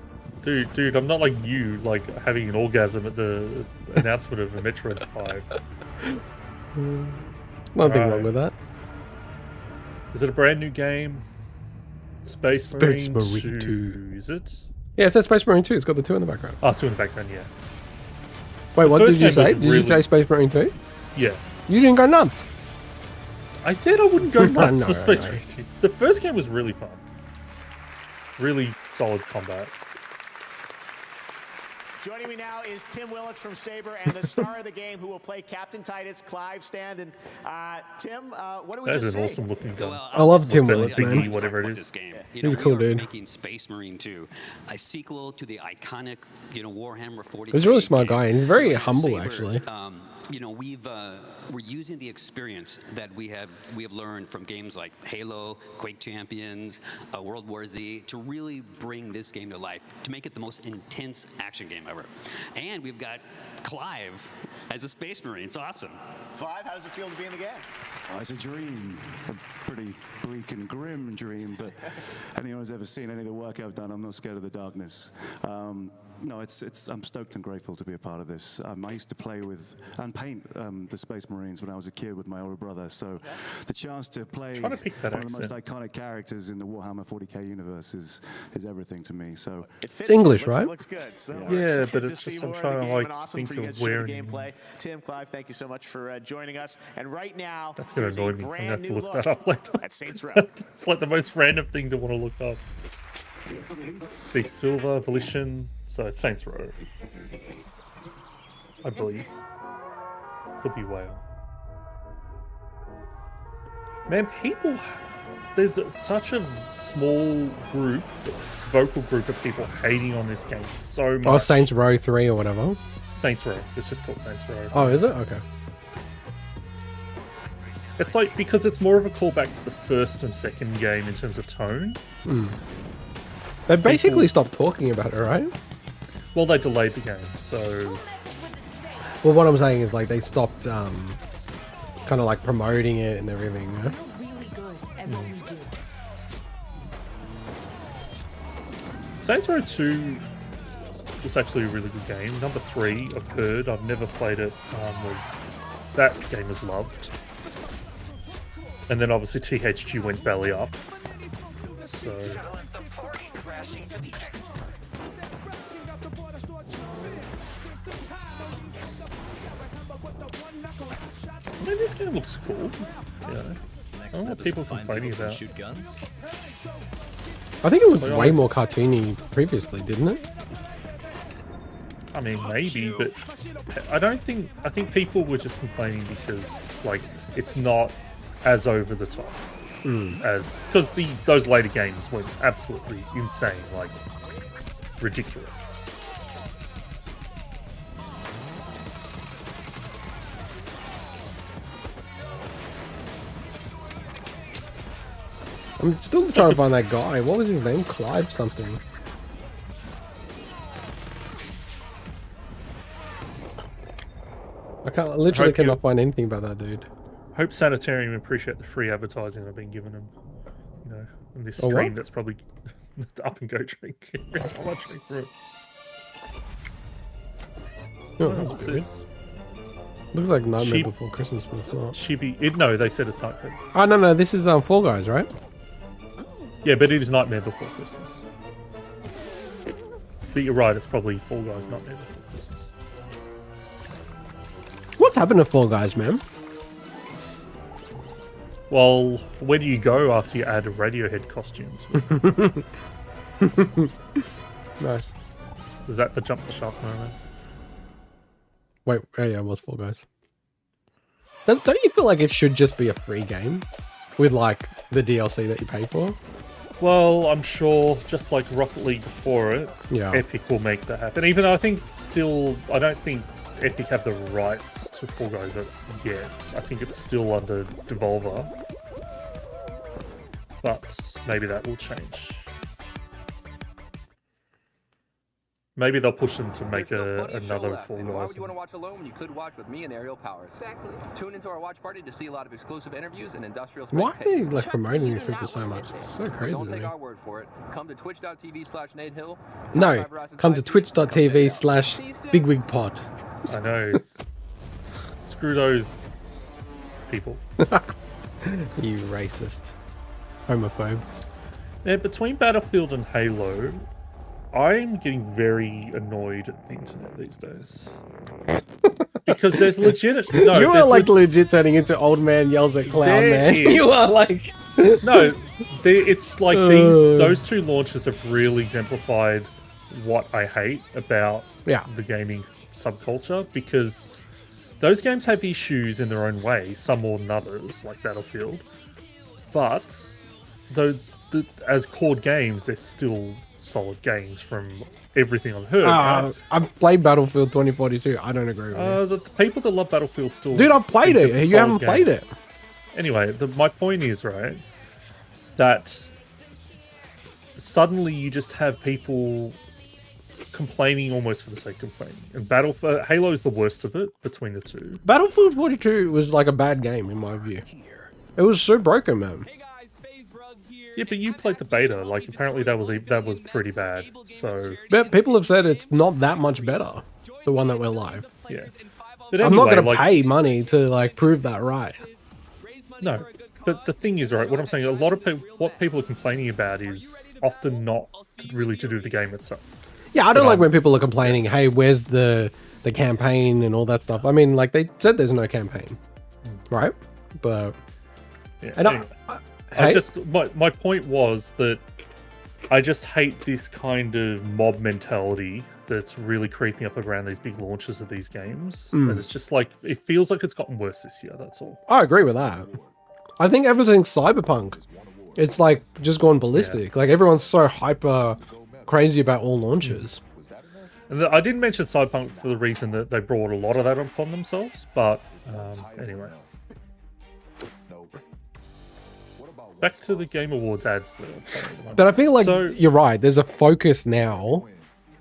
Dude, I'm not like you, like having an orgasm at the announcement of a Metroid 5. Nothing wrong with that. Is it a brand new game? Space Marine 2. Is it? Yeah, it says Space Marine 2. It's got the 2 in the background. Oh, 2 in the background, yeah. Wait, what did you say? Did you say Space Marine 2? Yeah. You didn't go nuts. I said I wouldn't go nuts No, for Space no. Marine 2. The first game was really fun. Really solid combat. Joining me now is Tim Willits from Saber and the star of the game who will play Captain Titus, Clive Stand. Tim, what do we That just is an see? awesome looking gun. I love Tim Willits, Thingy, man. whatever it is. He's a cool dude. Making Space Marine 2, a sequel to the iconic, Warhammer 40. He's a really smart guy, and he's very humble, actually. you know, we're using the experience that we have learned from games like Halo, Quake Champions, World War Z to really bring this game to life, to make it the most intense action game ever. And we've got Clive as a Space Marine. It's awesome. Clive, how does it feel to be in the game? Oh, it's a dream, a pretty bleak and grim dream, but anyone who's ever seen any of the work I've done, I'm not scared of the darkness. No, I'm stoked and grateful to be a part of this. I used to play with and paint the Space Marines when I was a kid with my older brother, so the chance to play one of the most iconic characters in the Warhammer 40k universe is everything to me. So it's English, right? Looks good. So yeah, but it's just I'm trying to like awesome think of where where. Gameplay. Tim, Clive, thank you so much for joining us. And right now, That's gonna annoy me. I'm gonna have to look that up later. At Saints Row. It's like the most random thing to want to look up. Deep Silver, Volition, so Saints Row. I believe. Could be whale. Man, people... There's such a small group, vocal group of people hating on this game so much. Oh, Saints Row 3 or whatever. Saints Row. It's just called Saints Row. Oh, is it? Okay. It's like, because it's more of a callback to the first and second game in terms of tone. They basically stopped talking about it, right? Well, they delayed the game, so... Well, what I'm saying is, like, they stopped, kind of, like, promoting it and everything, yeah? Saints Row 2 was actually a really good game. Number 3, I've heard, I've never played it, that game was loved. And then obviously THQ went belly up. So... I mean, this game looks cool. Yeah. I don't know what people complaining about. Shoot guns. I think it was way more cartoony previously, didn't it? I mean, maybe, but I don't think... I think people were just complaining because it's like, it's not as over the top as... Because those later games were absolutely insane, like, ridiculous. I'm still trying to find that guy. What was his name? Clive something. I literally cannot find anything about that dude. Hope Sanitarium appreciate the free advertising I've been giving them. You know, in this stream that's probably up and go drink. Every time I drink through it. Oh, that's weird. Looks like Nightmare Before Christmas, but it's not. Chibi. No, they said it's Nightmare. Oh, no, this is Fall Guys, right? Yeah, but it is Nightmare Before Christmas. But you're right, it's probably Fall Guys, Nightmare Before Christmas. What's happened to Fall Guys, man? Well, where do you go after you add a Radiohead costume to it? Nice. Is that the jump the shark moment? Wait, yeah, it was Fall Guys. Don't you feel like it should just be a free game? With, like, the DLC that you pay for? Well, I'm sure, just like Rocket League before it, yeah. Epic will make that happen. Even though I think still, I don't think Epic have the rights to Fall Guys yet. I think it's still under Devolver. But maybe that will change. Maybe they'll push them to make another Fall Guys. Why would you want to watch alone when you could watch with me and Aerial Powers? Exactly. Tune into our watch party to see a lot of exclusive interviews and industrial. Why are they like promoting these people so much? It's so crazy. Don't take our word for it. Come to twitch.tv/NateHill. No, come to twitch.tv/BigWigPod. I know. Screw those people. You racist. Homophobe. Yeah, between Battlefield and Halo, I'm getting very annoyed at the internet these days. Because there's legit... No, you are like legit turning into old man yells at clown, man. You are like... No, it's like those two launches have really exemplified what I hate about the gaming subculture, because those games have issues in their own way, some more than others, like Battlefield. But though as core games, they're still solid games from everything I've heard. Right? I've played Battlefield 2042. I don't agree with you. The people that love Battlefield still. Dude, I've played think it's it. a You solid haven't game. played it. Anyway, my point is, right, that suddenly you just have people complaining almost for the sake of complaining. And Halo is the worst of it between the two. Battlefield 42 was like a bad game in my view. It was so broken, man. Yeah, but you played the beta. Like, apparently that was pretty bad. So, But people have said it's not that much better, the one that went live. yeah. But I'm not anyway, going to pay money to like prove that right. No, but the thing is, right, what I'm saying, a lot of people, what people are complaining about is often not really to do with the game itself. Yeah, I don't like when people are complaining, hey, where's the campaign and all that stuff. I mean, like, they said there's no campaign, right? But... Yeah, and anyway, I just, my point was that I just hate this kind of mob mentality that's really creeping up around these big launches of these games. And it's just like, it feels like it's gotten worse this year, that's all. I agree with that. I think everything's Cyberpunk. It's like just gone ballistic. Like everyone's so hyper crazy about all launches. And I didn't mention Cyberpunk for the reason that they brought a lot of that upon themselves, but anyway. Back to the Game Awards ads that are playing at the moment. But I feel like you're right. There's a focus now.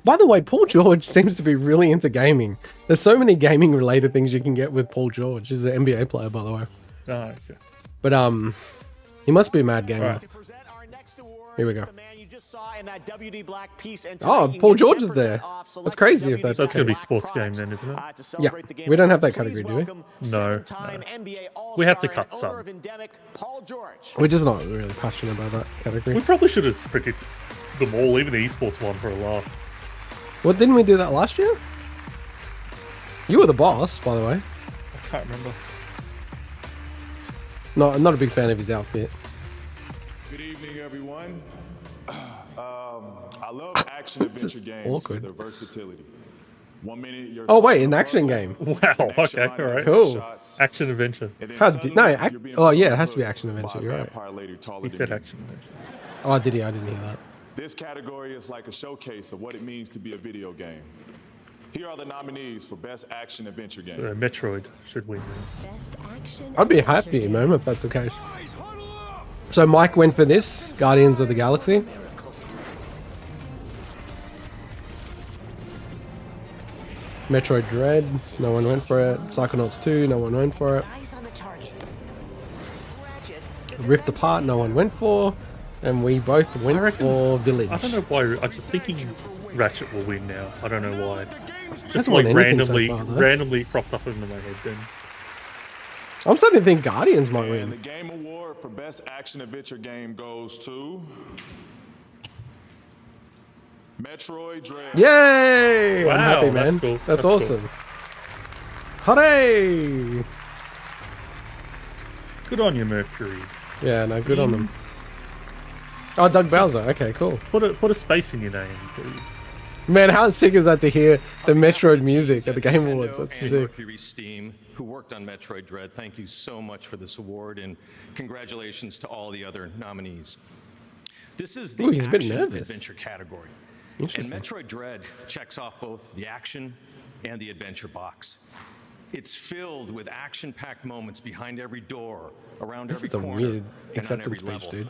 By the way, Paul George seems to be really into gaming. There's so many gaming related things you can get with Paul George. He's an NBA player, by the way. Oh, okay. But he must be a mad gamer. Right. Here we go. In that WD Black piece and Oh, Paul George is there. That's crazy if that's going to be sports game then, isn't it? Yeah, we don't have that category, do we? No. We have to cut some. We're just not really passionate about that category. We probably should have predicted them all, even the esports one, for a laugh. What, didn't we do that last year? You were the boss, by the way. I can't remember. No, I'm not a big fan of his outfit. Good evening, everyone. I love action adventure games for their versatility. 1 minute you're an action game. Wow, okay, all right. Cool. Action adventure. Oh yeah, it has to be action adventure, you're right. He said action adventure. Oh, did he? I didn't hear that. This category is like a showcase of what it means to be a video game. Here are the nominees for Best Action Adventure Game. So Metroid should win. I'd be happy, man, if that's the case. So Mike went for this, Guardians of the Galaxy. Metroid Dread, no one went for it. Psychonauts 2, no one went for it. Rift Apart, no one went for. And we both went for Village. I don't know why. I'm just thinking Ratchet will win now. I don't know why. Just Hasn't like won anything so randomly far, cropped up into my head then. I'm starting to think Guardians might win. The Game Award for Best Action Adventure Game goes to Metroid Dread. Yay! I'm happy, man. That's cool. That's awesome. Cool. Hooray! Good on you, Mercury. Yeah, no, good on them. Oh, Doug Bowser. Okay, cool. Put a space in your name, please. Man, how sick is that to hear the Metroid music at the Game Awards? That's sick. Mercury Steam, who worked on Metroid Dread, thank you so much for this award, and congratulations to all the other nominees. This is the he's a bit action nervous. adventure category. And Interesting. Metroid Dread checks off both the action and the adventure box. It's filled with action-packed moments behind every door, around This every is a corner, weird and on acceptance every speech, level. dude.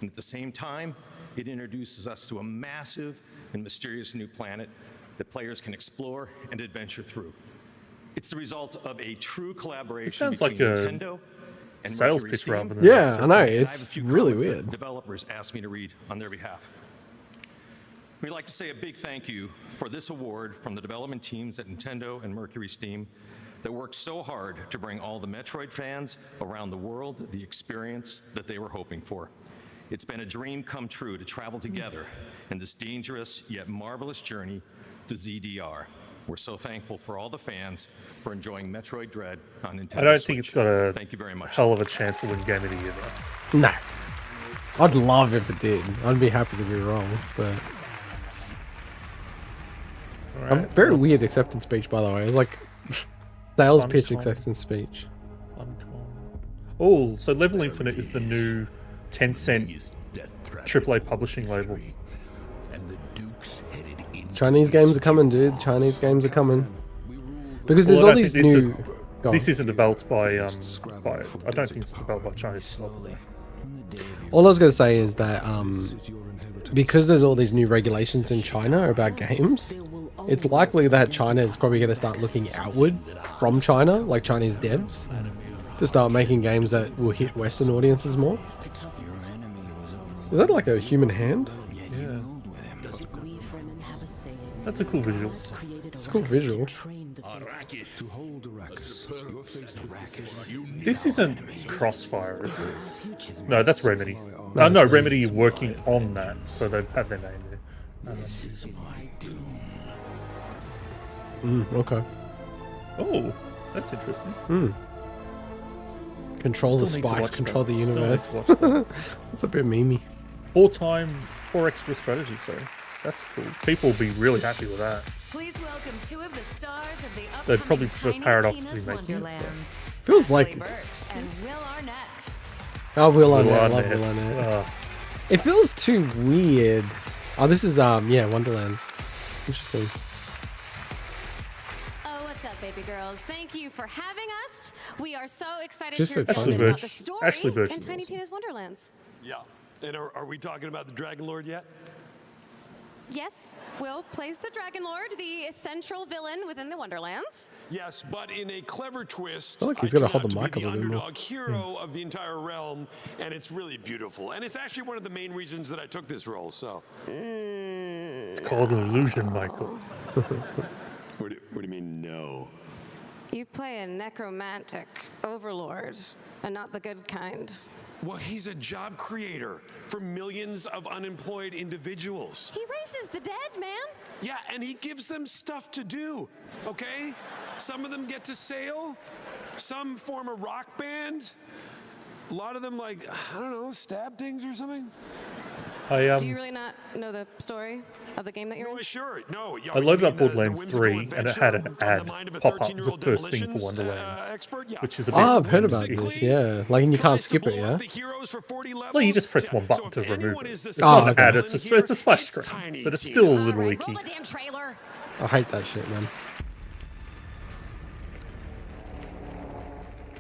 And at the same time, it introduces us to a massive and mysterious new planet that players can explore and adventure through. It's the result of a true collaboration It sounds between like a Nintendo and sales Mercury pitch Steam. rather than Yeah, I know. I have a It's few really comments that weird. Developers asked me to read on their behalf. We'd like to say a big thank you for this award from the development teams at Nintendo and Mercury Steam that worked so hard to bring all the Metroid fans around the world the experience that they were hoping for. It's been a dream come true to travel together in this dangerous yet marvelous journey to ZDR. We're so thankful for all the fans for enjoying Metroid Dread on Nintendo I don't Switch. think it's got a Thank you very much. hell of a chance to win Game of the Year, though. No. I'd love if it did. I'd be happy to be wrong, but... a very weird acceptance speech, by the way. Like, sales pitch Funcom. acceptance speech. Oh, so Level Infinite is the new 10-cent AAA publishing label. Chinese games are coming, dude. Chinese games are coming. Because there's Well, I all don't these think this new. is- This isn't developed by I don't think it's developed by Chinese developer. All I was going to say is that because there's all these new regulations in China about games, it's likely that China is probably going to start looking outward from China, like Chinese devs, to start making games that will hit Western audiences more. Is that like a human hand? Yeah. That's a cool visual. It's a cool visual. This isn't Crossfire, is it? No, that's Remedy. No, Remedy is working on that, so they've had their name there. Okay. Oh, that's interesting. Control the Still need to spice, watch control that. the Still need to universe. watch that. That's a bit memey. 4 extra strategy, sorry. That's cool. People will be really happy with that. Please welcome two of the stars of the They'd probably upcoming prefer Tiny Paradox to be Tina's making it, but- Wonderlands. Feels like- Ashley Birch and Will Arnett. Oh, Will Will Arnett. I love Arnett. Will Arnett. Oh. It feels too weird. Oh, this is yeah, Wonderlands. Interesting. Oh, what's up, baby girls? Thank you for having us. We are so excited Just to so hear tiny. about the Birch- story Ashley Birch in is Tiny awesome. Tina's Wonderlands. Yeah. And are we talking about the Dragon Lord yet? Yes, Will plays the Dragon Lord, the central villain within the Wonderlands. Yes, but in a clever twist, I feel like he's I gonna turn hold the out to mic be a little bit more. underdog hero of the entire realm, and it's really beautiful. And it's actually one of the main reasons that I took this role. So. It's called an illusion, Michael. What do you mean, no? You play a necromantic overlord, and not the good kind. Well, he's a job creator for millions of unemployed individuals. He raises the dead, man. Yeah, and he gives them stuff to do, okay? Some of them get to sail, some form a rock band. A lot of them, like, I don't know, stab things or something. Do you really not know the story of the game that you're in? Sure, no. I loaded up Borderlands 3 and it had an ad pop up as the first thing for Wonderlands, which is a bit. Oh, I've heard about this. Yeah, like, and you can't skip it. Yeah. Well, you just press one button to remove it. It's Oh, not an okay. ad, it's a splash screen, but it's still a little icky. I hate that shit, man.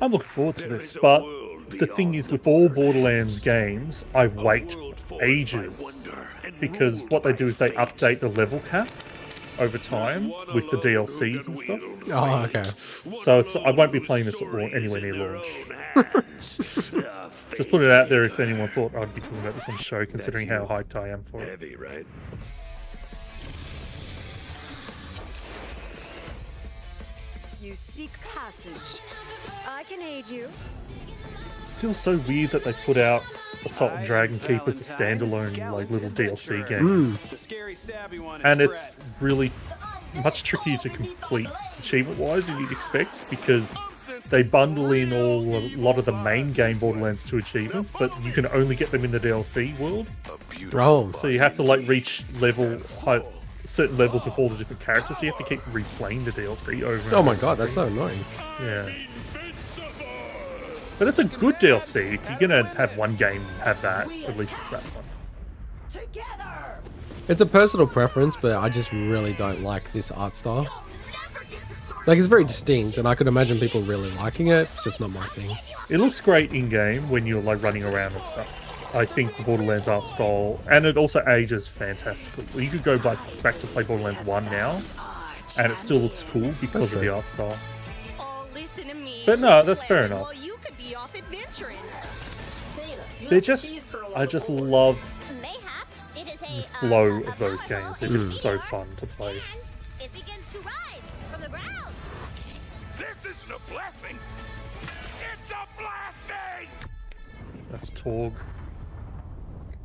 I'm looking forward to this, but the thing is, with all Borderlands games, I wait ages because what they do is they update the level cap over time with the DLCs and stuff. Oh, okay. So I won't be playing this anywhere near launch. Just put it out there if anyone thought I'd be talking about this on the show, considering how hyped I am for it. Heavy, right? You seek passage. I can aid you. Still so weird that they put out Assault and Dragon Keep as a standalone like little DLC game. The scary stabby one is And it's really much trickier to complete achievement-wise than you'd expect because they bundle in a lot of the main game Borderlands 2 achievements, but you can only get them in the DLC world. Oh. So you have to like reach certain levels with all the different characters, so you have to keep replaying the DLC over and Oh my over god, again. that's so annoying. Yeah. But it's a good DLC. If you're gonna have one game, have that. At least it's that one. It's a personal preference, but I just really don't like this art style. Like, it's very distinct, and I could imagine people really liking it. It's just not my thing. It looks great in game when you're like running around and stuff. I think the Borderlands art style, and it also ages fantastically. You could go back to play Borderlands 1 now, and it still looks cool because of the art style. Oh, listen to me. But no, that's fair enough. Well, you could be off adventuring. I just love Mayhaps it is the flow of those games. They're just so fun to play. It begins to rise from the ground. This isn't a blessing. It's a blasting. That's Torg.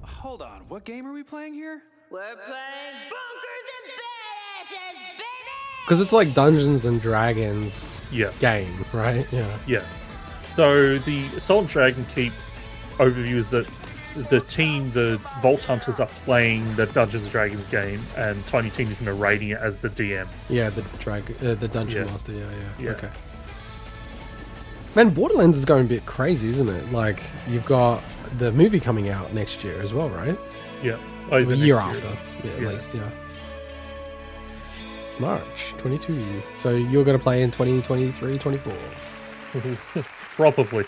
Hold on, what game are we playing here? We're playing bunkers and badasses, baby! Because it's like Dungeons and Dragons game, right? Yeah. Yeah. So the Assault and Dragon Keep overview is that the Vault Hunters are playing the Dungeons and Dragons game, and Tiny Tina is narrating it as the DM. Yeah, the Dungeon Yeah. Master. Yeah. Yeah. Okay. Man, Borderlands is going a bit crazy, isn't it? Like, you've got the movie coming out next year as well, right? Yeah. The is it year next after. isn't it? Yeah, at least, yeah. March 22. So you're going to play in 2023, 24. Probably.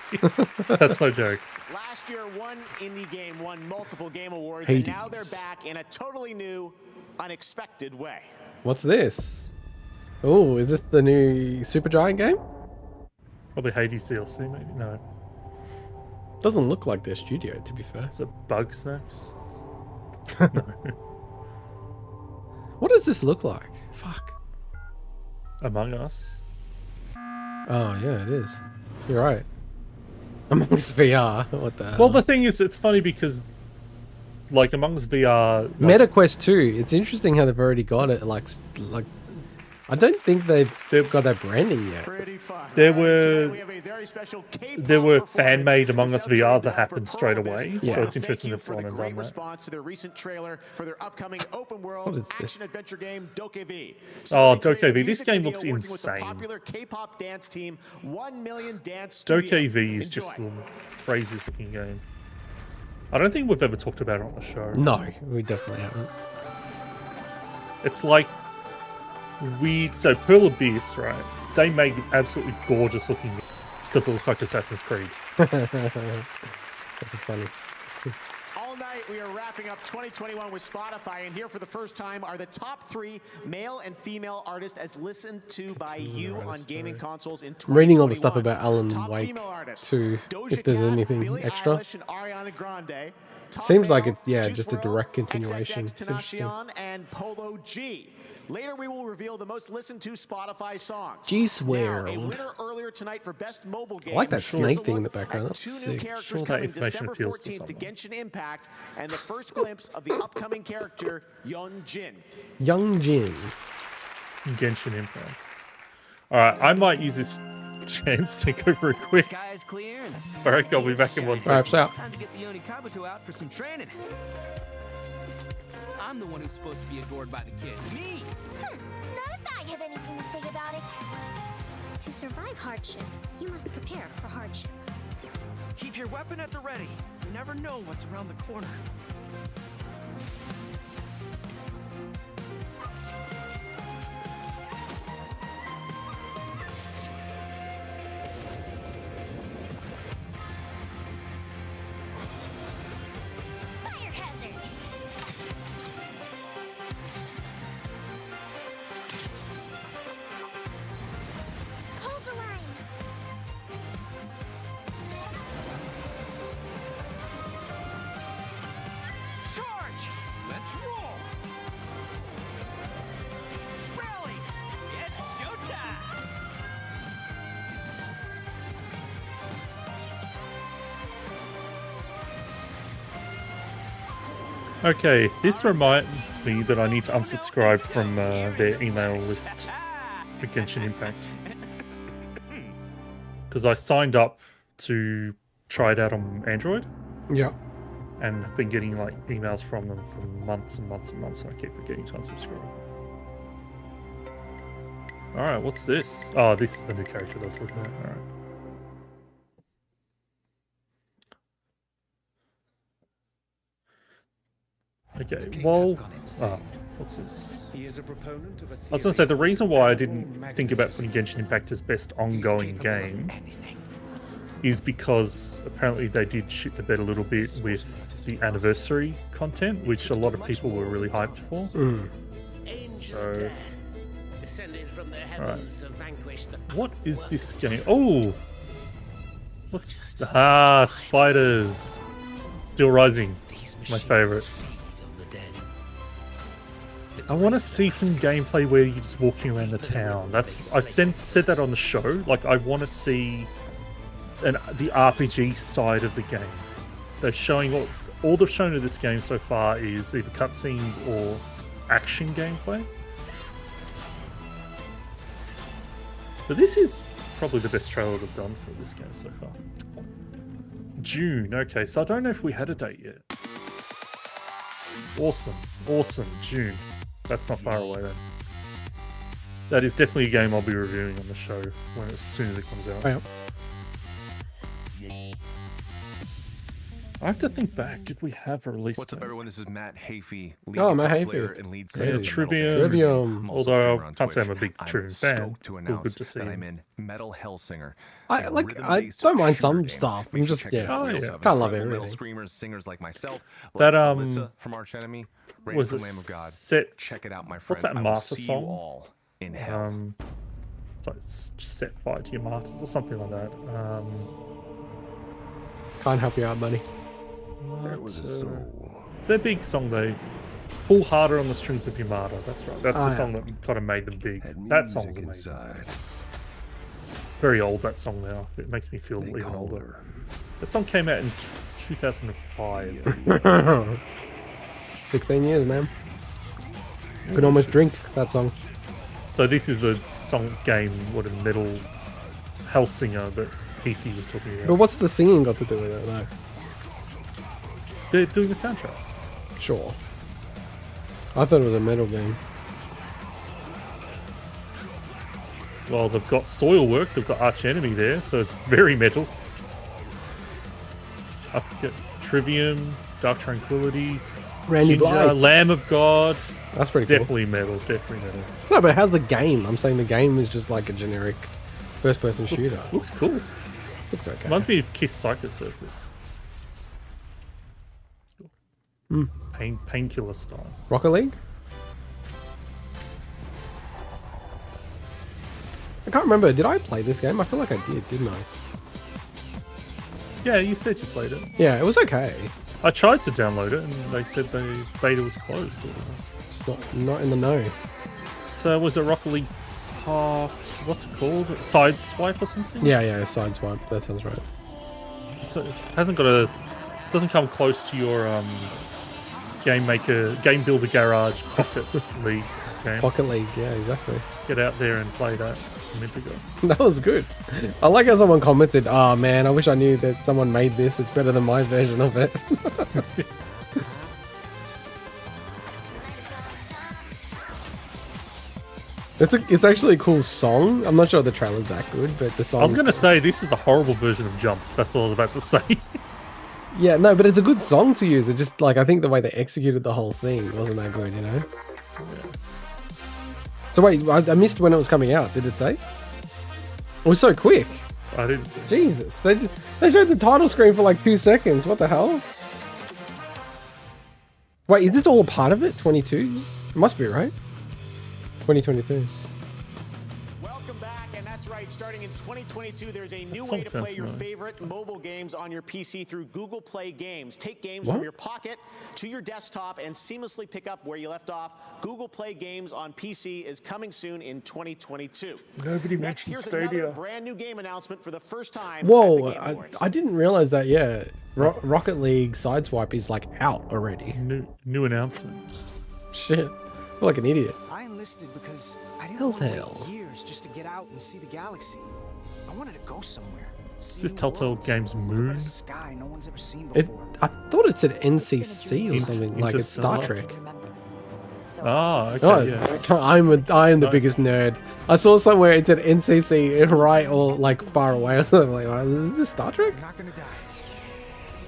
That's no joke. Last year, one indie game won multiple game awards, Hades. and now they're back in a totally new, unexpected way. What's this? Oh, is this the new Supergiant game? Probably Hades DLC, maybe. No. Doesn't look like their studio, to be fair. Is it Bug Snacks? No. What does this look like? Fuck. Among Us. Oh, yeah, it is. You're right. Amongst VR. What the hell? Well, the thing is, it's funny because, like, Amongst VR... Like, MetaQuest 2. It's interesting how they've already got it. Like I don't think they've got that branding yet. there were fan-made Among Us VRs that happened straight away, so it's interesting they've gone and done that. Response to their recent trailer for their upcoming open world action adventure game DokeV. Oh, DokeV, this game looks insane. Popular K-pop dance team 1 Million Dance DokeV is just the craziest looking game. I don't think we've ever talked about it on the show. No, we definitely haven't. It's like weird. So Pearl Abyss, right? They make absolutely gorgeous looking because it looks like Assassin's Creed. That's funny. All night we are wrapping up 2021 with Spotify, and here for the first time are the top 3 male and female artists as listened to by you on gaming consoles in 2021. I'm reading all the stuff about Alan Top Wake female artists, too, Doja if there's Cat, anything Billie extra. Eilish and Ariana Grande. Top Seems like male, it, yeah, Juice just a WRLD, direct continuation. XXX It's interesting. Tentacion, and Polo G. Later, we will reveal the most listened to Spotify songs. Juice Now, a WRLD. winner earlier tonight for best mobile game. I like that Here's a snake thing in the look background. at That's 2 new sick. characters Sure that coming information December appeals to 14th to someone. Genshin Impact, and the first glimpse of the upcoming character Yeon Jin. Young Jin. Genshin Impact. Alright, I might use this chance to go for a quick. Sky is clear and the Alright, I'll be back in 1 Alright, second. so time to get the Onikabuto out for some training. I'm the one who's supposed to be adored by the kids. Me! None of I have anything to say about it. To survive hardship, you must prepare for hardship. Keep your weapon at the ready. You never know what's around the corner. Fire hazard! Hold the line! Charge! Let's roll! Rally! It's showtime! Okay, this reminds me that I need to unsubscribe from their email list for Genshin Impact. Because I signed up to try it out on Android. Yeah. And I've been getting like emails from them for months and months and months, and I keep forgetting to unsubscribe. Alright, what's this? Oh, this is the new character that I was talking about. Alright. Okay, well, what's this? He is a proponent of a I was going to say, the reason why I didn't think about putting Genshin Impact as best ongoing game is because apparently they did shit the bed a little bit with the anniversary content, which a lot of people were really hyped for. So, alright. What is this game? Oh! What's... Spiders! Still Rising. My favourite. I want to see some gameplay where you're just walking around the town. That's I said that on the show. Like, I want to see the RPG side of the game. They're showing all they've shown of this game so far is either cutscenes or action gameplay. But this is probably the best trailer they've done for this game so far. June. Okay, so I don't know if we had a date yet. Awesome, June. That's not far away then. That is definitely a game I'll be reviewing on the show as soon as it comes out. Oh, I have to think back. Did we have a release What's up, date? everyone? This is Matt Hafey. Oh, Matt Hafey. Player and lead Yeah, singer of Trivium. Metal Trivium. I'm also a Although streamer I on can't say I'm a Twitch. big I'm Trivium fan. stoked to Cool, announce good to see that him. I'm in Metal Hellsinger. I don't mind some stuff. I'm just Check it out. We yeah. also have Can't love incredible metal everything. screamers, singers like myself, That, like Alyssa from Arch Enemy, Reign was from it Lamb of God. set? Check it out, my friends. What's that I will Martyr see song? you all in hell. It's like set fire to your martyrs or something like that. Can't help you out, buddy. Their big song they pull harder on the strings of your martyr. That's right. That's the song that kind of made them big. That song's amazing. It's very old, that song now. It makes me feel even older. That song came out in 2005. 16 years, man. Could almost drink that song. So this is the song game, what a Metal Hellsinger that Heafy was talking about. But what's the singing got to do with it, though? They're doing the soundtrack. Sure. I thought it was a metal game. Well, they've got Soilwork, they've got Arch Enemy there, so it's very metal. Up get Trivium, Dark Tranquility, Randy Ginger, Blythe. Lamb of God. That's pretty cool. Definitely metal, definitely metal. No, but how's the game? I'm saying the game is just like a generic first-person shooter. Looks cool. Looks okay. Reminds me of Kiss Psycho Circus. Painkiller style. Rocket League? I can't remember. Did I play this game? I feel like I did, didn't I? Yeah, you said you played it. Yeah, it was okay. I tried to download it and they said the beta was closed. It's not in the know. So was it Rocket League what's it called? Sideswipe or something? Yeah, Sideswipe. That sounds right. So it hasn't got a doesn't come close to your Game Builder Garage Pocket League game. Pocket League, yeah, exactly. Get out there and play that a minute ago. That was good. I like how someone commented, "Oh man, I wish I knew that someone made this. It's better than my version of it." It's actually a cool song. I'm not sure the trailer's that good, but the song. I was gonna say this is a horrible version of Jump. That's all I was about to say. Yeah, no, but it's a good song to use. It just like I think the way they executed the whole thing wasn't that good, you know. Yeah. So wait, I missed when it was coming out. Did it say? It was so quick. I didn't see. Jesus, they showed the title screen for like 2 seconds. What the hell? Wait, is this all a part of it? 22? It must be, right? 2022. Welcome back, and that's right. Starting in 2022, there's a new way to play your favorite mobile games on your PC through Google Play Games. Take games from your pocket to your desktop and seamlessly pick up where you left off. Google Play Games on PC is coming soon in 2022. Nobody Next, mentioned here's another Stadia. brand new game announcement for the first time at the Whoa, Game Awards. I didn't realize that. Yeah, Rocket League Sideswipe is like out already. New announcement. Shit, I feel like an idiot. I enlisted because I didn't want to Helltail. wait years just to get out and see the galaxy. I wanted to go somewhere. Is this Telltale Games Moon? Sky no one's ever seen It, before. I thought it said NCC or something, like it's Star Trek. Ah, okay, Oh, yeah. I am the biggest nerd. I saw somewhere it said NCC right or like far away or something. Like, oh, is this Star Trek? Not gonna die.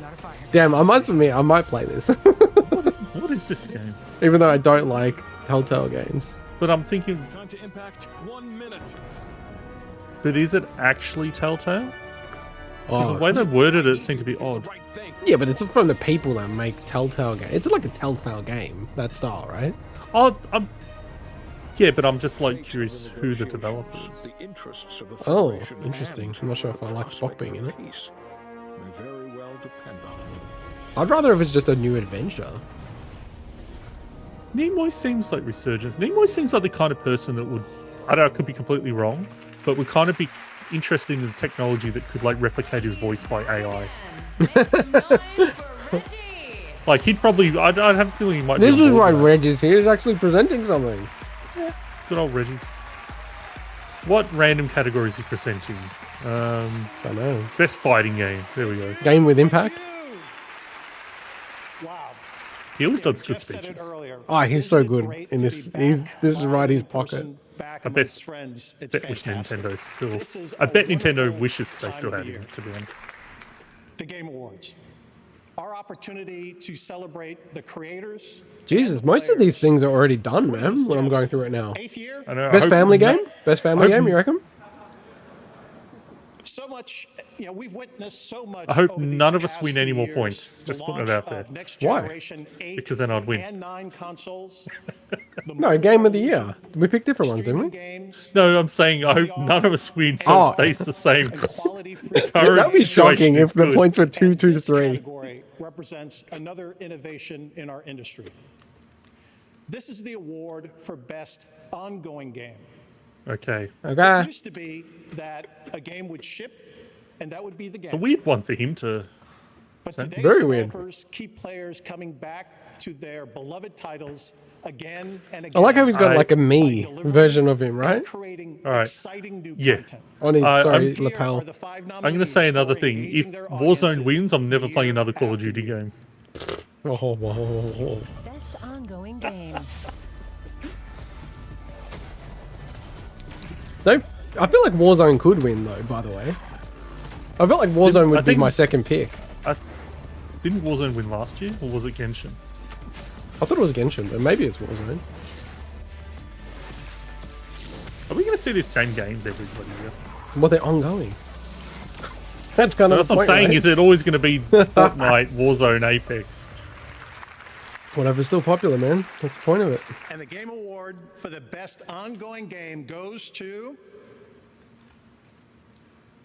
Not if I have Damn, I might play this. What is this game? Even though I don't like Telltale games. But I'm thinking, Time to impact 1 minute. but is it actually Telltale? Because Oh. the way they worded it seemed to be odd. Yeah, but it's from the people that make Telltale games. It's like a Telltale game, that style, right? Oh, yeah, but I'm just like curious who the developer is. Oh, interesting. I'm not sure if I like Spock being in it. I'd rather if it's just a new adventure. Nimoy seems like Resurgence. Nimoy seems like the kind of person that would, I don't know, I could be completely wrong, but would kind of be interested in the technology that could like replicate his voice by AI. Like he'd probably, I'd have a feeling he might. This be is on why board with Red is here. He's actually presenting something. that. Good old Reggie. What random categories is he presenting? Don't know. Best fighting game. There we go. Game with impact. He always does good speeches. Oh, he's so good in this. This is right in his pocket. I bet wish Nintendo still. I bet Nintendo wishes they still had him. To be honest. The Game Awards. our opportunity to celebrate the creators. Jesus, most of these things are already done, man, when I'm going through it now. I know, Best family game? Best family game, you reckon? So much, you know, we've witnessed so much. I hope over these none of us past win few any more years. points. The Just putting it launch out there. of next Why? generation 8 Because then I'd win. and 9 consoles. No, game of the year. We picked different ones, didn't we? No, I'm saying I hope none of us win, so Oh. it stays the same. The current That'd be shocking situation is if the good. points were 2-2-3. Category represents another innovation in our industry. This is the award for best ongoing game. Okay. It used to be that a game would ship, and that would be the game. A weird one for him to. But say. today's Very weird. developers keep players coming back to their beloved titles again and again. I like how he's got like a me version of him, right? All right. Yeah. On his, sorry, I'm, lapel. I'm going to say another thing. If Warzone wins, I'm never playing another Call of Duty game. Best ongoing game. No, I feel like Warzone could win though, by the way. I felt like Warzone would be my second pick. Didn't Warzone win last year, or was it Genshin? I thought it was Genshin, but maybe it's Warzone. Are we going to see these same games every bloody year? Well, they're ongoing. That's kind of That's the what I'm point, saying. right? Is it always going to be Fortnite, Warzone, Apex? Whatever's still popular, man. That's the point of it. And the Game Award for the best ongoing game goes to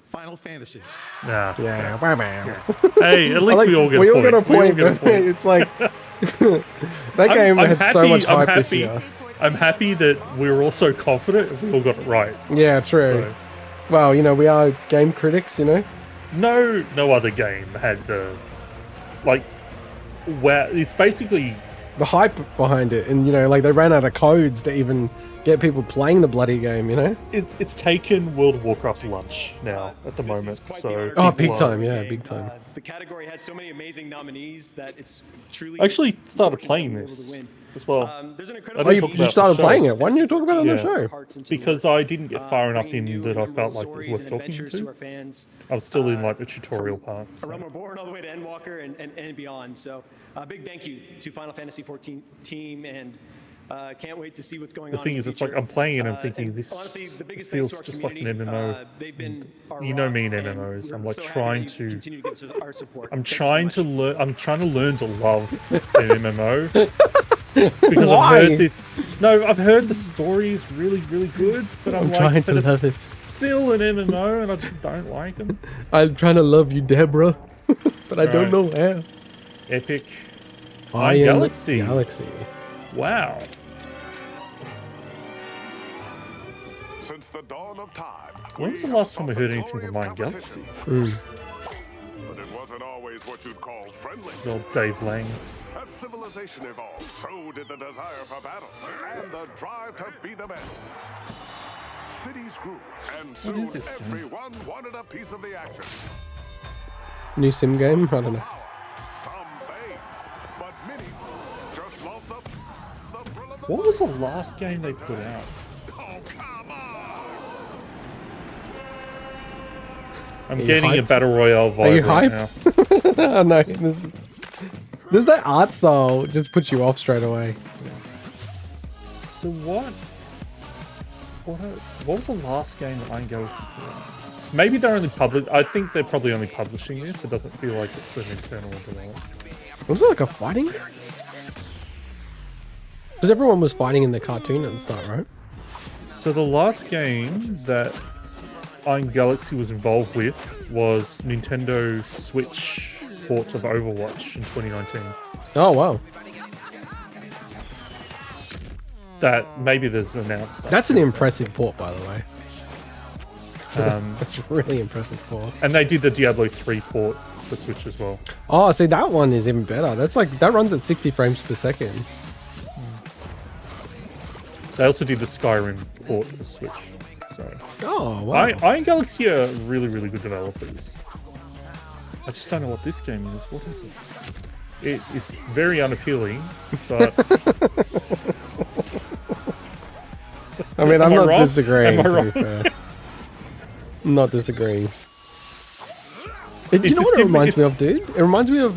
Final Fantasy. Nah. Yeah. Hey, at least I like- we all get a we all point. get a point, We all get a but point. it's like that game had so much hype this year. I'm happy that we were all so confident and we all got it right. Yeah, true. So- Well, you know, we are game critics, you know. No other game had the it's basically the hype behind it, and you know, like they ran out of codes to even get people playing the bloody game, you know. It's taken World of Warcraft's lunch now at the moment. So Oh, big people time, are- yeah, big time. The category had so many amazing nominees that it's truly. I actually started playing this as well. There's an I incredible. didn't talk about it started on the playing show. it. Why didn't you talk about it on the show? Because I didn't get far enough in that I felt like it was worth talking to. I was still in like the tutorial part. So. Realm Reborn all the way to Endwalker and beyond. So a big thank you to Final Fantasy 14 team, and can't wait to see what's going The on. thing in is, the it's like future. I'm playing and I'm thinking and this honestly, the biggest thanks feels to our just like an community. MMO. They've been our You know rock, me in and MMOs. we're I'm like so happy trying that you to. continue to give us our support. I'm Thank you so trying much. to learn. I'm trying to learn to love an MMO because Why? I've heard the story is really good, but I'm like, trying to but love it's it. still an MMO, and I just don't like them. I'm trying to love you, Deborah, but I don't know how. Epic. Iron Galaxy. Wow. Since the dawn of time. When was the last time we heard anything from Iron Galaxy? But it wasn't always what you'd call friendly. The old Dave Lang. As civilization evolved, so did the desire for battle and the drive to be the best. Cities grew, and soon is this game? everyone wanted a piece of the action. New sim game? I don't know. Some fame, but many just love the thrill of the What was the last game they put out? I'm Are you getting a hyped? battle royale vibe Are you right hyped? now. Oh, no. Does that art style just put you off straight away? So what was the last game that Iron Galaxy put out? Maybe they're only I think they're probably only publishing this. It doesn't feel like it's an internal development. Was it like a fighting? Because everyone was fighting in the cartoon at the start, right? So the last game that Iron Galaxy was involved with was Nintendo Switch ports of Overwatch in 2019. Oh, wow. That maybe there's announced. That's an impressive port, by the way. That's really impressive port. And they did the Diablo 3 port for Switch as well. Oh, see, that one is even better. That's like, that runs at 60 frames per second. They also did the Skyrim port for Switch. So. Oh, wow. Iron Galaxy are really good developers. I just don't know what this game is. What is it? It is very unappealing, but... I mean, I'm Am I not wrong? disagreeing, Am I to wrong? be fair. I'm not disagreeing. You know what it reminds me of, dude? It reminds me of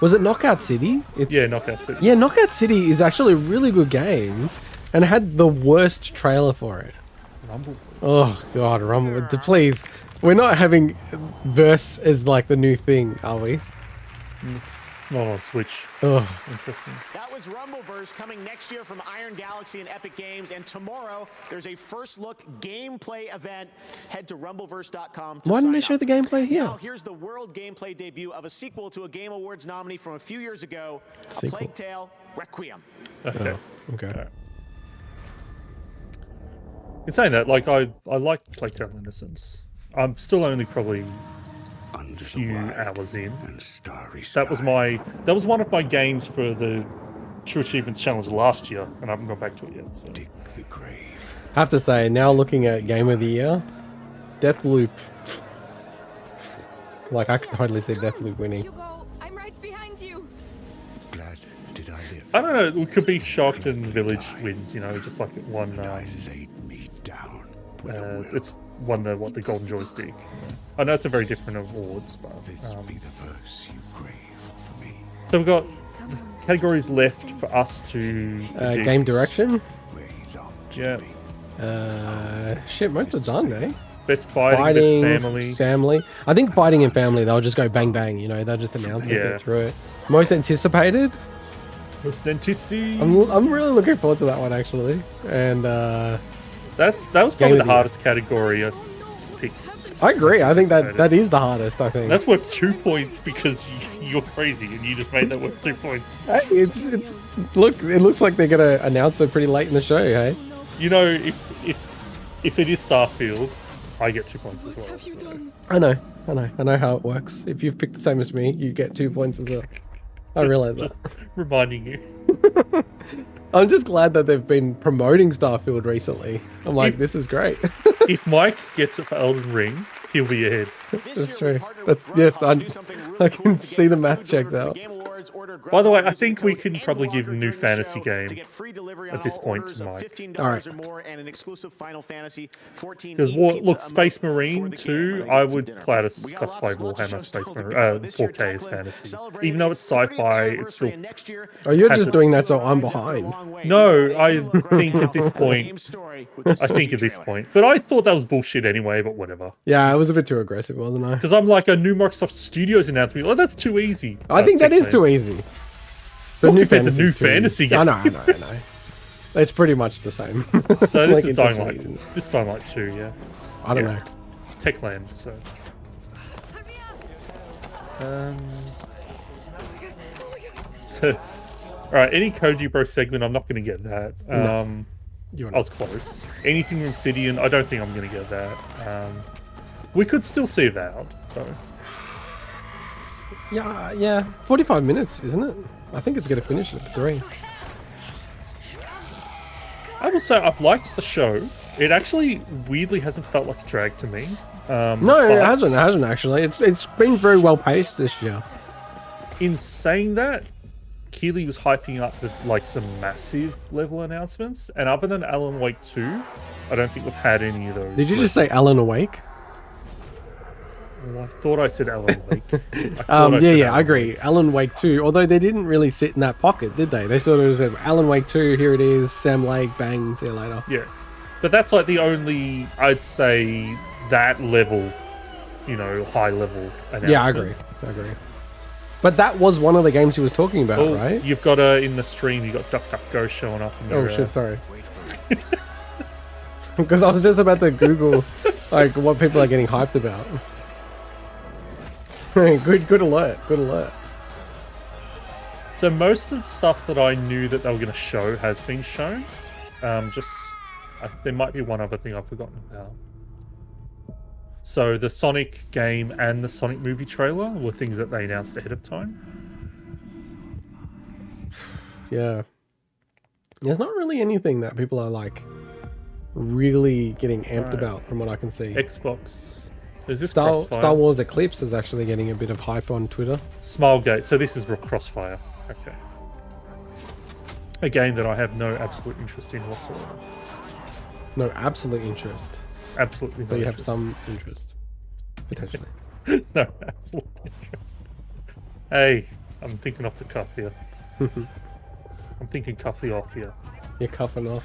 was it Knockout City? Yeah, Knockout City. Yeah, Knockout City is actually a really good game, and it had the worst trailer for it. Rumble. Oh god, Rumble! Please, we're not having verse as like the new thing, are we? It's not on Switch. Oh, interesting. That was Rumbleverse coming next year from Iron Galaxy and Epic Games. And tomorrow, there's a first look gameplay event. Head to rumbleverse.com to why didn't sign they show up. the gameplay here? Now, here's the world gameplay debut of a sequel to a Game Awards nominee from a few years ago, A Plague Tale Requiem. Okay. Oh, okay. Right. In saying that, like I like Plague Tale Innocence. I'm still only probably a few hours in. That was one of my games for the True Achievements Challenge last year, and I haven't gone back to it yet. So. I have to say, now looking at Game of the Year, Deathloop. Like, I could totally see Deathloop winning. I'm right behind you. Glad did I live? I don't know. We could be shocked and Village wins. You know, just like it won. It's won the Golden Joystick. I know it's a very different awards, but so we've got categories left for us to game direction. Yeah. Shit, most are done, eh? Best fighting, best family. I think fighting and family, they'll just go bang bang. You know, they'll just announce it, get through it. Most anticipated. Most anticipated. I'm really looking forward to that one actually, and that was probably the hardest category to pick. I agree. I think that is the hardest. I think that's worth 2 points because you're crazy and you just made that worth 2 points. Hey, it's look. It looks like they're gonna announce it pretty late in the show. Hey, you know, if it is Starfield, I get 2 points as well. So. I know how it works. If you've picked the same as me, you get 2 points as well. I realize that. Reminding you. I'm just glad that they've been promoting Starfield recently. I'm like, this is great. If Mike gets it for Elden Ring, he'll be ahead. That's true. Yes, I can see the math checks out. By the way, I think we can probably give a new fantasy game at this point to Mike. All right. Because look, Space Marine 2, I would classify Warhammer Space Marine 4K as fantasy. Even though it's sci-fi, it's still. Oh, you're just doing that so I'm behind. No, I think at this point. But I thought that was bullshit anyway. But whatever. Yeah, I was a bit too aggressive, wasn't I? Because I'm like a new Microsoft Studios announcement. Oh, that's too easy. I think that is too easy. But new fantasy game. I know. It's pretty much the same. So this is Dying Light 2, yeah. I don't know. Techland, so. All right, any Koji Bro segment, I'm not going to get that. I was close. Anything from Obsidian, I don't think I'm going to get that. We could still see it out, though. Yeah. 45 minutes, isn't it? I think it's going to finish at 3. I will say I've liked the show. It actually weirdly hasn't felt like a drag to me. No, it hasn't. It hasn't actually. It's been very well paced this year. In saying that, Keeley was hyping up some massive level announcements, and other than Alan Wake 2, I don't think we've had any of those. Did you just say Alan Awake? Well, I thought I said Alan Wake. I agree. Alan Wake 2, although they didn't really sit in that pocket, did they? They sort of said, Alan Wake 2, here it is, Sam Lake, bang, see you later. Yeah. But that's like the only, I'd say, that level, high level announcement. Yeah, I agree. But that was one of the games he was talking about, right? You've got in the stream, you got DuckDuckGo showing up. Shit, sorry. Because I was just about to Google what people are getting hyped about. Good alert. So most of the stuff that I knew that they were going to show has been shown. There might be one other thing I've forgotten about. So the Sonic game and the Sonic movie trailer were things that they announced ahead of time. Yeah. There's not really anything that people are really getting amped about from what I can see. Xbox. Is this Star Wars Eclipse is actually getting a bit of hype on Twitter. Smilegate. So this is Crossfire. Okay. A game that I have no absolute interest in whatsoever. No absolute interest. Absolutely no But you interest. have some interest. Potentially. No, absolute interest. Hey, I'm thinking off the cuff here. I'm thinking cuffy off here. You're cuffing off.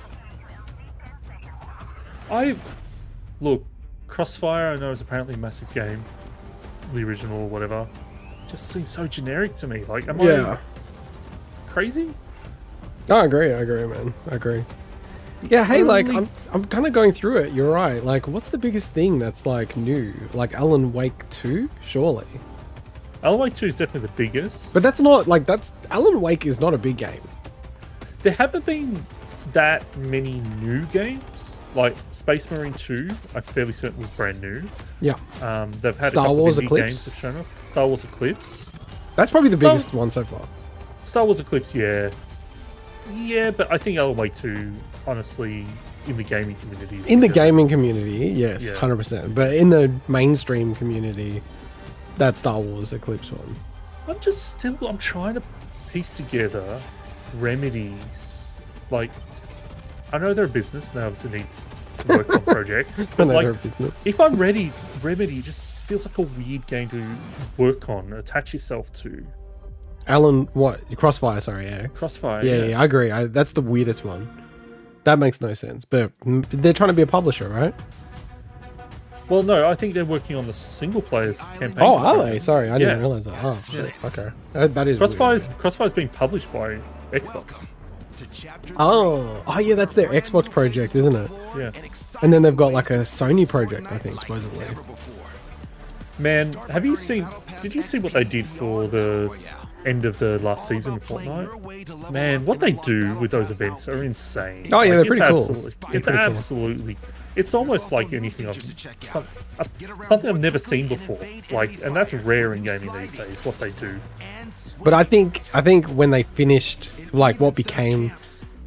Look, Crossfire, I know is apparently a massive game. The original or whatever. Just seems so generic to me. Like, am I crazy? No, I agree, man. I agree. Yeah, hey, like, I'm kind of going through it. You're right. Like, what's the biggest thing that's, like, new? Like, Alan Wake 2? Surely. Alan Wake 2 is definitely the biggest. But that's not, like, Alan Wake is not a big game. There haven't been that many new games. Like, Space Marine 2, I'm fairly certain was brand new. Yeah. They've had Star a couple Wars of indie Eclipse. games have shown up. Star Wars Eclipse. That's probably the biggest one so far. Star Wars Eclipse, yeah. Yeah, but I think Alan Wake 2, honestly, in the gaming community... In the gaming community, yes, Yeah. 100%. But in the mainstream community, that Star Wars Eclipse one. I'm trying to piece together Remedy's... Like, I know they're a business, and they obviously need to work on projects. But know like, they're a business. if I'm ready, Remedy just feels like a weird game to work on, attach yourself to. Alan, what? Crossfire, sorry, yeah. Crossfire, Yeah, I agree. That's the weirdest one. That makes no sense. But they're trying to be a publisher, right? Well, no, I think they're working on the single player's campaign. Oh, are they? Sorry, I didn't realize that. Oh, shit. Okay. That is Crossfire's being published by Xbox. Oh, yeah, that's their Xbox project, isn't it? Yeah. And then they've got like a Sony project, I think, supposedly. Man, did you see what they did for the end of the last season of Fortnite? Man, what they do with those events are insane. Oh, yeah, they're pretty cool. It's absolutely... It's almost like anything something I've never seen before. Like, and that's rare in gaming these days, what they do. But I think when they finished like what became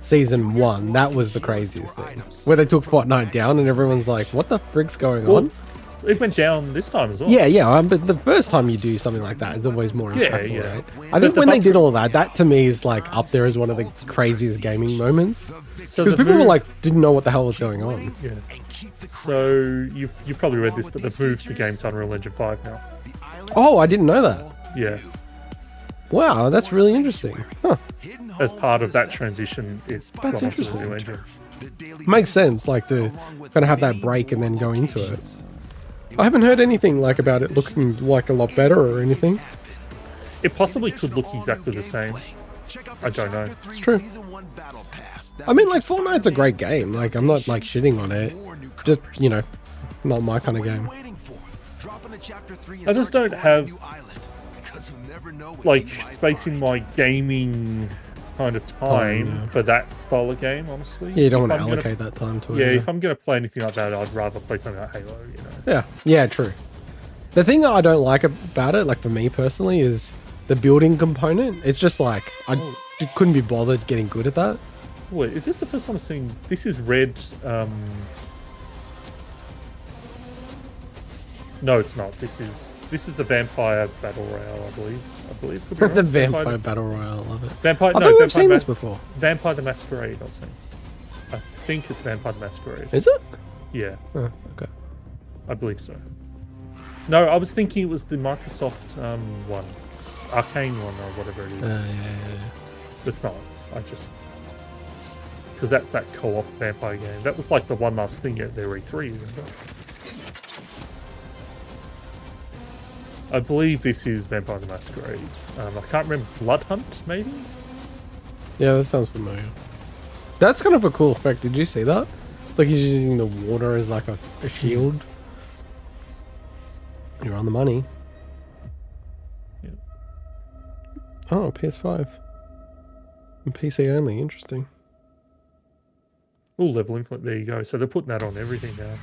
season 1, that was the craziest thing. Where they took Fortnite down and everyone's like, what the frick's going on? It went down this time as well. Yeah, but the first time you do something like that is always more impactful, yeah. right? I think when they did all that to me is like up there as one of the craziest gaming moments. Because people were like, didn't know what the hell was going on. Yeah. So you probably read this, but they've moved the game to Unreal Engine 5 now. Oh, I didn't know that. Yeah. Wow, that's really interesting. Huh. As part of that transition, it's That's gone onto the interesting. new engine. Makes sense, like to kind of have that break and then go into it. I haven't heard anything like about it looking like a lot better or anything. It possibly could look exactly the same. I don't know. It's true. I mean, like, Fortnite's a great game. Like, I'm not, like, shitting on it. Just, you know, not my kind of game. I just don't have, like, space in my gaming kind of time for that style of game, honestly. Yeah, you don't want to allocate that time to it. Yeah, if I'm going to play anything like that, I'd rather play something like Halo, you know. Yeah, true. The thing that I don't like about it, like, for me personally, is the building component. It's just, like, I couldn't be bothered getting good at that. Wait, is this the first time I've seen... This is Red... No, it's not. This is the Vampire Battle Royale, I believe. Could be The right. Vampire Battle Royale, I love it. Vampire... I No, thought we've Vampire seen this before. Vampire the Masquerade, I was saying. I think it's Vampire the Masquerade. Is it? Yeah. Oh, okay. I believe so. No, I was thinking it was the Microsoft one. Arcane one, or whatever it is. Yeah. It's not. I just... Because that's that co-op vampire game. That was like the one last thing at their E3, remember? I believe this is Vampire the Masquerade. I can't remember. Blood Hunt, maybe? Yeah, that sounds familiar. That's kind of a cool effect. Did you see that? It's like he's using the water as like a shield. You're on the money. Yeah. Oh, PS5. And PC only. Interesting. Oh, level influence. There you go. So they're putting that on everything now.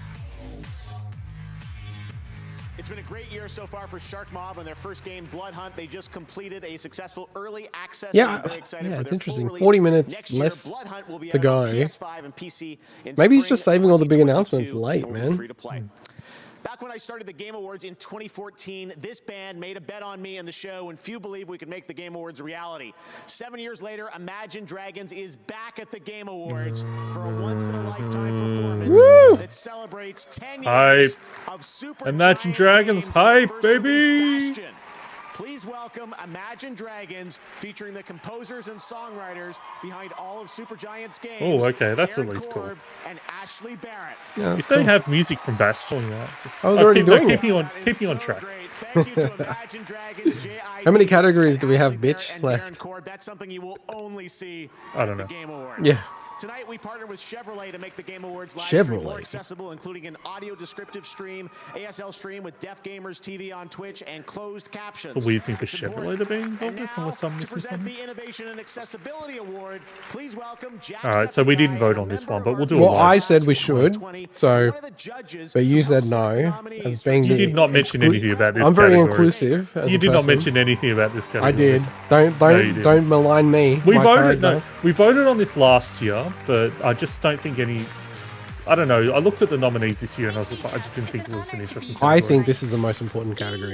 It's been a great year so far for Shark Mob on their first game, Blood Hunt. They just completed a successful early access. Yeah, I'm very excited for it's their interesting. full 40 release. minutes Next year, less Blood Hunt will be to out on go. PS5 and PC in Maybe he's spring just saving all the big 2022, announcements late, and will be man. free to play. Back when I started the Game Awards in 2014, this band made a bet on me and the show, and few believed we could make the Game Awards a reality. 7 years later, Imagine Dragons is back at the Game Awards for a once-in-a-lifetime performance that celebrates 10 years of Super Imagine Giant Dragons, games, hype, and the first release baby! Bastion. Please welcome Imagine Dragons, featuring the composers and songwriters behind all of Supergiant's games. Oh, okay, that's Aaron at least cool. Korb and Ashley Barrett. Yeah, If that's they cool. have music from Bastion, yeah. I was already doing it. Keep me on track. Thank you to Imagine Dragons, How many categories do we have, bitch, left? That's something you will only see I don't at the know. Game Awards. Yeah. Tonight we partnered with Chevrolet to make the Game Awards live stream more Chevrolet. accessible, including an audio descriptive stream, ASL stream with Deaf Gamers TV on Twitch, and closed captions. It's a weird thing for It's Chevrolet important. to be involved And with, now, unless I'm to missing present something. the Innovation and Accessibility Award, please welcome Jack Alright, so we didn't vote on this one, but we'll do a Well, I live. said we should, so, but you said no, as being You the did not mention anything about this I'm very category. inclusive. As You a did not person. mention anything about this category. I did. No, you didn't. Don't malign me. We my voted. No, character. we voted on this last year, but I just don't think any. I don't know. I looked at the nominees this year, and I was just like, I just didn't think it was an interesting category. I think this is the most important category.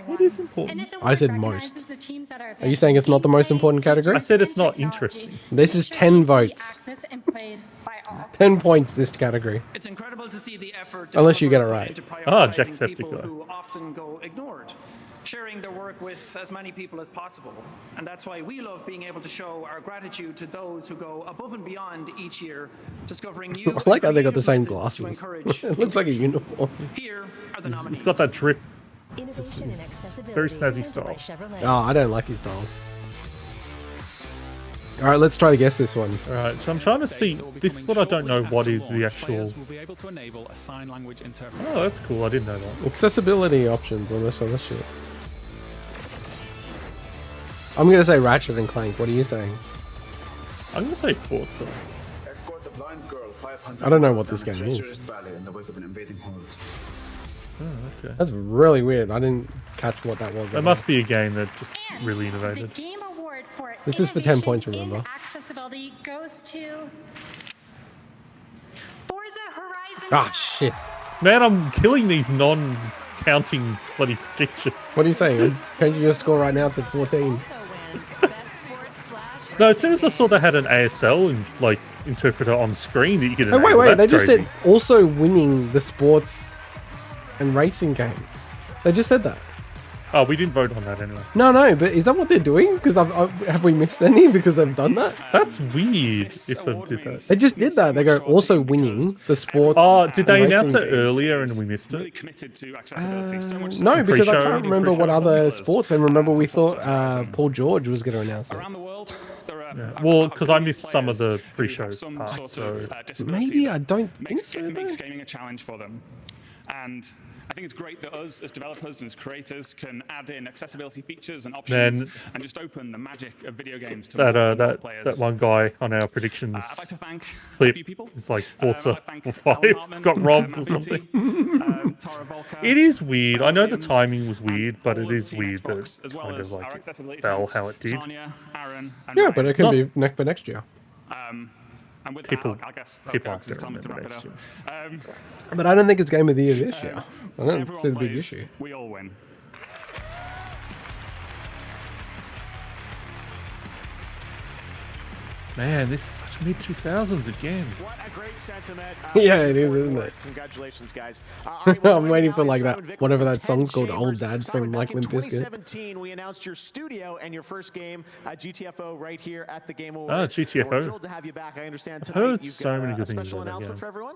It is important. I said most. Are you saying it's not the most important category? I said it's not interesting. This is 10 votes. 10 points this category. It's incredible to see the effort Unless you get it developers right. put into Ah, prioritizing Jacksepticeye. people who often go ignored, sharing their work with as many people as possible. And that's why we love being able to show our gratitude to those who go above and beyond each year, discovering new I like how they got the creative same methods to glasses. encourage It looks like a uniform. Here are the He's nominees. got that drip. Innovation and Very accessibility snazzy presented by style. Chevrolet. Oh, I don't like his style. Alright, let's try to guess this one. Alright, so I'm trying to see. This is what I don't know. What is the actual? Players will be able to enable a sign language interpreter. Oh, that's cool. I didn't know that. Accessibility options on this other shit. I'm gonna say Ratchet and Clank. What are you saying? I'm gonna say Forza. Escort the blind girl 500 I don't know what this down a game is. treacherous valley in the wake of an invading horde. Oh, okay. That's really weird. I didn't catch what that was. That must be a game that just really innovated. Game Award for This is for 10 points, Innovation remember? in Accessibility goes to Forza Horizon. Ah, shit. Man, I'm killing these non-counting bloody predictions. What are you saying? Change your score right now to 14. No, as soon as I saw they had an ASL and like interpreter on screen that you could. Oh, wait, enable, wait. They that's just crazy. said also winning the sports and racing game. They just said that. Oh, we didn't vote on that anyway. No, but is that what they're doing? Because have we missed any because they've done that? That's weird if they did that. They just did that. They go also winning the sports. Oh, did they and announce racing it games. earlier and we missed it? Committed to accessibility so much so No, because I Pre-show, can't remember what pre-show other sports. And remember, we thought Paul George was going to announce it. around the world. There are Yeah. Well, because I missed some of the pre-show some parts, sort so of disability Maybe that I don't think makes, so. makes though. gaming a challenge for them. And I think it's great that us as developers and as creators can add in accessibility features and options Man. and just open the magic of video games to That more and more that players. one guy on our predictions I'd like to thank a clip few people. is like I'd Forza like to thank 5 Alan Hartman, got robbed or Matt something. Beatty, Tara Volker, It is weird. I know the Williams, timing was weird, but all it of is Team weird that Xbox, as well kind as of our like accessibility it fell folks, how it did. Tanya, Aaron, and Yeah, Ryan. but it can Not- be for next year. And with People- that, I guess people okay, aren't it's time gonna to wrap it remember up. next But I don't think it's Game of the Year this year. I don't Everyone see the big plays, issue. We all win. Man, this is such mid 2000s again. What a great sentiment. Yeah, it is, isn't it? Congratulations, guys. All right, we're I'm joined waiting now for by like Simon that, Victor whatever from that song's 10 called, Old Chambers. Dad Simon, from back like in Limp Bizkit. 2017, we announced your studio and your first game, GTFO, right here at the Game Awards. Ah, We're GTFO. thrilled to have you back. I understand I've tonight heard you've so got many a good things special about that announcement game. for everyone.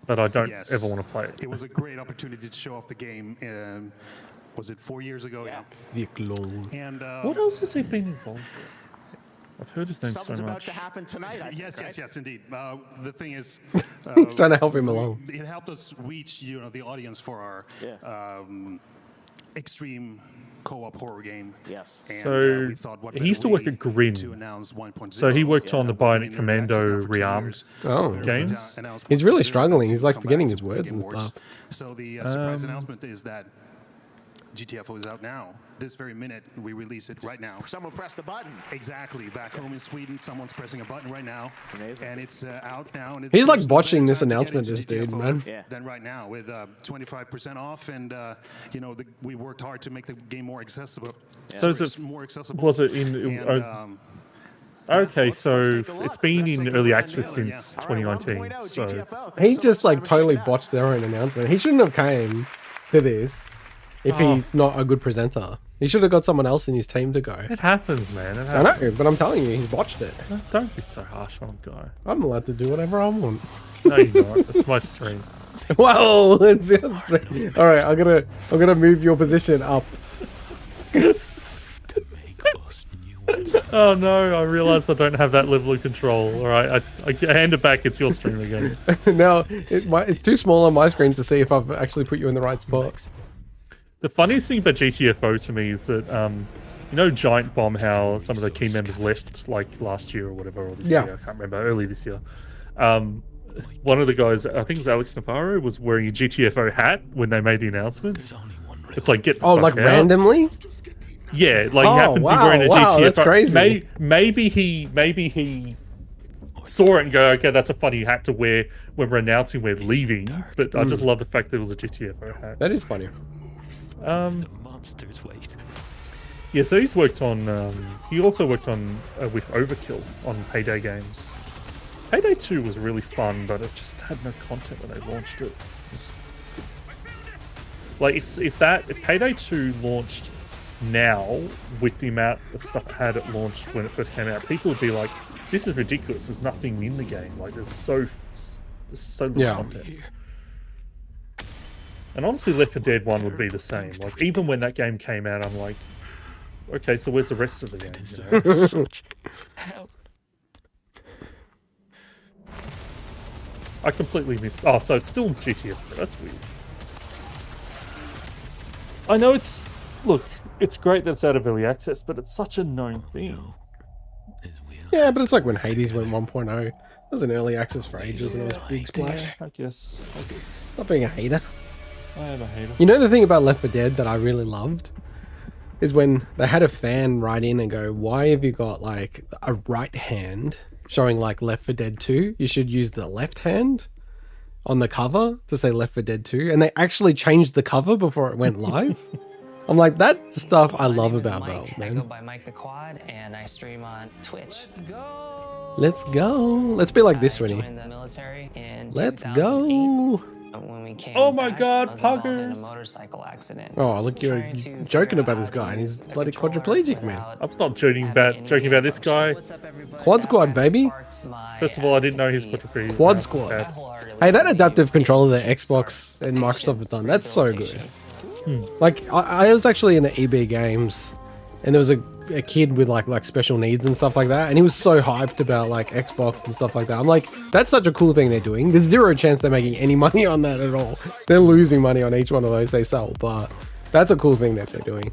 But I don't Yes. ever want to play it. It was a great opportunity to show off the game. Was it 4 years ago? Yeah. And What else has he been involved with? I've heard his name Something's so about much. to happen tonight. I yes, think, right? yes, indeed. The thing is, He's trying to help him along. It helped us reach, the audience for our extreme co-op horror game. Yes. And, So we thought, what he better used to work way at Grin. to announce 1.0. So he worked on the We've Bionic been Commando announcing that for 2 Rearmed years. Oh. games. Announced He's really 1.0 struggling. He's like to come forgetting back his to the words Game and Awards. stuff. So the surprise announcement is that GTFO is out now. This very minute, we release it right now. Someone pressed the button. Exactly. Back home in Sweden, someone's pressing a button right now. Amazing. And it's out now. And He's like there's no botching better this time to get announcement, into this dude, GTFO man. Yeah. Than right now with 25% off. And, we worked hard to make the game more accessible. So is it, more accessible. was it in... And, okay, so it's been in early access since 2019. So He just like totally botched their own announcement. He shouldn't have came to this if he's not a good presenter. He should have got someone else in his team to go. it happens, man. It I happens. know, but I'm telling you, he's botched it. Don't be so harsh on a guy. I'm allowed to do whatever I want. No, you're not. It's my stream. Whoa, it's your stream. All right, I'm gonna move your position up. Oh no, I realise I don't have that level of control. All right, I hand it back. It's your stream again. Now it's too small on my screen to see if I've actually put you in the right spot. The funniest thing about GTFO to me is that, you know, Giant Bomb, how some of the key members left like last year or whatever, or this year, I can't remember, early this year. One of the guys, I think it was Alex Navarro, was wearing a GTFO hat when they made the announcement. It's like, get the fuck like out. randomly? Yeah, like he happened to be wearing a GTFO. That's crazy. Maybe he saw it and go, okay, that's a funny hat to wear when we're announcing we're leaving. But I just love the fact that it was a GTFO hat. That is funny. Yeah, so he's worked on. He also worked on with Overkill on Payday games. Payday 2 was really fun, but it just had no content when they launched it. Like if Payday 2 launched now with the amount of stuff it had at launch when it first came out, people would be like, "This is ridiculous. There's nothing in the game. Like there's so little content." And honestly, Left 4 Dead 1 would be the same. Like even when that game came out, I'm like, okay, so where's the rest of the game? You know? I completely missed. Oh, so it's still GTFO. That's weird. I know it's... Look, it's great that it's out of early access, but it's such a known thing. Yeah, but it's like when Hades went 1.0. It was an early access for ages and it was a big splash. I guess. Stop being a hater. I am a hater. You know the thing about Left 4 Dead that I really loved? Is when they had a fan write in and go, why have you got like a right hand showing like Left 4 Dead 2? You should use the left hand on the cover to say Left 4 Dead 2. And they actually changed the cover before it went live. I'm like, that's the stuff I love about Valve, man. I go by Mike the Quad, and I stream on Twitch. Let's go. Let's go. Let's be like this, Winnie. I joined the military in Let's 2008. go. When we came oh my back, God, I was involved in a puggers! motorcycle accident. Oh, look, you're joking about this guy, and he's bloody quadriplegic, man. I'm not joking about this guy. Quad Squad, baby. First of all, I didn't know he was quadriplegic. Quad Squad. Hey, that adaptive controller that Xbox and Microsoft have done, that's so good. Like, I was actually in the EB Games, and there was a kid with like special needs and stuff like that, and he was so hyped about like Xbox and stuff like that. I'm like, that's such a cool thing they're doing. There's zero chance they're making any money on that at all. They're losing money on each one of those they sell, but that's a cool thing that they're doing.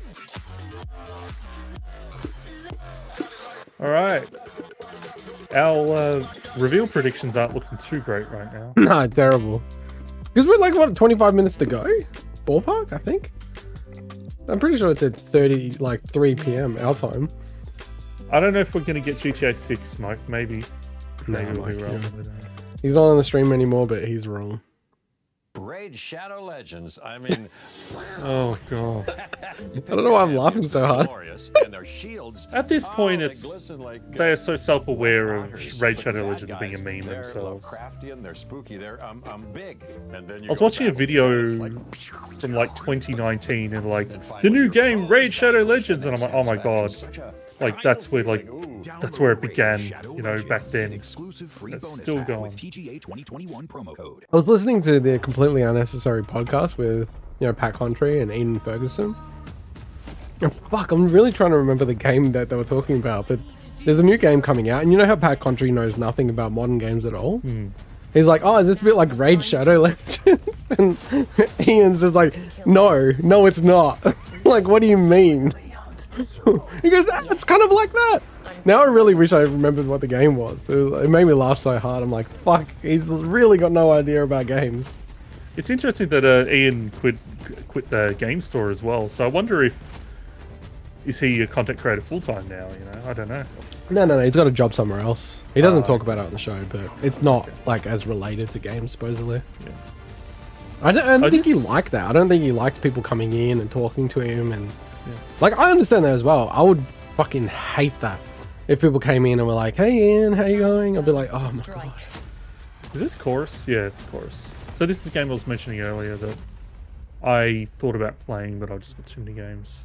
All right. Our reveal predictions aren't looking too great right now. Nah, terrible. Because we're like, what, 25 minutes to go? Ballpark, I think. I'm pretty sure it's at 3 p.m. our time. I don't know if we're going to get GTA 6, Mike. Maybe. No, Maybe we'll be wrong. He's not on the stream anymore, but he's wrong. Raid Shadow Legends. I mean, oh god. I don't know why I'm laughing so hard. And their shields, At this point, they glisten like, they are so self-aware of Raid Shadow Legends being a meme they're themselves. Lovecraftian, they're spooky, they're big. And then I was watching a video from like 2019 and like the new game Raid Shadow Legends, and I'm like, oh my god, like that's where it began, you know, back then. It's still going. I was listening to the Completely Unnecessary podcast with, you know, Pat Contry and Ian Ferguson. Oh, fuck, I'm really trying to remember the game that they were talking about, but there's a new game coming out, and you know how Pat Contry knows nothing about modern games at all? He's like, oh, is this a bit like Raid Shadow Legends? And Ian's just like, no, it's not. Like, what do you mean? He goes, it's kind of like that. Now I really wish I remembered what the game was. It made me laugh so hard. I'm like, fuck, he's really got no idea about games. It's interesting that Ian quit the game store as well. So I wonder is he a content creator full time now? You know, I don't know. No. He's got a job somewhere else. He doesn't talk about it on the show, but it's not like as related to games, supposedly. Yeah. I don't think he liked that. I don't think he liked people coming in and talking to him, and like I understand that as well. I would fucking hate that if people came in and were like, "Hey Ian, how you going?" I'd be like, "Oh my god." Is this Chorus? Yeah, it's Chorus. So this is the game I was mentioning earlier that I thought about playing, but I just got too many games.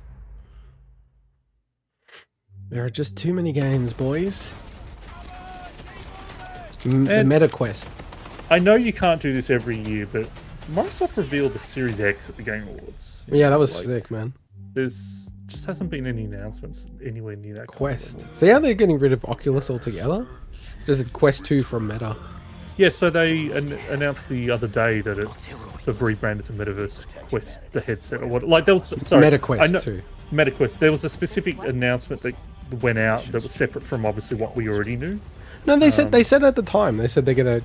There are just too many games, boys. The Meta Quest. I know you can't do this every year, but Microsoft revealed the Series X at the Game Awards. Yeah, that was sick, man. There's just hasn't been any announcements anywhere near that Quest. See how they're getting rid of Oculus altogether? Just a Quest 2 from Meta. Yeah, so they announced the other day that they've rebranded to Metaverse Quest, the headset or what? Like there was, sorry, MetaQuest 2. MetaQuest. There was a specific announcement that went out that was separate from obviously what we already knew. No, they said at the time they're gonna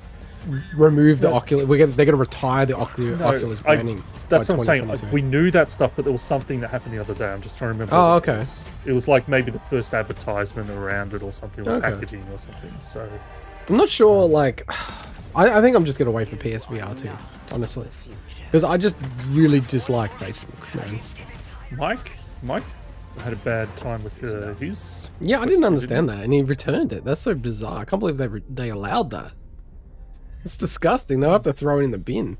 remove the Oculus. They're gonna retire the Oculus branding. That's what I'm saying. We knew that stuff, but there was something that happened the other day. I'm just trying to remember. Oh, okay. It was like maybe the first advertisement around it or something, like packaging or something. So I'm not sure. Like, I think I'm just gonna wait for PSVR 2, honestly, because I just really dislike Facebook, man. Mike had a bad time with his. Yeah, I didn't understand that, and he returned it. That's so bizarre. I can't believe they allowed that. It's disgusting. They'll have to throw it in the bin.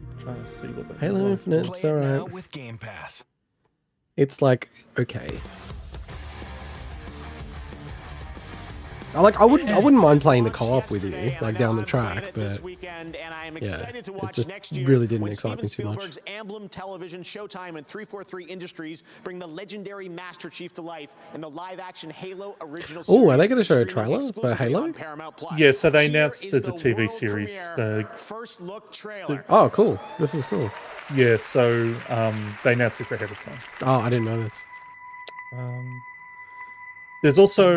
I'm trying to see what that Halo Infinite, it's alright. With Game Pass. It's like okay. I wouldn't mind playing the co-op with you, like down the track, but yeah, it just really didn't excite me too much. Emblem Television, Showtime, and 343 Industries bring the legendary Master Chief to life in the live-action Halo original series. Oh, are they going to show a trailer for Halo? Yeah, so they announced there's a TV series. First look trailer. Oh, cool! This is cool. Yeah, so they announced this ahead of time. Oh, I didn't know this. There's also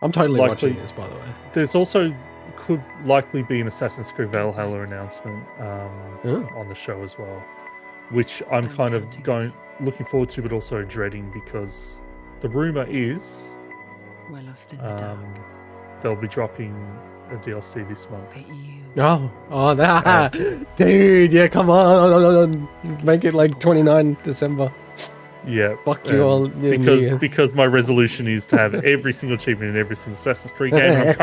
I'm totally watching this, by the way. There's also could likely be an Assassin's Creed Valhalla announcement on the show as well, which I'm kind of looking forward to, but also dreading because the rumor is they'll be dropping a DLC this month. Oh, that dude! Yeah, come on, make it like 29 December. Yeah, fuck you all. Because my resolution is to have every single achievement in every single Assassin's Creed game. I'm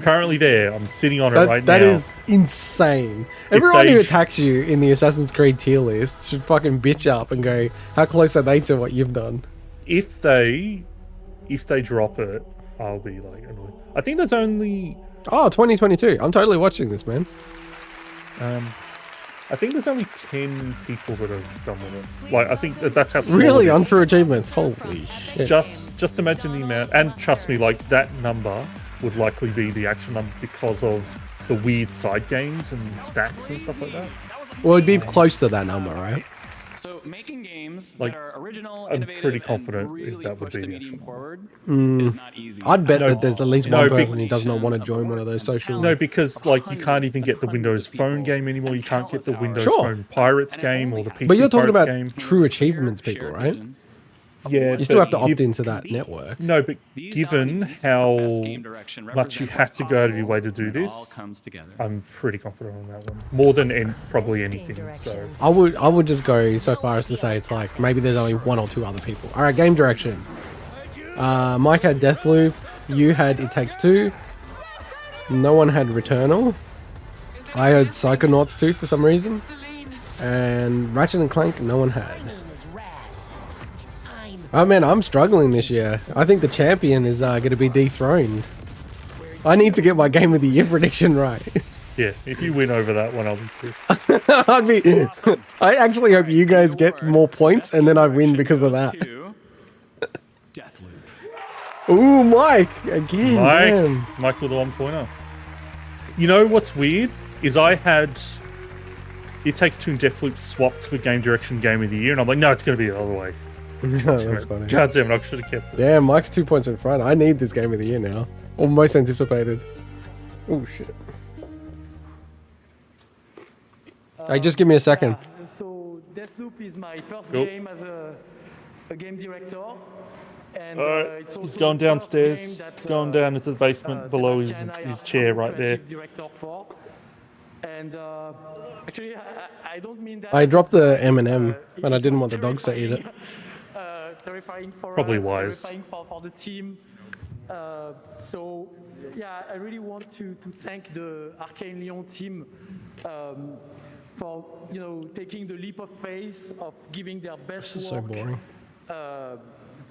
currently there. I'm sitting on it right now. That is insane. Everyone who attacks you in the Assassin's Creed tier list should fucking bitch up and go, how close are they to what you've done? If they drop it, I'll be like annoyed. I think there's only 2022. I'm totally watching this, man. I think there's only 10 people that have done with it. Like, I think that's how small really it is. on True Achievements. Holy shit! Just imagine the amount, and trust me, like that number would likely be the actual number because of the weird side games and stacks and stuff like that. Well, it'd be close to that number, right? So making games Like, that are original, I'm innovative, pretty confident and really if that would push be the the medium actual forward Mm. is not easy. I'd bet No, that there's at least no, one big- person who does not want to join one of those social. No, because like you can't even get the Windows Phone game anymore. You can't get the Windows Sure. Phone Pirates game or the PC But you're talking Pirates about game. True Achievements people, right? Yeah, You still but have to opt into that network. No, but given how much you have to go out of your way to do this, I'm pretty confident on that one. More than probably anything. So I would just go so far as to say it's like maybe there's only one or two other people. All right, game direction. Mike had Deathloop. You had It Takes Two. No one had Returnal. I had Psychonauts 2 for some reason. And Ratchet and Clank, no one had. Oh man, I'm struggling this year. I think the champion is going to be dethroned. I need to get my Game of the Year prediction right. yeah, if you win over that one, I'll be pissed. I actually hope you guys get more points and then I win because of that. Ooh, Mike! Again, man. Mike with a 1-pointer. You know what's weird? Is I had It Takes Two and Deathloop swapped for Game Direction Game of the Year, and I'm like, no, it's going to be the other way. No, that's funny. God damn it, I should have kept it. Damn, Mike's 2 points in front. I need this Game of the Year now. Or most anticipated. Oh, shit. Hey, just give me a second. So Deathloop is my first Cool. game as a game director. And it's He's also going the first downstairs. game that, He's going down into the basement below Sebastian and I his are chair right there. co-creative director for. And actually, I don't mean that. I dropped the M&M, and I didn't want the dogs to eat it. Terrifying for Probably us, wise. terrifying for the team. So, yeah, I really want to thank the Arcane Lyon team for taking the leap of faith of giving their best This is work. so boring.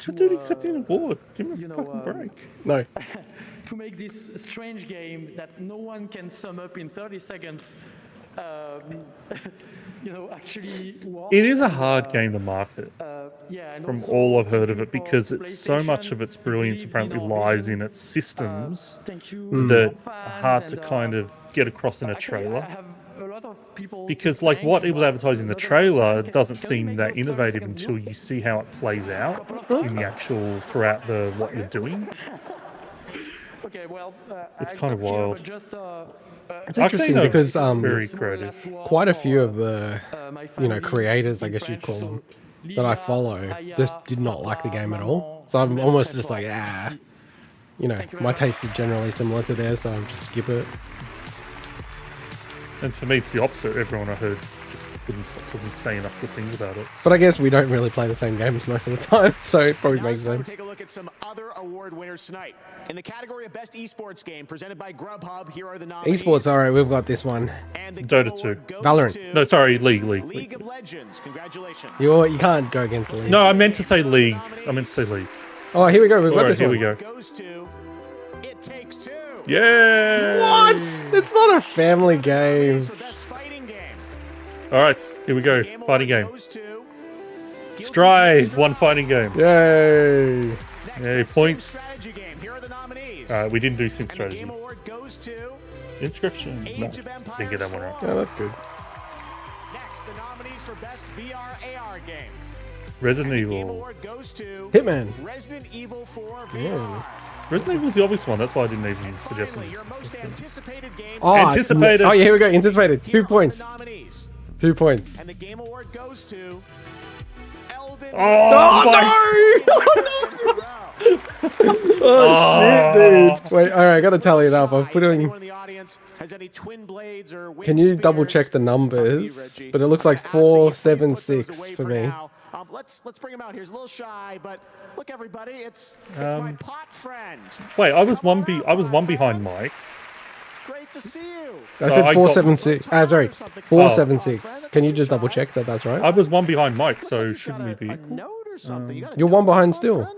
The dude accepting an award. Give me a fucking break. No. To make this strange game that no one can sum up in 30 seconds, actually work. It is a hard game to market. Yeah, and From also all I've heard of thank it, you for because it's so much PlayStation. of its brilliance apparently Believe in our lies vision. in its systems Thank you that for are fans hard to and, kind of get across in a actually, I trailer. have a lot of people Because to like thank, what it was but advertising in the a lot of trailer people doesn't can we seem make that those 30 innovative seconds until loop? you see how it plays out in the actual throughout the what you're doing. Okay, well, It's I kind of stop here, wild. but just, It's interesting because very creative. quite a few of the creators, I guess you'd call them, that I follow just did not like the game at all. So I'm almost just like, my taste is generally similar to theirs, so I'll just skip it. And for me, it's the opposite. Everyone I heard just couldn't stop talking, say enough good things about it. But I guess we don't really play the same games most of the time, so it probably makes sense. Take a look at some other award winners tonight. In the category of Best Esports Game, presented by Grubhub, here are the nominees. Esports, alright, we've got this one. And the Dota Game 2. Award goes Valorant. to No, sorry, League. League of Legends. Congratulations. You can't go against the league. No, I meant to say League. I meant to say League. Oh, here we go. We've got Alright, this here one. we go. Goes to It Takes Two. Yeah. What? It's not a family game. For Best Fighting Game. Alright, here we go. Fighting game. Strive, one fighting game. Yay. Yay, points. Strategy Game. Here are the nominees. We didn't do Sim And the Strategy. Game Award goes to Inscription. No, Age of Empires didn't get that one right. Yeah, that's good. Next, the nominees for Best VR AR Game. Resident Game Evil. Award goes to Hitman. Resident Evil 4 VR. Yeah. Resident Evil's the obvious one. That's why I didn't even suggest it. Your most anticipated game. Oh, Anticipated. Oh, yeah, here we go. Anticipated. 2 points. Nominees. 2 points. And the Game Award goes to Elden. Oh, shit, dude. Wait, alright, I gotta tally it up. I'm putting. Anyone in the audience has any twin blades or Can you double check the numbers? But it looks like 476 for me. Let's bring him out. Here's a little shy, but look, everybody, it's my pot friend. Wait, I was one behind Mike. Great to see you. I So said I 476. Sorry, 476. Can you just double check that that's right? I was one behind Mike, so shouldn't we be? Note or something. You got a You're one behind still.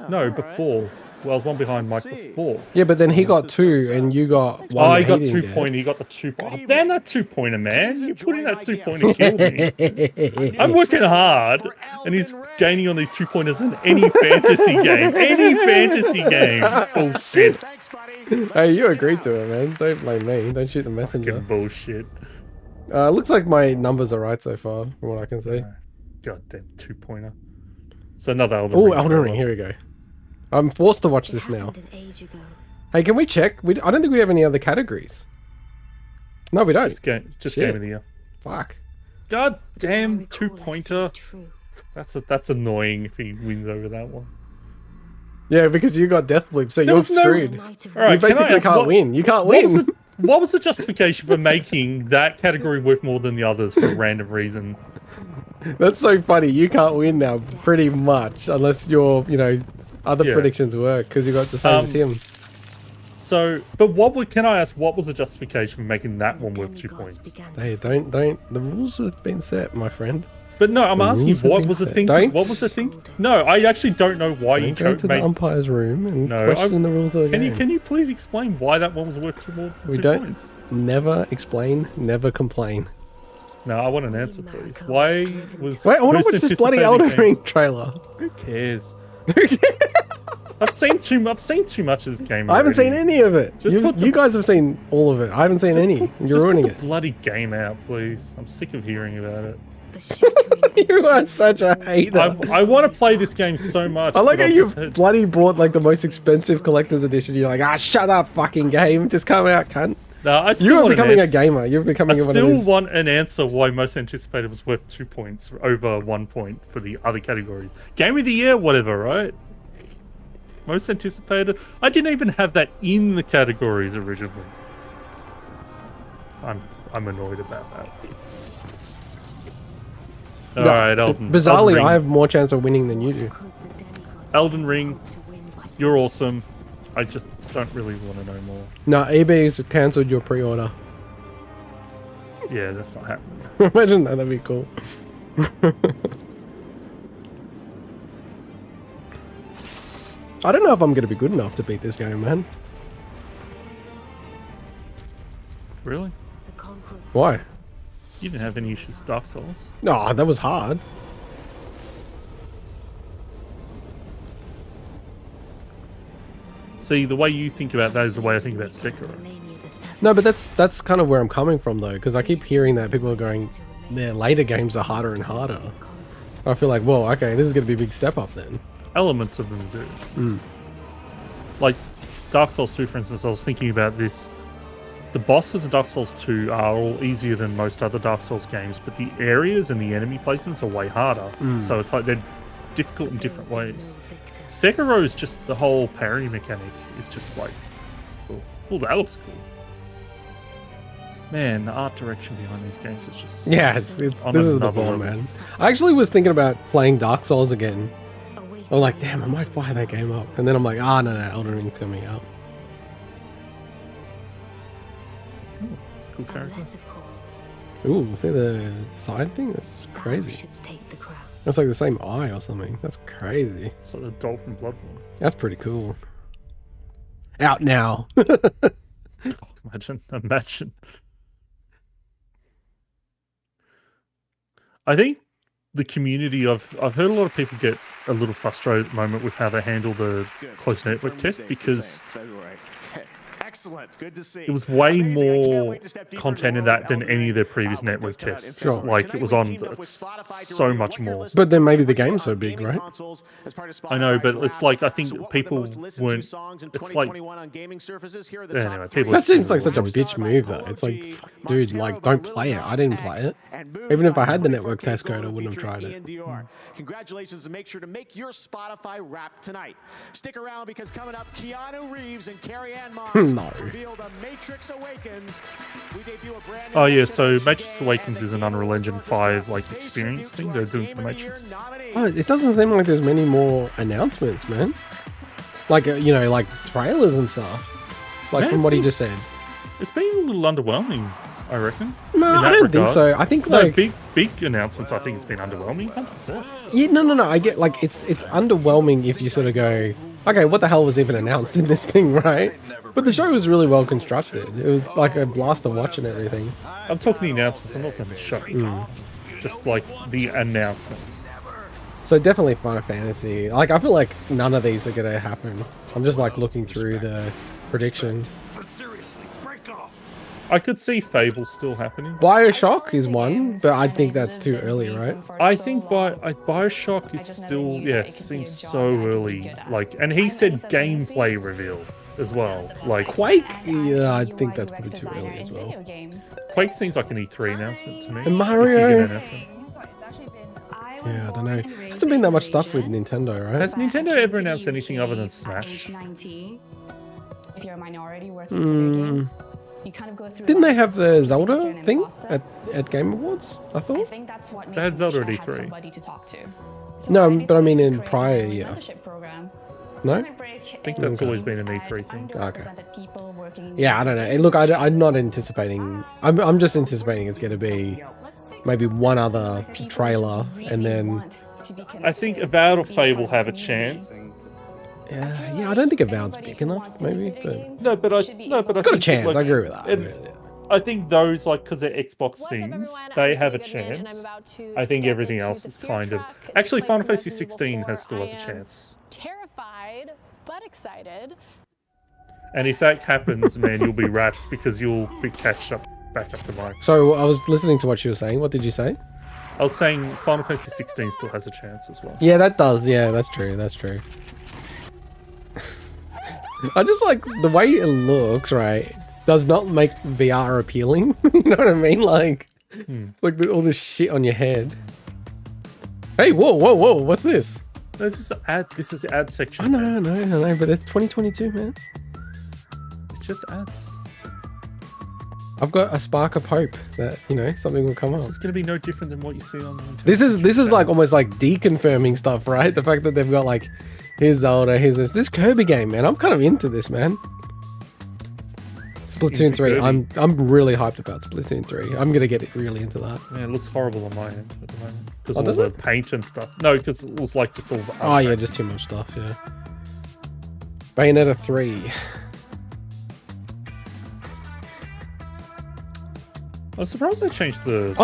No, before. Well, I was one behind Mike before. Yeah, but then he got 2 and you got 1. I that got he 2 didn't get. point. He got the 2 point. Damn that 2-pointer, man! You put in that 2-pointer, kill me. I'm working hard, and he's gaining on these 2-pointers in any fantasy game. Any fantasy game. Bullshit. Hey, you agreed to it, man. Don't blame me. Don't shoot the messenger. Fucking bullshit. Looks like my numbers are right so far, from what I can see. Goddamn 2-pointer. So another Elden Oh, Ring. Elden Ring. Here we go. I'm forced to watch this now. Hey, can we check? I don't think we have any other categories. No, we don't. Just Shit. Game of the Year. Fuck. God damn 2-pointer. That's annoying if he wins over that one. Yeah, because you got Deathloop, so There you're was no- screwed. Alright, You basically can I ask can't win. You can't win. What was the justification for making that category worth more than the others for a random reason? That's so funny. You can't win now, pretty much, unless your, other Yeah. predictions work, because you got the same as him. So, but can I ask, what was the justification for making that one worth 2 points? Hey, don't. The rules have been set, my friend. But no, I'm The asking, rules have what been was the set. thinking? Don't- What was the thinking? No, I actually don't know why you Don't go chose. to the umpire's room and No, question the rules of the game. Can you please explain why that one was worth two We don't. points? Never explain, never complain. No, I want an answer, please. Why was? Wait, I want to most watch this bloody anticipated Elden game- Ring trailer. Who cares? I've seen too much of this game. I haven't already. seen any of it. Just put You guys have seen all of it. I haven't seen any. You're Just ruining put the bloody game out, please. I'm sick of hearing about it. it. You are such a hater. I want to play this game so much. I like but how I've you just heard- bloody bought like the most expensive collector's edition. You're like, shut up, fucking game. Just come out, cunt. No, I still You are want becoming a an gamer. You're becoming I one of still these. want an answer why most anticipated was worth 2 points over 1 point for the other categories. Game of the year, whatever, right? Most anticipated. I didn't even have that in the categories originally. I'm annoyed about that. All right, Elden. Bizarrely, Elden I Ring. have more chance of winning than you do. Elden Ring. You're awesome. I just don't really want to know more. No, eBay's cancelled your pre-order. Yeah, that's not happening. Imagine that. That'd be cool. I don't know if I'm going to be good enough to beat this game, man. Really? Why? You didn't have any issues with Dark Souls. Oh, that was hard. See, the way you think about that is the way I think about Sekiro. No, but that's kind of where I'm coming from, though, because I keep hearing that people are going, their later games are harder and harder. I feel like, well, okay, this is going to be a big step up then. Elements of them do. Mm. Like Dark Souls 2, for instance, I was thinking about this. The bosses in Dark Souls 2 are all easier than most other Dark Souls games, but the areas and the enemy placements are way harder. Mm. So it's like they're difficult in different ways. Sekiro is just the whole parry mechanic is just like, cool. Oh, that looks cool. Man, the art direction behind these games is just It's on this is the another bomb, level. man. I actually was thinking about playing Dark Souls again. I'm like, damn, I might fire that game up, and then I'm like, no, Elden Ring's coming out. Cool character. Ooh, see the side thing? That's crazy. That's like the same eye or something. That's crazy. It's like the dolphin blood one. That's pretty cool. Out now. Imagine. I think the community, I've heard a lot of people get a little frustrated at the moment with how they handle the closed network test because Excellent. Good to see. it was way more content in that than any of their previous network tests. Sure. Like it was on so much more. But then maybe the game's so big, right? I know, but it's like I think people weren't. It's like anyway, people. That seems like such a bitch move, though. It's like, fuck, dude, like, don't play it. I didn't play it. Even if I had the network test code, I wouldn't have tried it. Congratulations, and make sure to make your Spotify Wrap tonight. Stick around because coming up, Keanu Reeves and Carrie Ann Moss No. reveal The Matrix Awakens. We debut a brand new Oh yeah, so Matrix Awakens is an Unreal Engine 5 like experience thing they're doing for the Matrix. Oh, it doesn't seem like there's many more announcements, man. Like, you know, like trailers and stuff. Like, Man, from it's what he been- just said. It's been a little underwhelming, I reckon. No, in I that don't think regard. so. I think, No, like- big announcements. I think it's been underwhelming. 100%. Yeah, no. I get, like, it's underwhelming if you sort of go, okay, what the hell was even announced in this thing, right? But the show was really well constructed. It was like a blast to watch and everything. I'm talking the announcements. I'm not talking the show. Just like the announcements. So definitely Final Fantasy. Like, I feel like none of these are going to happen. I'm just, like, looking through the predictions. But seriously, break off. I could see Fable still happening. Bioshock is one, but I think that's too early, right? I think Bioshock is still, it seems so early. Like, and he said gameplay reveal as well. Like Quake, yeah, I think that's probably too early as well. Quake seems like an E3 announcement to me. And Mario? If you get an announcement. Yeah, I don't know. Hasn't been that much stuff with Nintendo, right? Has Nintendo ever announced anything other than Smash? If you're a minority working in video game, you kind of go through. Didn't they have the Zelda thing at Game Awards? I I thought. think that's what They had made Zelda me at have E3. somebody to talk to. No, but I mean in prior year. Mentorship program. No? I think that's always been an E3 thing. Okay. Yeah, I don't know. Look, I'm not anticipating. I'm just anticipating it's going to be maybe one other trailer, and then. I think Avowed or Fable have a chance. Yeah, I don't think Avowed's big enough, maybe. But It's got a chance. I agree with that. I think those, like, because they're Xbox things, they have a chance. I think everything else is kind of. Actually, Final Fantasy 16 still has a chance. Terrified, but excited. And if that happens, man, you'll be wrapped because you'll be catched up back up to Mike. So I was listening to what you were saying. What did you say? I was saying Final Fantasy 16 still has a chance as well. Yeah, that does. Yeah, that's true. That's true. I just like the way it looks, right? does not make VR appealing. You know what I mean? Like all this shit on your head. Hey, whoa, what's this? No, this is ad. This is the ad section. I know, but it's 2022, man. It's just ads. I've got a spark of hope that something will come up. This is going to be no different than what you see on. This is like almost like deconfirming stuff, right? The fact that they've got like, here's Zelda, here's this Kirby game, man. I'm kind of into this, man. Splatoon 3. I'm really hyped about Splatoon 3. I'm gonna get really into that. Man, it looks horrible on my end at the moment because all the paint and stuff. No, because it was like just all the. Oh yeah, just too much stuff. Yeah. Bayonetta 3. I was surprised they changed the.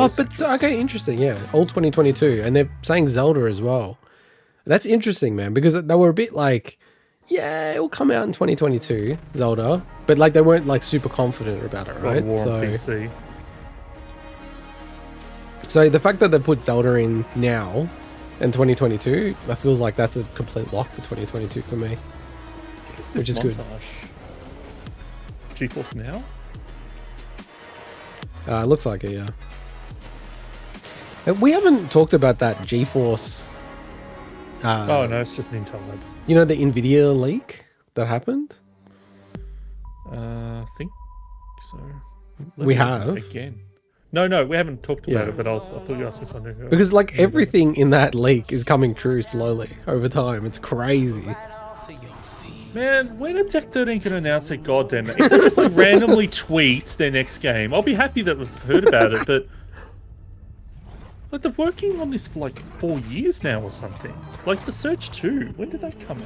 Okay, interesting. Yeah, all 2022, and they're saying Zelda as well. That's interesting, man, because they were a bit like, yeah, it'll come out in 2022, Zelda, but like they weren't like super confident about it, right? So the fact that they put Zelda in now, in 2022, that feels like that's a complete lock for 2022 for me, which is good. GeForce Now. It looks like it, yeah. We haven't talked about that GeForce. Oh no, it's just an Intel lab. You know the Nvidia leak that happened? I think so. We have again. No, we haven't talked about it. But I thought you asked if I knew. Because like everything in that leak is coming true slowly over time. It's crazy. Man, when are Deck 13 going to announce their goddamn... If they just like randomly tweet their next game, I'll be happy that we've heard about it, but... Like, they're working on this for like 4 years now or something. Like, The Surge 2, when did that come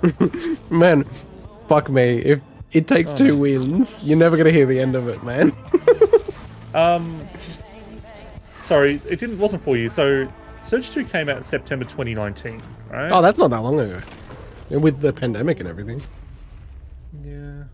out? Man, fuck me. If It Takes Two wins, you're never going to hear the end of it, man. Sorry, it wasn't 4 years, so... Surge 2 came out in September 2019, right? Oh, that's not that long ago. With the pandemic and everything. Yeah.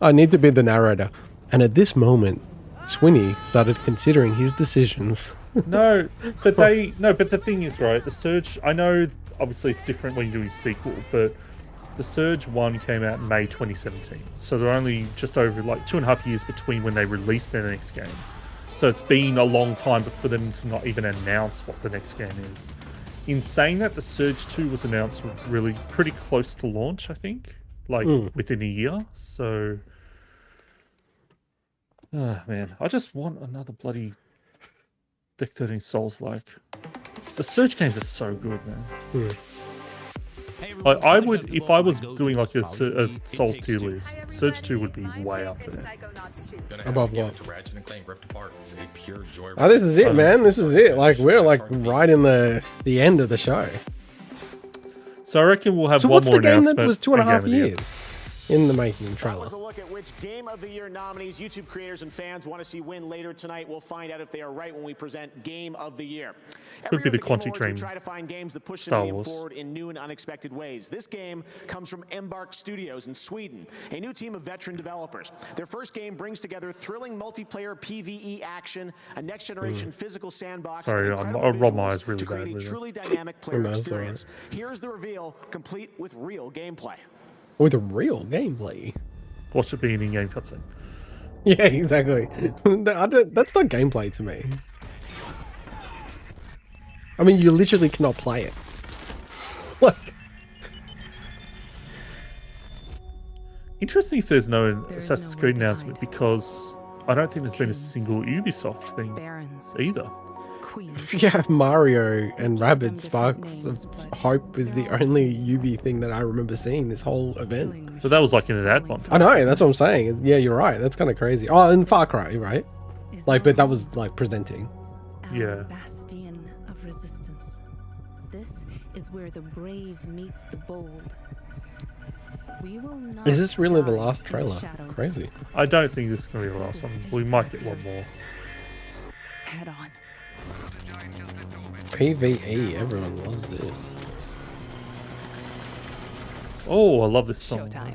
I need to be the narrator. And at this moment, Sweeney started considering his decisions. No, but the thing is, right, the Surge, I know obviously it's different when you do a sequel, but the Surge 1 came out in May 2017. So they're only just over like 2.5 years between when they released their next game. So it's been a long time for them to not even announce what the next game is. In saying that, the Surge 2 was announced really pretty close to launch, I think. Like, within a year. So... man. I just want another bloody Deck 13 Souls-like. The Surge games are so good, man. Like, I would, if I was doing like a Souls tier list, Surge 2 would be way up there. Above what? Oh, this is it, man. This is it. Like, we're like right in the end of the show. So I reckon we'll have so one more announcement. So what's the game that was 2.5 years in the making trailer? That was a look at which Game of the Year nominees YouTube creators and fans want to see win later tonight. We'll find out if they are right when we present Game of the Year. Could be the Quantic Dream. We try to find games that push the Star medium Wars. forward in new and unexpected ways. This game comes from Embark Studios in Sweden, a new team of veteran developers. Their first game brings together thrilling multiplayer PvE action, a next-generation physical sandbox. Sorry, I rolled my eyes really bad with with truly dynamic player experience. Here's the reveal, complete with real gameplay. With a real gameplay. Watch it be an in-game cutscene. Yeah, exactly. That's not gameplay to me. I mean, you literally cannot play it. Like, interesting if there's no Assassin's Creed announcement, because I don't think there's been a single Ubisoft thing either. If you have Mario and Rabbids Sparks of Hope is the only Ubi thing that I remember seeing this whole event. But that was like in an ad montage. I know, that's what I'm saying. Yeah, you're right. That's kind of crazy. Oh, and Far Cry, right? Like, but that was like presenting. Yeah. Bastion of resistance. This is where the brave meets the bold. We will not. Is this really the last trailer? Crazy. I don't think this is going to be the last one. We might get one more. Head on. PvE, everyone loves this. Oh, I love this song. Showtime.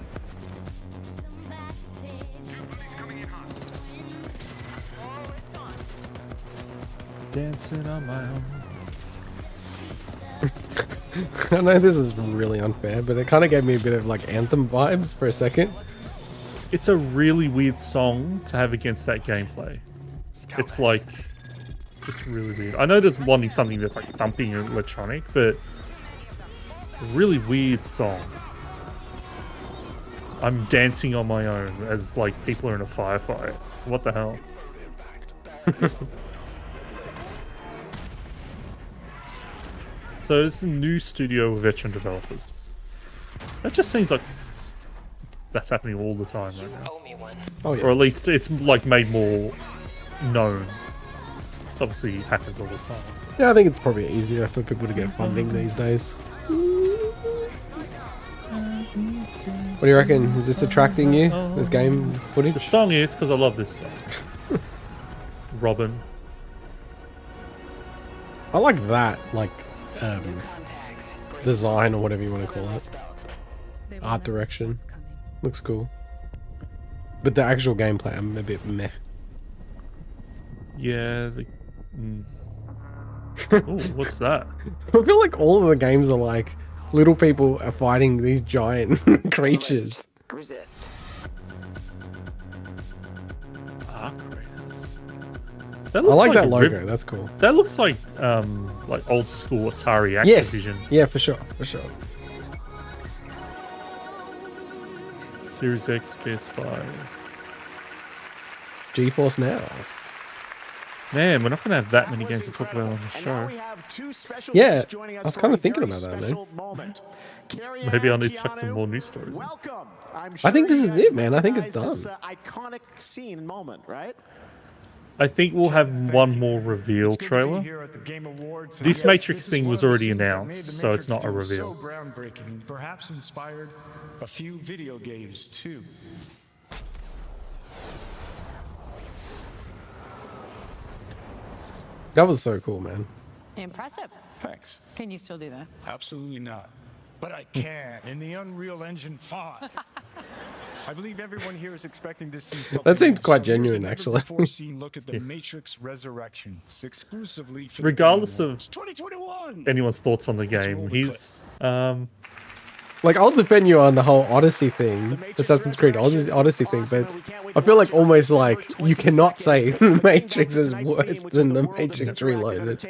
Dancing on my own. I know this is really unfair, but it kind of gave me a bit of like Anthem vibes for a second. It's a really weird song to have against that gameplay. It's like just really weird. I know there's wanting something that's like thumping and electronic, but a really weird song. I'm dancing on my own as like people are in a firefight. What the hell? So it's a new studio with veteran developers. That just seems like that's happening all the time right now. Oh, yeah. Or at least it's like made more known. It obviously happens all the time. Yeah, I think it's probably easier for people to get funding these days. What do you reckon? Is this attracting you? This game footage? The song is, because I love this song. Robin. I like that, like, design or whatever you want to call it. Art direction. Looks cool. But the actual gameplay, I'm a bit meh. Yeah. Oh, what's that? I feel like all of the games are like little people are fighting these giant creatures. Resist. That I like that a logo. That's cool. That looks like old school Atari Activision. Yes. Yeah, for sure. For sure. Series X, PS5. GeForce Now. Man, we're not going to have that many games to talk about on the show. Yeah, I was kind of thinking about that, man. Maybe I need to check some more news stories. I think this is it, man. I think it's done. Iconic scene and moment, right? I think we'll have one more reveal trailer. This Matrix thing was already announced, so it's not a reveal. So groundbreaking, perhaps inspired a few video games too. That was so cool, man. Impressive. Thanks. Can you still do that? Absolutely not. But I can in the Unreal Engine 5. I believe everyone here is expecting to see something. That seemed quite else. Here's genuine, a actually. never-before-seen look at the Matrix Resurrections, exclusively for Regardless of 2021. anyone's thoughts on the game, he's Like, I'll defend you on the whole Odyssey thing, Assassin's Creed Odyssey thing, but I feel like almost like you cannot say Matrix is worse than the Matrix Reloaded.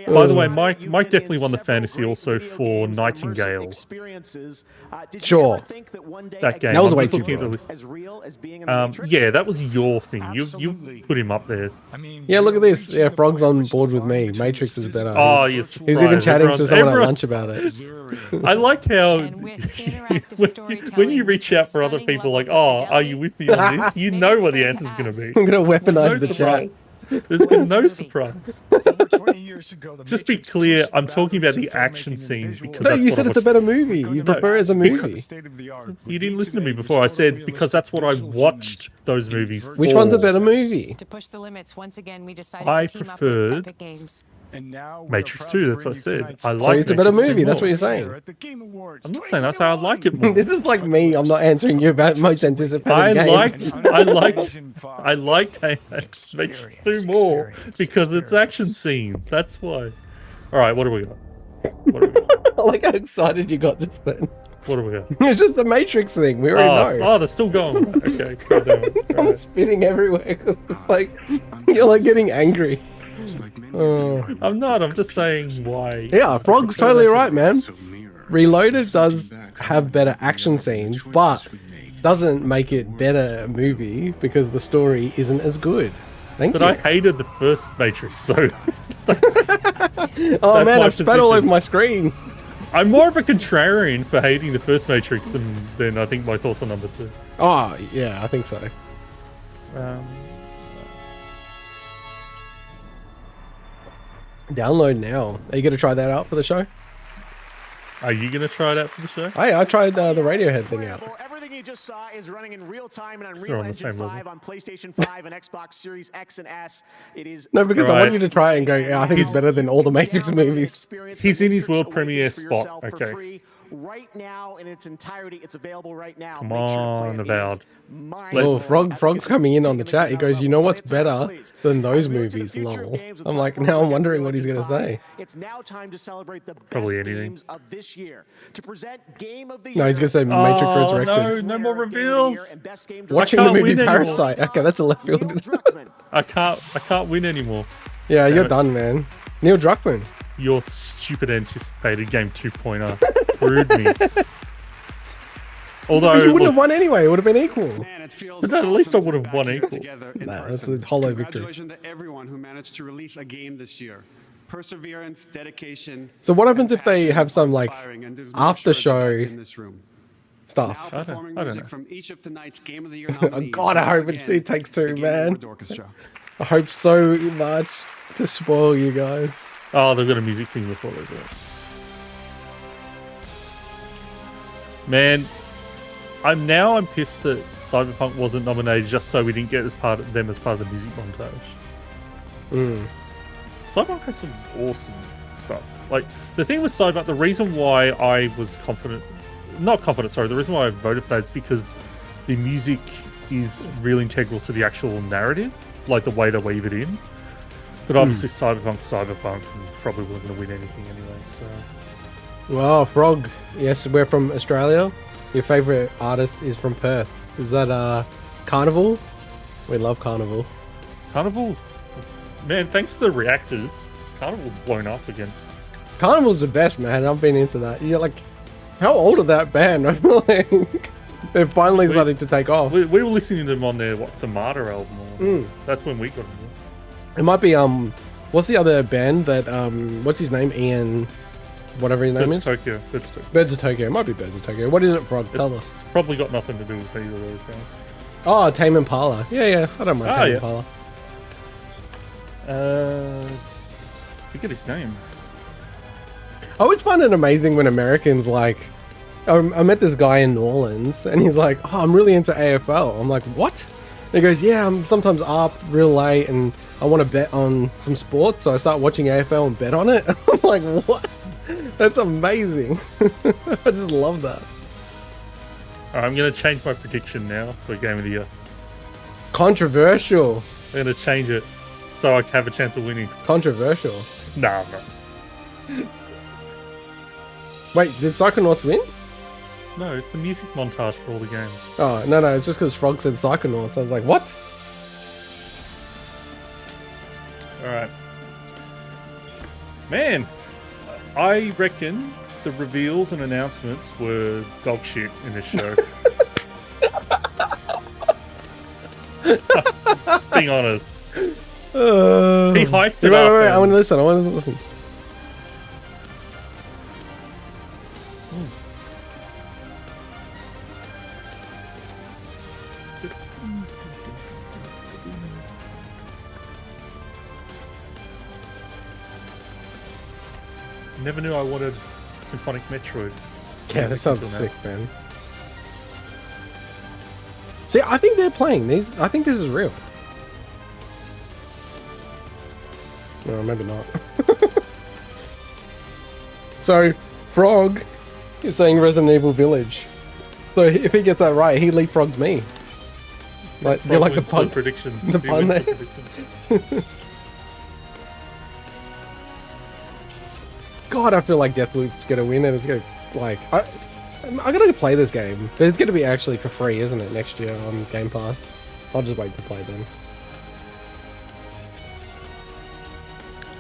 By the way, Mike definitely won the fantasy also for Nightingale. Sure. That game. That was I'm way just too looking at the broad. list. Yeah, that was your thing. You put him up there. Yeah, look at this. Yeah, Frog's on board with me. Matrix is better. Oh, he's, yes. he's even chatting to someone at lunch about it. I like how when you reach out for other people, like, oh, are you with me on this? You know what the answer's going to be. I'm going to weaponize the chat. There's no surprise. Just be clear, I'm talking about the action scenes because No, that's you what said I it's a better movie. You prefer it as a movie. You didn't listen to me before. I said because that's what I watched those movies for. Which one's a better movie? To push the limits, once again, we decided I to team up with preferred Epic Games. Matrix 2, that's what I said. I like So it's a better Matrix 2 movie, that's more. what you're saying. I'm not saying that's how I like it more. This is like me. I'm not answering you about most anticipated I game. liked Matrix 2 more because it's action scenes. That's why. All right, what do we got? I like how excited you got just then. What do we got? It's just the Matrix thing. We already know. Oh, they're still going. Okay, calm down. I'm spitting everywhere. It's like you're like getting angry. I'm not. I'm just saying why. Yeah, Frog's totally right, man. Reloaded does have better action scenes, but doesn't make it better movie because the story isn't as good. Thank you. I hated the first Matrix, so. Oh man, I've spat all over my screen. I'm more of a contrarian for hating the first Matrix than I think my thoughts on number 2. Oh yeah, I think so. Download now. Are you going to try that out for the show? Are you going to try it out for the show? I tried the Radiohead thing out. Everything you just saw is running in real time and They're Unreal on the Engine same 5 level. on PlayStation 5 and Xbox Series X and S. It is No, because I Right. want you to try it and go, yeah, I think it's better than all the Matrix movies. He's in his world premiere spot. Okay. right now in its entirety. It's available right now. Come Make sure to play on, it. It is Avowed. mind-blowing. Frog's coming in on the chat. He goes, you know what's better than those movies, lol. I'm like, now I'm wondering what he's going to say. It's now time to celebrate the Probably best anything. games of this year. To present Game of the No, Year. he's going to say Matrix Resurrection. No more reveals. Watching the movie Parasite. Okay, that's a left field. I can't win anymore. Yeah, you're done, man. Neil Druckmann. Your stupid anticipated game 2.0 screwed me. Although But you wouldn't have won anyway. It would have been equal. But at least I would have won equal. Nah, that's a hollow victory. Congratulations to everyone who managed to release a game this year. Perseverance, dedication. So what happens if they passion have some are like inspiring, and there's no after shortage of that show in this room. stuff? Now performing I don't music know. from each of tonight's Game of the Year Oh nominees. God, I once hope again, it takes two, the Game man. Awards Orchestra. I hope so much to spoil you guys. Oh, they've got a music thing before they do it. Man, I'm pissed that Cyberpunk wasn't nominated just so we didn't get them as part of the music montage. Cyberpunk has some awesome stuff. Like, the thing with Cyberpunk, the reason why I was the reason why I voted for that is because the music is really integral to the actual narrative, like the way they weave it in. But obviously Cyberpunk, and probably wasn't going to win anything anyway, so... Well, Frog, yes, we're from Australia. Your favourite artist is from Perth. Is that Carnival? We love Carnival. Carnival's... Man, thanks to the reactors, Carnival's blown up again. Carnival's the best, man. I've been into that. You're like, how old are that band? I feel like they're finally starting to take off. We were listening to them on their, the Martyr album. That's when we got them. It might be, what's the other band that, what's his name? Ian, whatever his name is? Tokyo. Birds of Tokyo. It might be Birds of Tokyo. What is it, Frog? Tell us. It's probably got nothing to do with either of those guys. Oh, Tame Impala. Yeah. I don't mind Tame Impala. Forget his name. I always find it amazing when Americans like... I met this guy in New Orleans, and he's like, oh, I'm really into AFL. I'm like, what? And he goes, yeah, I'm sometimes up real late, and I want to bet on some sports, so I start watching AFL and bet on it. I'm like, what? That's amazing. I just love that. Alright, I'm going to change my prediction now for Game of the Year. Controversial. I'm going to change it so I have a chance of winning. Controversial. Nah, I'm not. Wait, did Psychonauts win? No, it's the music montage for all the games. Oh, no, it's just because Frog said Psychonauts. I was like, what? Alright. Man, I reckon the reveals and announcements were dog shit in this show. Being honest. He hyped it up. Wait, I want to listen. Never knew I wanted Symphonic Metroid. Yeah, that sounds sick, man. See, I think they're playing these. I think this is real. No, maybe not. So, Frog is saying Resident Evil Village. So if he gets that right, he leapfrogged me. Like, you're like the pun predictions. The pun there. God, I feel like Deathloop's gonna win, and it's gonna like I'm gonna play this game, but it's gonna be actually for free, isn't it? Next year on Game Pass. I'll just wait to play them.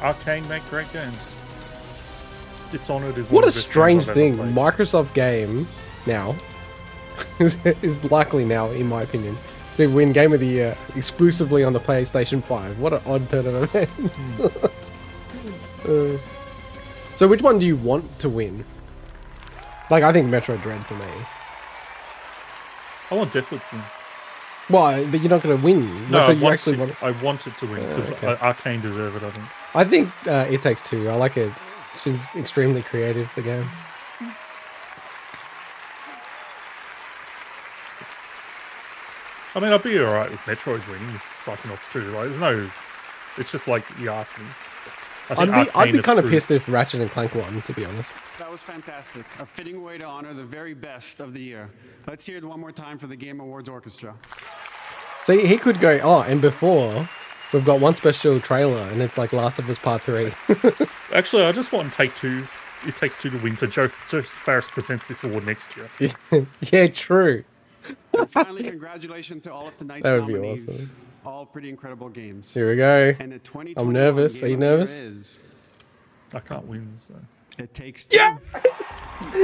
Arcane make great games. Dishonored is What one a of the best strange games I've thing! ever played. Microsoft game now is likely now, in my opinion, to win Game of the Year exclusively on the PlayStation 5. What an odd turn of events. So which one do you want to win? Like, I think Metroid Dread for me. I want Deathloop to win. Why? But you're not going to win. No, so I want it to win because Arcane deserve it, I think. I think It Takes Two. I like it. It's extremely creative, the game. I mean, I'll be alright with Metroid winning. Psychonauts 2. Like, there's no... It's just like you asked me. think I'd be Arcane kind of approved. pissed if Ratchet and Clank won, to be honest. That was fantastic. A fitting way to honor the very best of the year. Let's hear it one more time for the Game Awards Orchestra. See, he could go, oh, and before, we've got one special trailer, and it's like Last of Us Part 3. Actually, I just want Take Two. It Takes Two to win, so Joe Farris presents this award next year. Yeah, true. And finally, congratulations to all of tonight's That would be nominees. awesome. All pretty incredible games. Here we go. And the I'm nervous. Are you nervous? I can't win, so. It Takes Two. Yeah!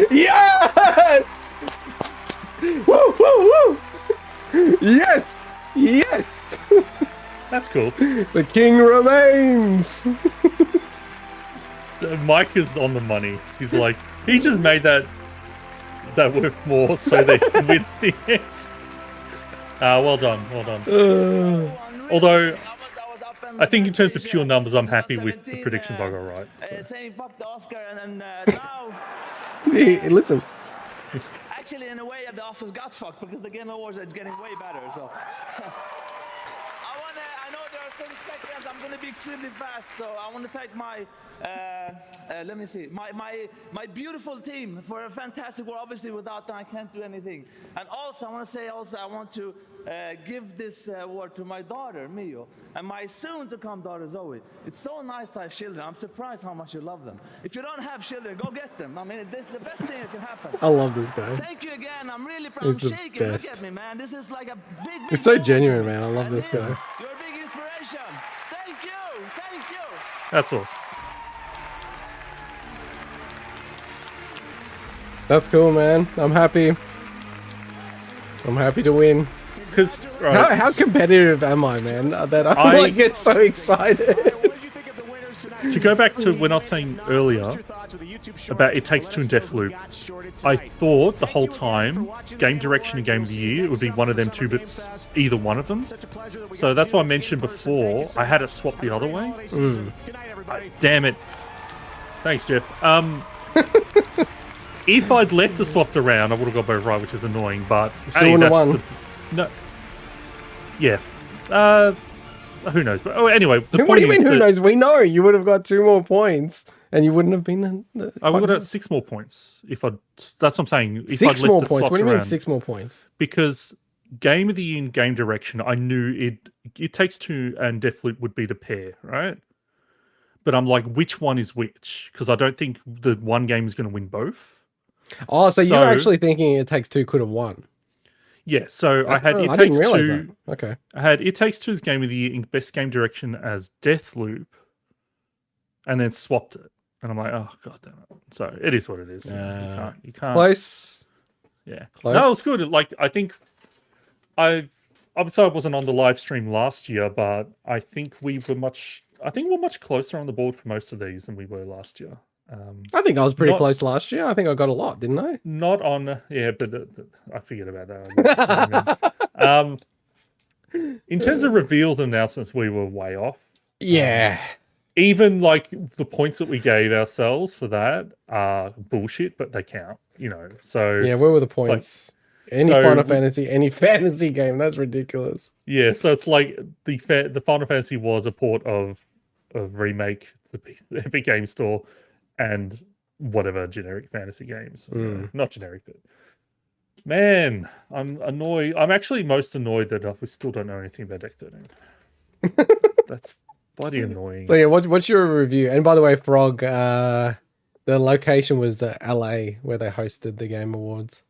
Yes! Woo, woo, woo! Yes! Yes! That's cool. The king remains! Mike is on the money. He's like, he just made that work more so they can win the end. Well done, well done. Although, I think in terms of pure numbers, I'm happy with the predictions I got right. So. Saying fuck the Oscar and now Listen. actually in a way the Oscars got fucked because the Game Awards is getting way better. So I know there are 30 seconds. I'm gonna be extremely fast. So I want to thank my let me see my beautiful team for a fantastic work. Obviously without them I can't do anything. And also I want to say I want to give this award to my daughter Mio and my soon-to-come daughter Zoe. It's so nice to have children. I'm surprised how much you love them. If you don't have children, go get them. I mean, this is the best thing that can happen. I love this guy. Thank you again. I'm really proud. I'm He's the shaking. best. Look at me, man. This is like a big It's so genuine, man. I love this guy. You're a big inspiration. Thank you. Thank you. That's awesome. That's cool, man. I'm happy. I'm happy to win. Because how competitive am I, man? That I like get so excited. To go back to when I was saying earlier about It Takes Two and Deathloop, I thought the whole time Game Direction and Game of the Year would be one of them two, but either one of them. So that's why I mentioned before I had it swapped the other way. Damn it! Thanks, Jeff. If I'd left the swapped around, I would have got both right, which is annoying. But Still wouldn't have won. No. Yeah. Who knows? But anyway, the point What do you is mean? Who that knows? We know you would have got 2 more points, and you wouldn't have been. I would have got 6 more points if I. That's what I'm saying. If 6 I'd left more it points. swapped What do you mean around. 6 more points? Because Game of the Year and Game Direction, I knew It Takes Two and Deathloop would be the pair, right? But I'm like, which one is which? Because I don't think the one game is going to win both. Oh, so you're actually thinking It Takes Two could have won? Yeah, so I had It I Takes didn't realize Two. that. Okay. I had It Takes Two's Game of the Year in Best Game Direction as Deathloop, and then swapped it. And I'm like, oh god damn it! So it is what it is. You can't. Close. Yeah. Close. No, it's good. Like I think obviously I wasn't on the live stream last year, but I think we're much closer on the board for most of these than we were last year. I think I was pretty close last year. I think I got a lot, didn't I? Not on, yeah, but I forget about that. In terms of reveals and announcements, we were way off. Yeah. Even like the points that we gave ourselves for that are bullshit, but they count, So Yeah, where were the points? Any so- Final Fantasy, any fantasy game, that's ridiculous. Yeah, so it's like the Final Fantasy was a port of remake to the Epic Game Store and whatever generic fantasy games. Not generic, but man, I'm annoyed. I'm actually most annoyed that we still don't know anything about Deck 13. That's bloody annoying. So yeah, what's your review? And by the way, Frog, the location was LA where they hosted the Game Awards.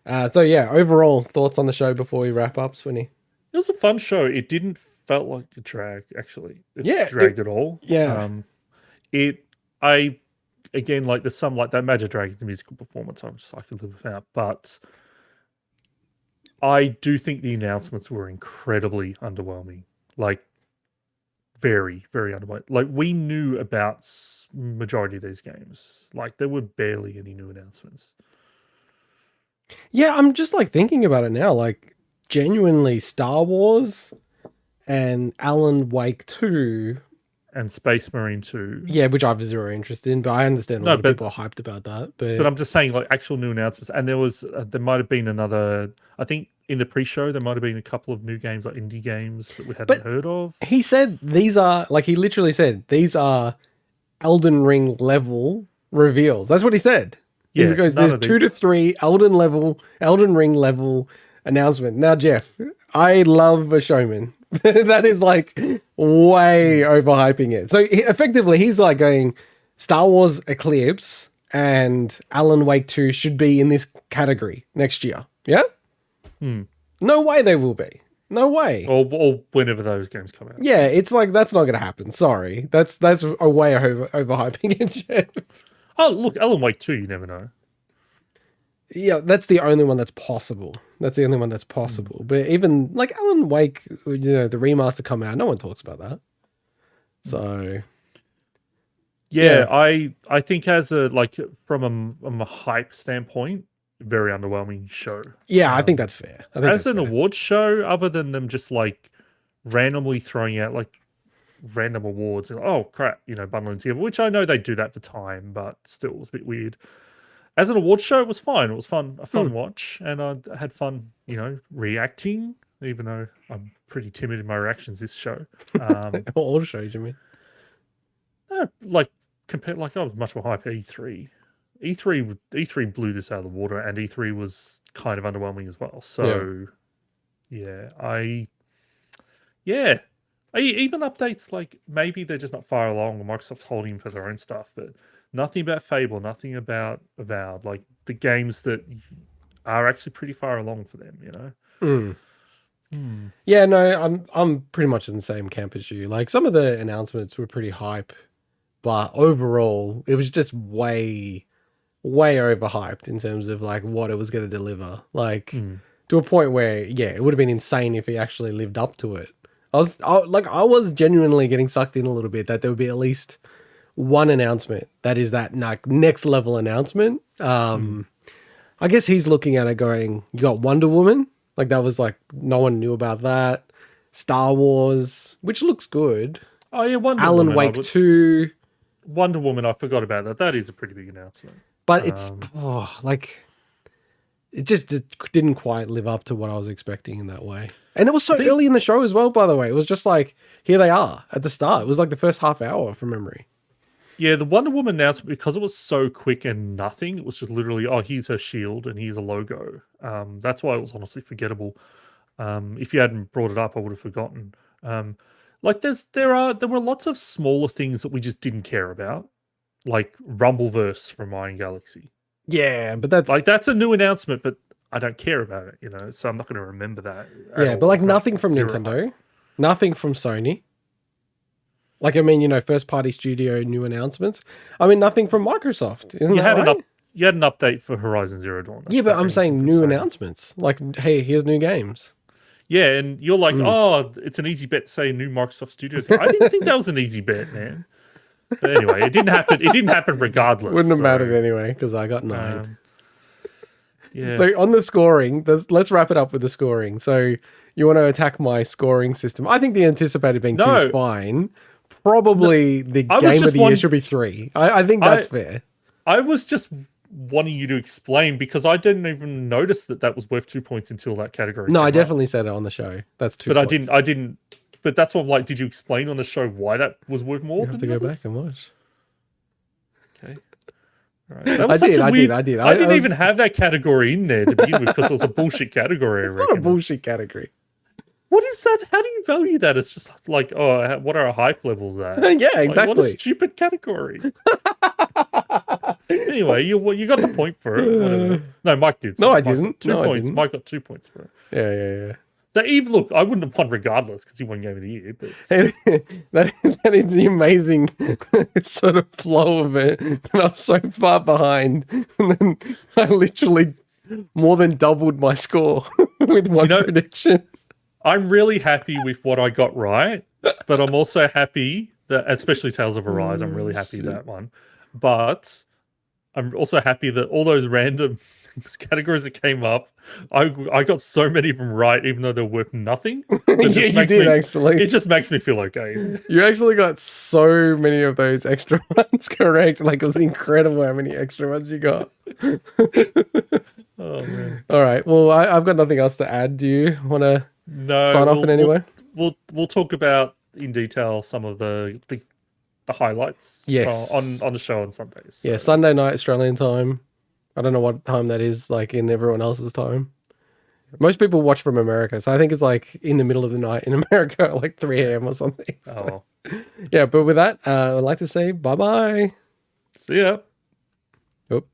So yeah, overall thoughts on the show before we wrap up, Swinny? It was a fun show. It didn't felt like a drag, actually. Yeah, dragged at all. Yeah. Again, like there's some like that Magic Dragon's musical performance I could live without, but I do think the announcements were incredibly underwhelming. Like very, very underwhelming. Like we knew about majority of these games. Like there were barely any new announcements. Yeah, I'm just like thinking about it now. Like genuinely, Star Wars and Alan Wake 2 and Space Marine 2. Yeah, which I have zero interest in, but I understand a lot of people are hyped about that. But I'm just saying, like actual new announcements, and there might have been another. I think in the pre-show there might have been a couple of new games, like indie games that we hadn't heard of. He said these are like he literally said these are Elden Ring level reveals. That's what he said. He Yeah, goes, none there's of the- 2 to 3 Elden Ring level announcement. Now, Jeff, I love a showman. That is like way overhyping it. So effectively, he's like going, Star Wars Eclipse and Alan Wake 2 should be in this category next year. Yeah? Hmm. No way they will be. No way. Or whenever those games come out. Yeah, it's like, that's not going to happen. Sorry. That's a way overhyping it, Jeff. Oh, look, Alan Wake 2, you never know. Yeah, that's the only one that's possible. That's the only one that's possible. But even like Alan Wake, you know, the remaster come out, no one talks about that. So Yeah, I think as a like from a hype standpoint, very underwhelming show. Yeah, I think that's fair. I think as an awards show, other than them just like randomly throwing out like random awards, and, oh crap, you know, bundling together, which I know they do that for time, but still it was a bit weird. As an awards show, it was fine. It was a fun watch, and I had fun, you know, reacting, even though I'm pretty timid in my reactions this show. All shows, you mean? Like compared, like I was much more hype at E3. E3 blew this out of the water, and E3 was kind of underwhelming as well. So, even updates like maybe they're just not far along, or Microsoft's holding for their own stuff, but nothing about Fable, nothing about Avowed, like the games that are actually pretty far along for them, you know. Yeah, no, I'm pretty much in the same camp as you. Like some of the announcements were pretty hype, but overall it was just way overhyped in terms of like what it was going to deliver. Like to a point where it would have been insane if it actually lived up to it. I was genuinely getting sucked in a little bit that there would be at least one announcement that is that next level announcement. I guess he's looking at it going, you got Wonder Woman, like that was like no one knew about that. Star Wars, which looks good. Oh yeah, Wonder Alan Woman, Wake 2. Wonder Woman, I forgot about that. That is a pretty big announcement. But it's like it just didn't quite live up to what I was expecting in that way. And it was so early in the show as well, by the way. It was just like, here they are at the start. It was like the first half hour from memory. Yeah, the Wonder Woman announcement, because it was so quick and nothing, it was just literally, oh, here's her shield and here's a logo. That's why it was honestly forgettable. If you hadn't brought it up, I would have forgotten. Like there were lots of smaller things that we just didn't care about, like Rumbleverse from Iron Galaxy. Yeah, but that's a new announcement, but I don't care about it, you know, so I'm not going to remember that. Yeah, but like nothing from Nintendo, nothing from Sony. Like, I mean, you know, first party studio new announcements. I mean, nothing from Microsoft. Isn't that right? You had an update for Horizon Zero Dawn. Yeah, but I'm saying new announcements. Like, hey, here's new games. Yeah, and you're like, oh, it's an easy bet to say new Microsoft Studios. I didn't think that was an easy bet, man. But anyway, it didn't happen. It didn't happen regardless. Wouldn't have mattered anyway because I got 9. Yeah. So on the scoring, let's wrap it up with the scoring. So you want to attack my scoring system? I think the anticipated being 2 is fine. Probably the game of the year should be 3. I think that's fair. I was just wanting you to explain because I didn't even notice that was worth 2 points until that category. No, I definitely said it on the show. That's 2 but points. I didn't. But that's what I'm like. Did you explain on the show why that was worth more? You have to go back and watch. Okay. Right. That was I did. I didn't even have that category in there to begin with because it was a bullshit category. It's not a bullshit category. What is that? How do you value that? It's just like, oh, what are our hype levels at? Yeah, exactly. Like, what a stupid category. Anyway, you got the point for it. Whatever. No, Mike did. No, I didn't. 2 points. Mike got 2 points for it. Yeah. So even look, I wouldn't have won regardless because he won Game of the Year. But that is the amazing sort of flow of it. And I was so far behind, and then I literally more than doubled my score with one prediction. I'm really happy with what I got right, but I'm also happy that, especially Tales of Arise, I'm really happy with that one. But I'm also happy that all those random categories that came up, I got so many of them right, even though they're worth nothing. Yeah, you did actually. It just makes me feel okay. You actually got so many of those extra ones correct. Like, it was incredible how many extra ones you got. Oh man! All right. Well, I've got nothing else to add. Do you want to sign off in any way? We'll talk about in detail some of the the highlights. Yes. On the show on Sundays. Yeah, Sunday night Australian time. I don't know what time that is, like in everyone else's time. Most people watch from America, so I think it's like in the middle of the night in America, like 3 a.m. or something. So, yeah, but with that, I'd like to say bye-bye. See ya. Oop.